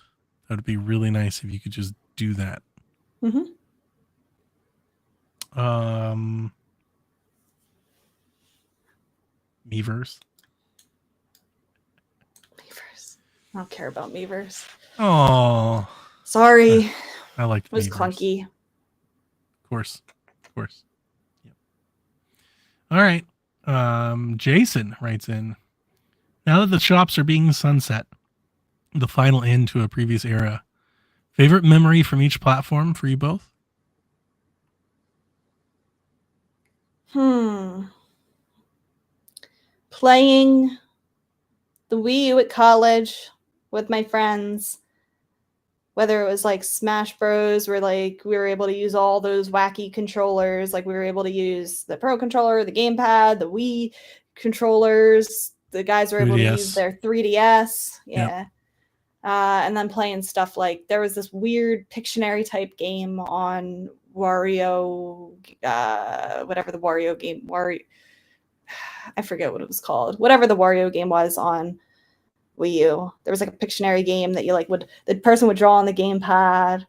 Speaker 3: That would be really nice if you could just do that. Miiverse.
Speaker 2: I don't care about Miiverse.
Speaker 3: Oh,
Speaker 2: sorry.
Speaker 3: I like
Speaker 2: it was
Speaker 3: Miiverse.
Speaker 2: clunky.
Speaker 3: Of course. Yep. All right. Jason writes in, now that the shops are being sunset, the final end to a previous era, favorite memory from each platform for you both?
Speaker 2: Playing the Wii U at college with my friends, whether it was like Smash Bros, where like we were able to use all those wacky controllers, like we were able to use the Pro controller, the gamepad, the Wii controllers. The guys were able to use their 3DS. Yeah. And then playing stuff like there was this weird Pictionary type game on Wario, whatever the Wario game, I forget what it was called. Whatever the Wario game was on Wii U. There was like a Pictionary game that you like the person would draw on the gamepad,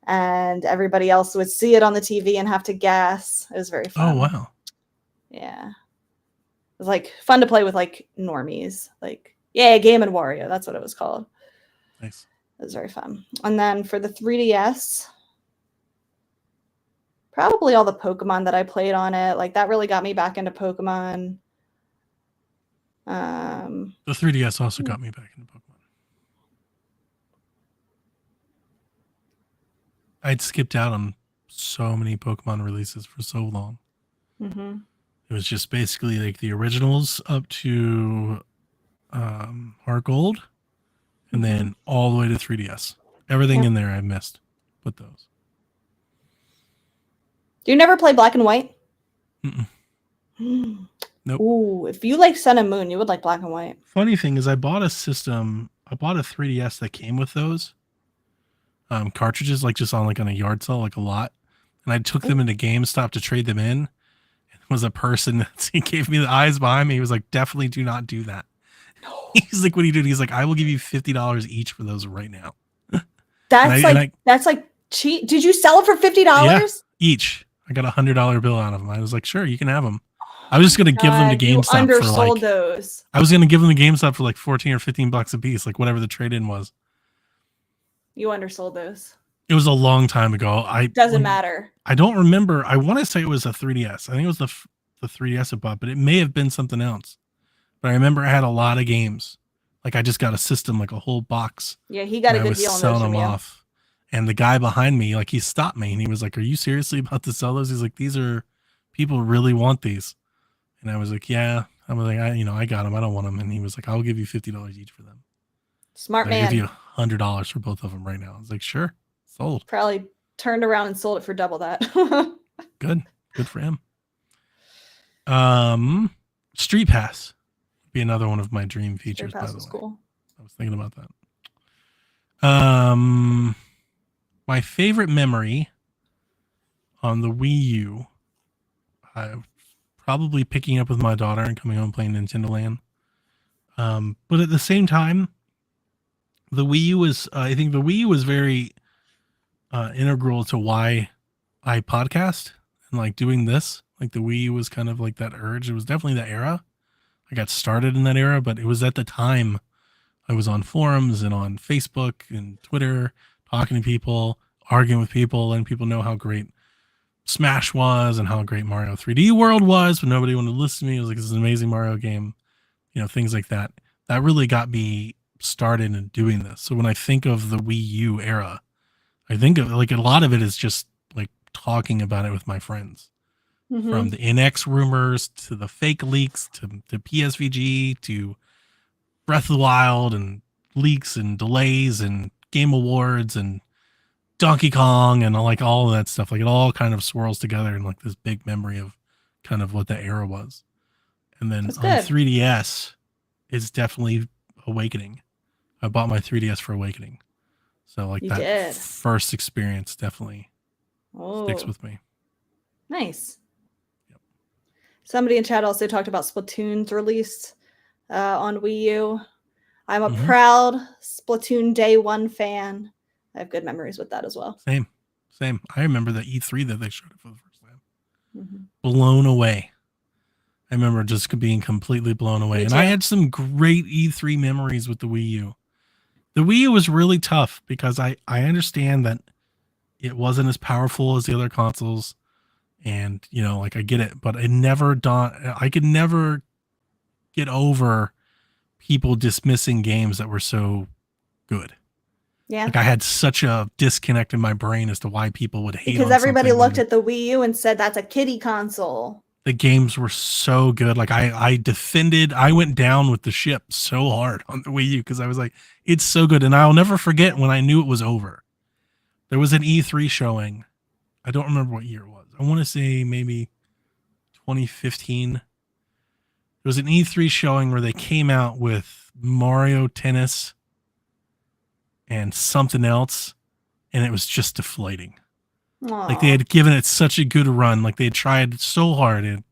Speaker 2: and everybody else would see it on the TV and have to guess. It was very fun.
Speaker 3: Oh wow.
Speaker 2: Yeah. It was like fun to play with like normies. Like, yeah, Game and Wario. That's what it was called.
Speaker 3: Nice.
Speaker 2: It was very fun. And then for the 3DS, probably all the Pokemon that I played on it. Like that really got me back into Pokemon.
Speaker 3: The 3DS also got me back into Pokemon. I'd skipped out on so many Pokemon releases for so long.
Speaker 2: Mm-hmm.
Speaker 3: It was just basically like the originals up to Heart Gold, and then all the way to 3DS. Everything in there I missed with those.
Speaker 2: Do you never play Black and White?
Speaker 3: Mm-mm. Nope.
Speaker 2: Ooh, if you like Sun and Moon, you would like Black and White.
Speaker 3: Funny thing is, I bought a 3DS that came with those cartridges, like just on a yard sale, like a lot. And I took them into GameStop to trade them in. And it was a person that he gave me the eyes behind me. He was like, definitely do not do that. No. He's like, what are you doing? He's like, I will give you $50 each for those right now.
Speaker 2: That's like cheap. Did you sell it for $50?
Speaker 3: Yeah, each. I got $100 bill out of them. I was like, sure, you can have them. I was just gonna give them to GameStop
Speaker 2: undersold those.
Speaker 3: I was gonna give them to GameStop for like 14 or 15 bucks a piece, like whatever the trade-in was.
Speaker 2: You undersold those.
Speaker 3: It was a long time ago.
Speaker 2: Doesn't matter.
Speaker 3: I don't remember. I want to say it was a 3DS. I think it was the 3DS I bought, but it may have been something else. But I remember I had a lot of games. Like I just got a system, like a whole box.
Speaker 2: Yeah, he got a good deal on those.
Speaker 3: Selling them off. And the guy behind me, like he stopped me and he was like, "Are you seriously about to sell those?" He's like, "These are people really want these." And I was like, "Yeah." I was like, I got them. I don't want them. And he was like, "I'll give you $50 each for them."
Speaker 2: Smart man.
Speaker 3: I'll give you $100 for both of them right now. I was like, "Sure, sold."
Speaker 2: Probably turned around and sold it for double that.
Speaker 3: Good for him. Street Pass would be another one of my dream features. Street Pass by the way, cool. I was thinking about that. My favorite memory on the Wii U, probably picking up with my daughter and coming home playing Nintendo Land. But at the same time, the Wii U was, I think the Wii U was very integral to why I podcast and like doing this. Like the Wii U was kind of like that urge. It was definitely that era. I got started in that era, but it was at the time I was on forums and on Facebook and Twitter, talking to people, arguing with people, and people know how great Smash was and how great Mario 3D World was, but nobody wanted to listen to me. It was like, this is an amazing Mario game, things like that. That really got me started in doing this. So when I think of the Wii U era, I think of like a lot of it is just like talking about it with my friends. Mm-hmm. From the NX rumors to the fake leaks to the PSVG to Breath of the Wild and leaks and delays and Game Awards and Donkey Kong and like all of that stuff. Like it all kind of swirls together in like this big memory of kind of what the era was. And then on 3DS, it's definitely Awakening. I bought my 3DS for Awakening. So like that first experience definitely sticks with me.
Speaker 2: Nice. Yep. Somebody in chat also talked about Splatoon's release on Wii U. I'm a proud Splatoon Day 1 fan. I have good memories with that as well.
Speaker 3: Same. I remember the E3 that they showed it for the first time. Mm-hmm. Blown away. I remember just being completely blown away. And I had some great E3 memories with the Wii U. The Wii U was really tough because I understand that it wasn't as powerful as the other consoles. And, like I get it, but I could never get over people dismissing games that were so good.
Speaker 2: Yeah.
Speaker 3: Like I had such a disconnect in my brain as to why people would hate.
Speaker 2: Because everybody looked at the Wii U and said that's a kiddie console.
Speaker 3: The games were so good. Like I went down with the ship so hard on the Wii U because I was like, it's so good. And I'll never forget when I knew it was over. There was an E3 showing. I don't remember what year it was. I want to say maybe 2015. There was an E3 showing where they came out with Mario Tennis and something else, and it was just deflating. Like they
Speaker 2: Aw.
Speaker 3: had given it such a good run. Like they had tried so hard in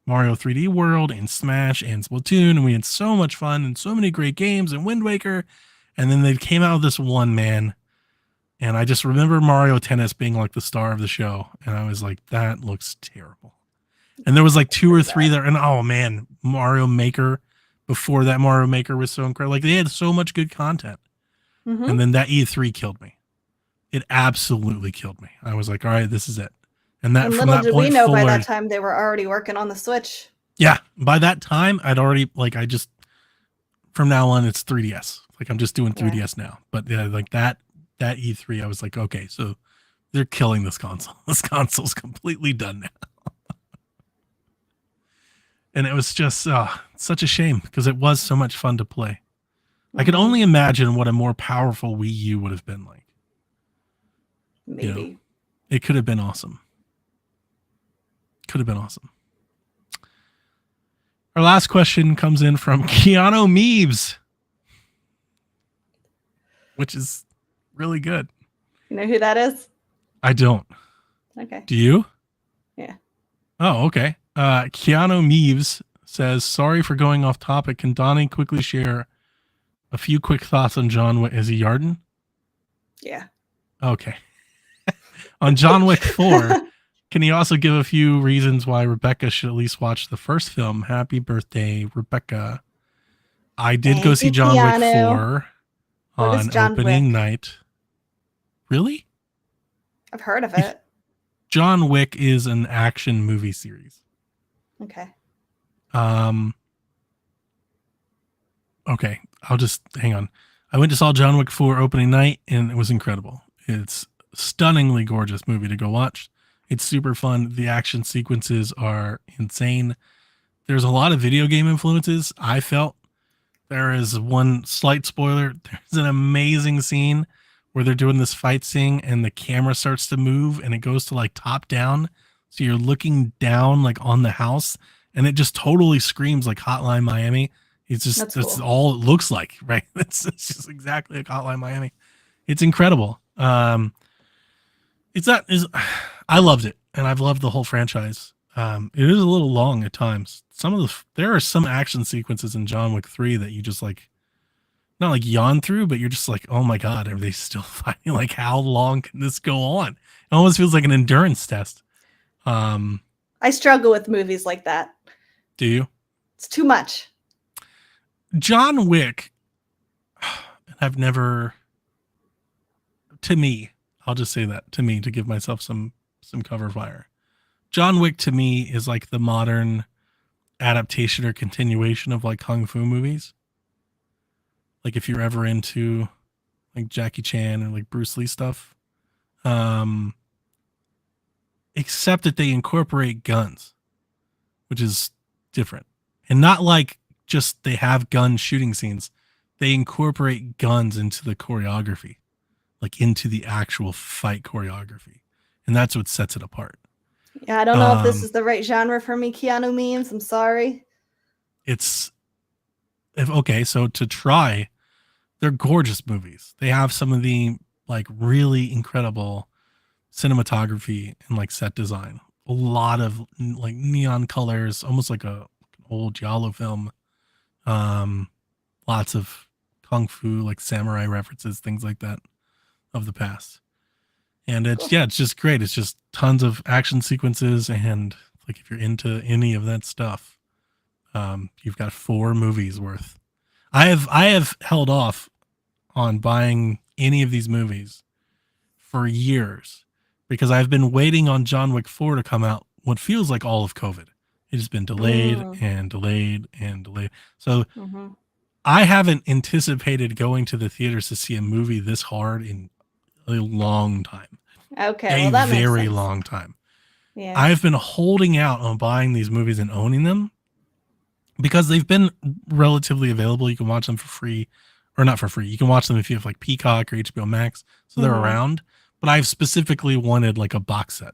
Speaker 3: Mario 3D World and Smash and Splatoon, and we had so much fun and so many great games and Wind Waker. And then they came out with this one, man. And I just remember Mario Tennis being like the star of the show. And I was like, that looks terrible. And there was like 2 or 3 there. And oh man, Mario Maker, before that Mario Maker was so incredible. Like they had so much good content.
Speaker 2: Mhm.
Speaker 3: And then that E3 killed me. It absolutely killed me. I was like, all right, this is it. And that
Speaker 2: And
Speaker 3: from
Speaker 2: little
Speaker 3: that
Speaker 2: did we
Speaker 3: point
Speaker 2: know by
Speaker 3: forward,
Speaker 2: that time they were already working on the Switch.
Speaker 3: yeah, by that time I'd already like I just from now on it's 3DS. Like I'm just doing
Speaker 2: Yeah.
Speaker 3: 3DS now. But yeah, like that E3 I was like, okay, so they're killing this console. This console's completely done now. And it was just such a shame because it was so much fun to play. I could
Speaker 2: Mhm.
Speaker 3: only imagine what a more powerful Wii U would have been like.
Speaker 2: Maybe.
Speaker 3: You know, it could have been awesome. Could have been awesome. Our last question comes in from Keanu Meebs, which is really good.
Speaker 2: You know who that is?
Speaker 3: I don't.
Speaker 2: Okay.
Speaker 3: Do you?
Speaker 2: Yeah.
Speaker 3: Oh, okay. Keanu Meebs says, sorry for going off topic. Can Donnie quickly share a few quick thoughts on John Wick? Is he Yarden?
Speaker 2: Yeah.
Speaker 3: Okay. On John Wick 4, can you also give a few reasons why Rebecca should at least watch the first film? Happy birthday, Rebecca. I did go
Speaker 2: Thank
Speaker 3: see
Speaker 2: you,
Speaker 3: John Wick
Speaker 2: Keanu.
Speaker 3: 4
Speaker 2: What is
Speaker 3: on
Speaker 2: John
Speaker 3: opening
Speaker 2: Wick?
Speaker 3: night. Really?
Speaker 2: I've heard of it.
Speaker 3: John Wick is an action movie series.
Speaker 2: Okay.
Speaker 3: Okay, I'll just hang on. I went to saw John Wick 4 opening night and it was incredible. It's a stunningly gorgeous movie to go watch. It's super fun. The action sequences are insane. There's a lot of video game influences. I felt there is one slight spoiler. There's an amazing scene where they're doing this fight scene and the camera starts to move and it goes to like top down. So you're looking down like on the house and it just totally screams like Hotline Miami. It's just,
Speaker 2: That's
Speaker 3: that's
Speaker 2: cool.
Speaker 3: all it looks like, right? It's just exactly like Hotline Miami. It's incredible. I loved it and I've loved the whole franchise. It is a little long at times. There are some action sequences in John Wick 3 that you just like, not like yawn through, but you're just like, oh my God, are they still fighting? Like, how long can this go on? It almost feels like an endurance test.
Speaker 2: I struggle with movies like that.
Speaker 3: Do you?
Speaker 2: It's too much.
Speaker 3: John Wick, I've never, to me, I'll just say that, to me, to give myself some cover fire. John Wick to me is like the modern adaptation or continuation of like Kung Fu movies. Like if you're ever into like Jackie Chan or like Bruce Lee stuff. Except that they incorporate guns, which is different. And not like just they have gun shooting scenes. They incorporate guns into the choreography, like into the actual fight choreography. And that's what sets it apart.
Speaker 2: Yeah, I don't know if this is the right genre for me, Keanu memes. I'm sorry.
Speaker 3: Okay, so to try, they're gorgeous movies. They have some of the like really incredible cinematography and like set design. A lot of like neon colors, almost like an old giallo film. Lots of kung fu, like samurai references, things like that of the past. And it's just great. It's just tons of action sequences, and like if you're into any of that stuff, you've got 4 movies worth. I have held off on buying any of these movies for years because I've been waiting on John Wick 4 to come out. What feels like all of COVID. It has been delayed and delayed and delayed. So I haven't anticipated going to the theaters to see a movie this hard in a long time.
Speaker 2: Okay, well that makes
Speaker 3: very
Speaker 2: sense.
Speaker 3: long time.
Speaker 2: Yeah.
Speaker 3: I've been holding out on buying these movies and owning them because they've been relatively available. You can watch them for free, or not for free. You can watch them if you have like Peacock or HBO Max, so they're around. But I've specifically wanted like a box set,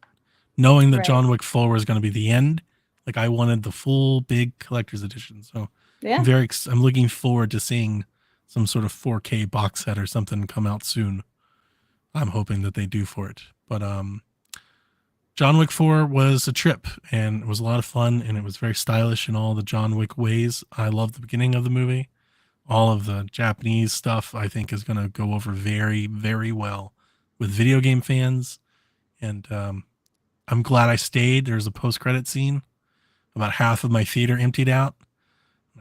Speaker 3: knowing that
Speaker 2: Right.
Speaker 3: John Wick 4 was going to be the end. Like I wanted the full big collector's edition. So
Speaker 2: Yeah.
Speaker 3: I'm looking forward to seeing some sort of 4K box set or something come out soon. I'm hoping that they do for it. But John Wick 4 was a trip, and it was a lot of fun, and it was very stylish in all the John Wick ways. I love the beginning of the movie. All of the Japanese stuff, I think, is going to go over very, very well with video game fans. And I'm glad I stayed. There's a post-credit scene. About half of my theater emptied out.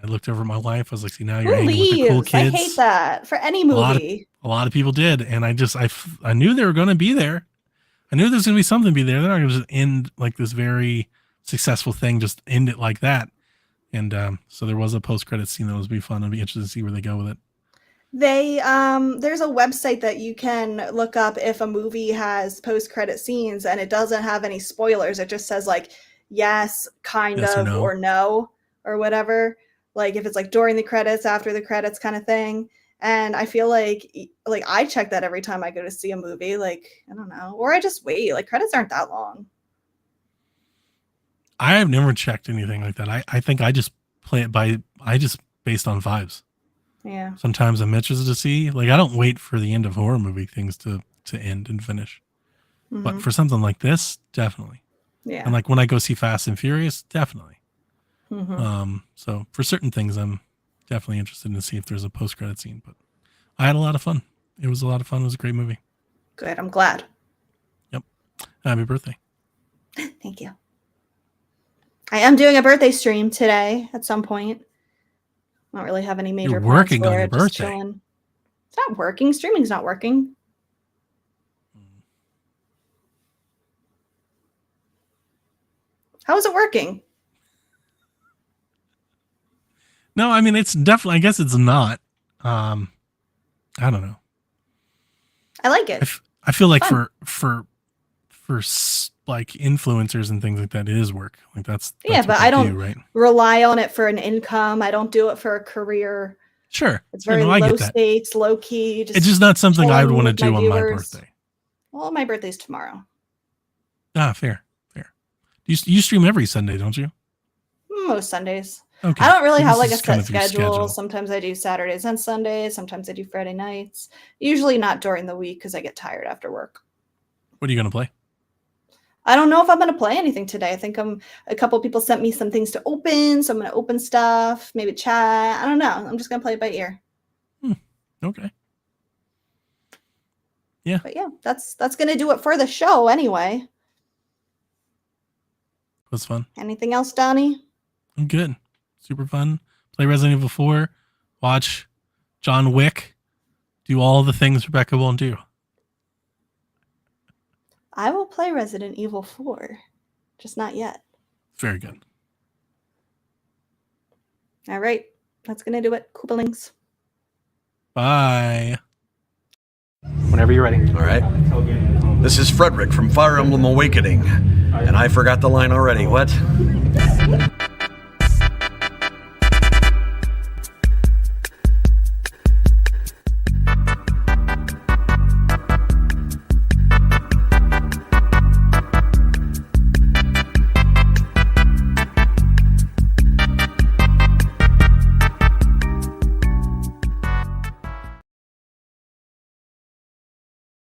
Speaker 3: I looked over at my wife. I was like, see, now you're
Speaker 2: Who
Speaker 3: hanging with the cool
Speaker 2: leaves? I
Speaker 3: kids.
Speaker 2: hate that for any movie.
Speaker 3: A lot of people did. And I knew they were going to be there. I knew there's going to be something be there. They're not going to just end like this very successful thing, just end it like that. And so there was a post-credit scene that was be fun. I'd be interested to see where they go with it.
Speaker 2: They there's a website that you can look up if a movie has post-credit scenes and it doesn't have any spoilers. It just says like yes, kind
Speaker 3: Yes
Speaker 2: of,
Speaker 3: or
Speaker 2: or no, or whatever. Like if it's like during the credits, after the credits kind of thing. And I feel like I check that every time I go to see a movie. Like, I don't know. Or I just wait. Like credits aren't that long.
Speaker 3: I have never checked anything like that. I think I just play it based on vibes.
Speaker 2: Yeah.
Speaker 3: Sometimes I'm interested to see. Like I don't wait for the end of horror movie things to end and finish.
Speaker 2: Mm-hmm.
Speaker 3: But for something like this, definitely.
Speaker 2: Yeah.
Speaker 3: And like when I go see Fast and Furious, definitely.
Speaker 2: Mm-hmm.
Speaker 3: So for certain things, I'm definitely interested to see if there's a post-credit scene. But I had a lot of fun. It was a lot of fun. It was a great movie.
Speaker 2: Good. I'm glad.
Speaker 3: Yep. Happy birthday.
Speaker 2: Thank you. I am doing a birthday stream today at some point. I don't really have any major
Speaker 3: You're
Speaker 2: plans
Speaker 3: working
Speaker 2: for
Speaker 3: on your
Speaker 2: it, just
Speaker 3: birthday.
Speaker 2: chilling. It's not working. Streaming's not working. How is it working?
Speaker 3: No, I mean it's definitely. I guess it's not. I don't know.
Speaker 2: I like it.
Speaker 3: I feel like
Speaker 2: Fun.
Speaker 3: for like influencers and things like that, it is work. Like that's
Speaker 2: Yeah,
Speaker 3: what
Speaker 2: but
Speaker 3: they
Speaker 2: I don't
Speaker 3: do, right?
Speaker 2: rely on it for an income. I don't do it for a career.
Speaker 3: Sure.
Speaker 2: It's very
Speaker 3: I
Speaker 2: low
Speaker 3: get that.
Speaker 2: stakes, low key.
Speaker 3: It's just not something I would want to
Speaker 2: chilling
Speaker 3: do
Speaker 2: with
Speaker 3: on my
Speaker 2: viewers.
Speaker 3: birthday.
Speaker 2: Well, my birthday's tomorrow.
Speaker 3: Ah, fair. You stream every Sunday, don't you?
Speaker 2: Most Sundays.
Speaker 3: Okay.
Speaker 2: I don't really
Speaker 3: So
Speaker 2: have
Speaker 3: this
Speaker 2: like a
Speaker 3: is kind
Speaker 2: set
Speaker 3: of your
Speaker 2: schedule. Sometimes I do Saturdays and Sundays. Sometimes I do Friday nights. Usually not during the week because I get tired after work.
Speaker 3: What are you gonna play?
Speaker 2: I don't know if I'm going to play anything today. I think a couple people sent me some things to open, so I'm going to open stuff, maybe chat. I don't know. I'm just going to play it by ear.
Speaker 3: Okay. Yeah.
Speaker 2: But yeah, that's going to do it for the show anyway.
Speaker 3: It was fun.
Speaker 2: Anything else, Donnie?
Speaker 3: I'm good. Super fun. Play Resident Evil 4. Watch John Wick. Do all the things Rebecca won't do.
Speaker 2: I will play Resident Evil 4, just not yet.
Speaker 3: Very good.
Speaker 2: All right, that's going to do it. Koopalings.
Speaker 3: Bye.
Speaker 5: Whenever you're ready.
Speaker 1: All right. This is Frederick from Fire Emblem Awakening. And I forgot the line already. What?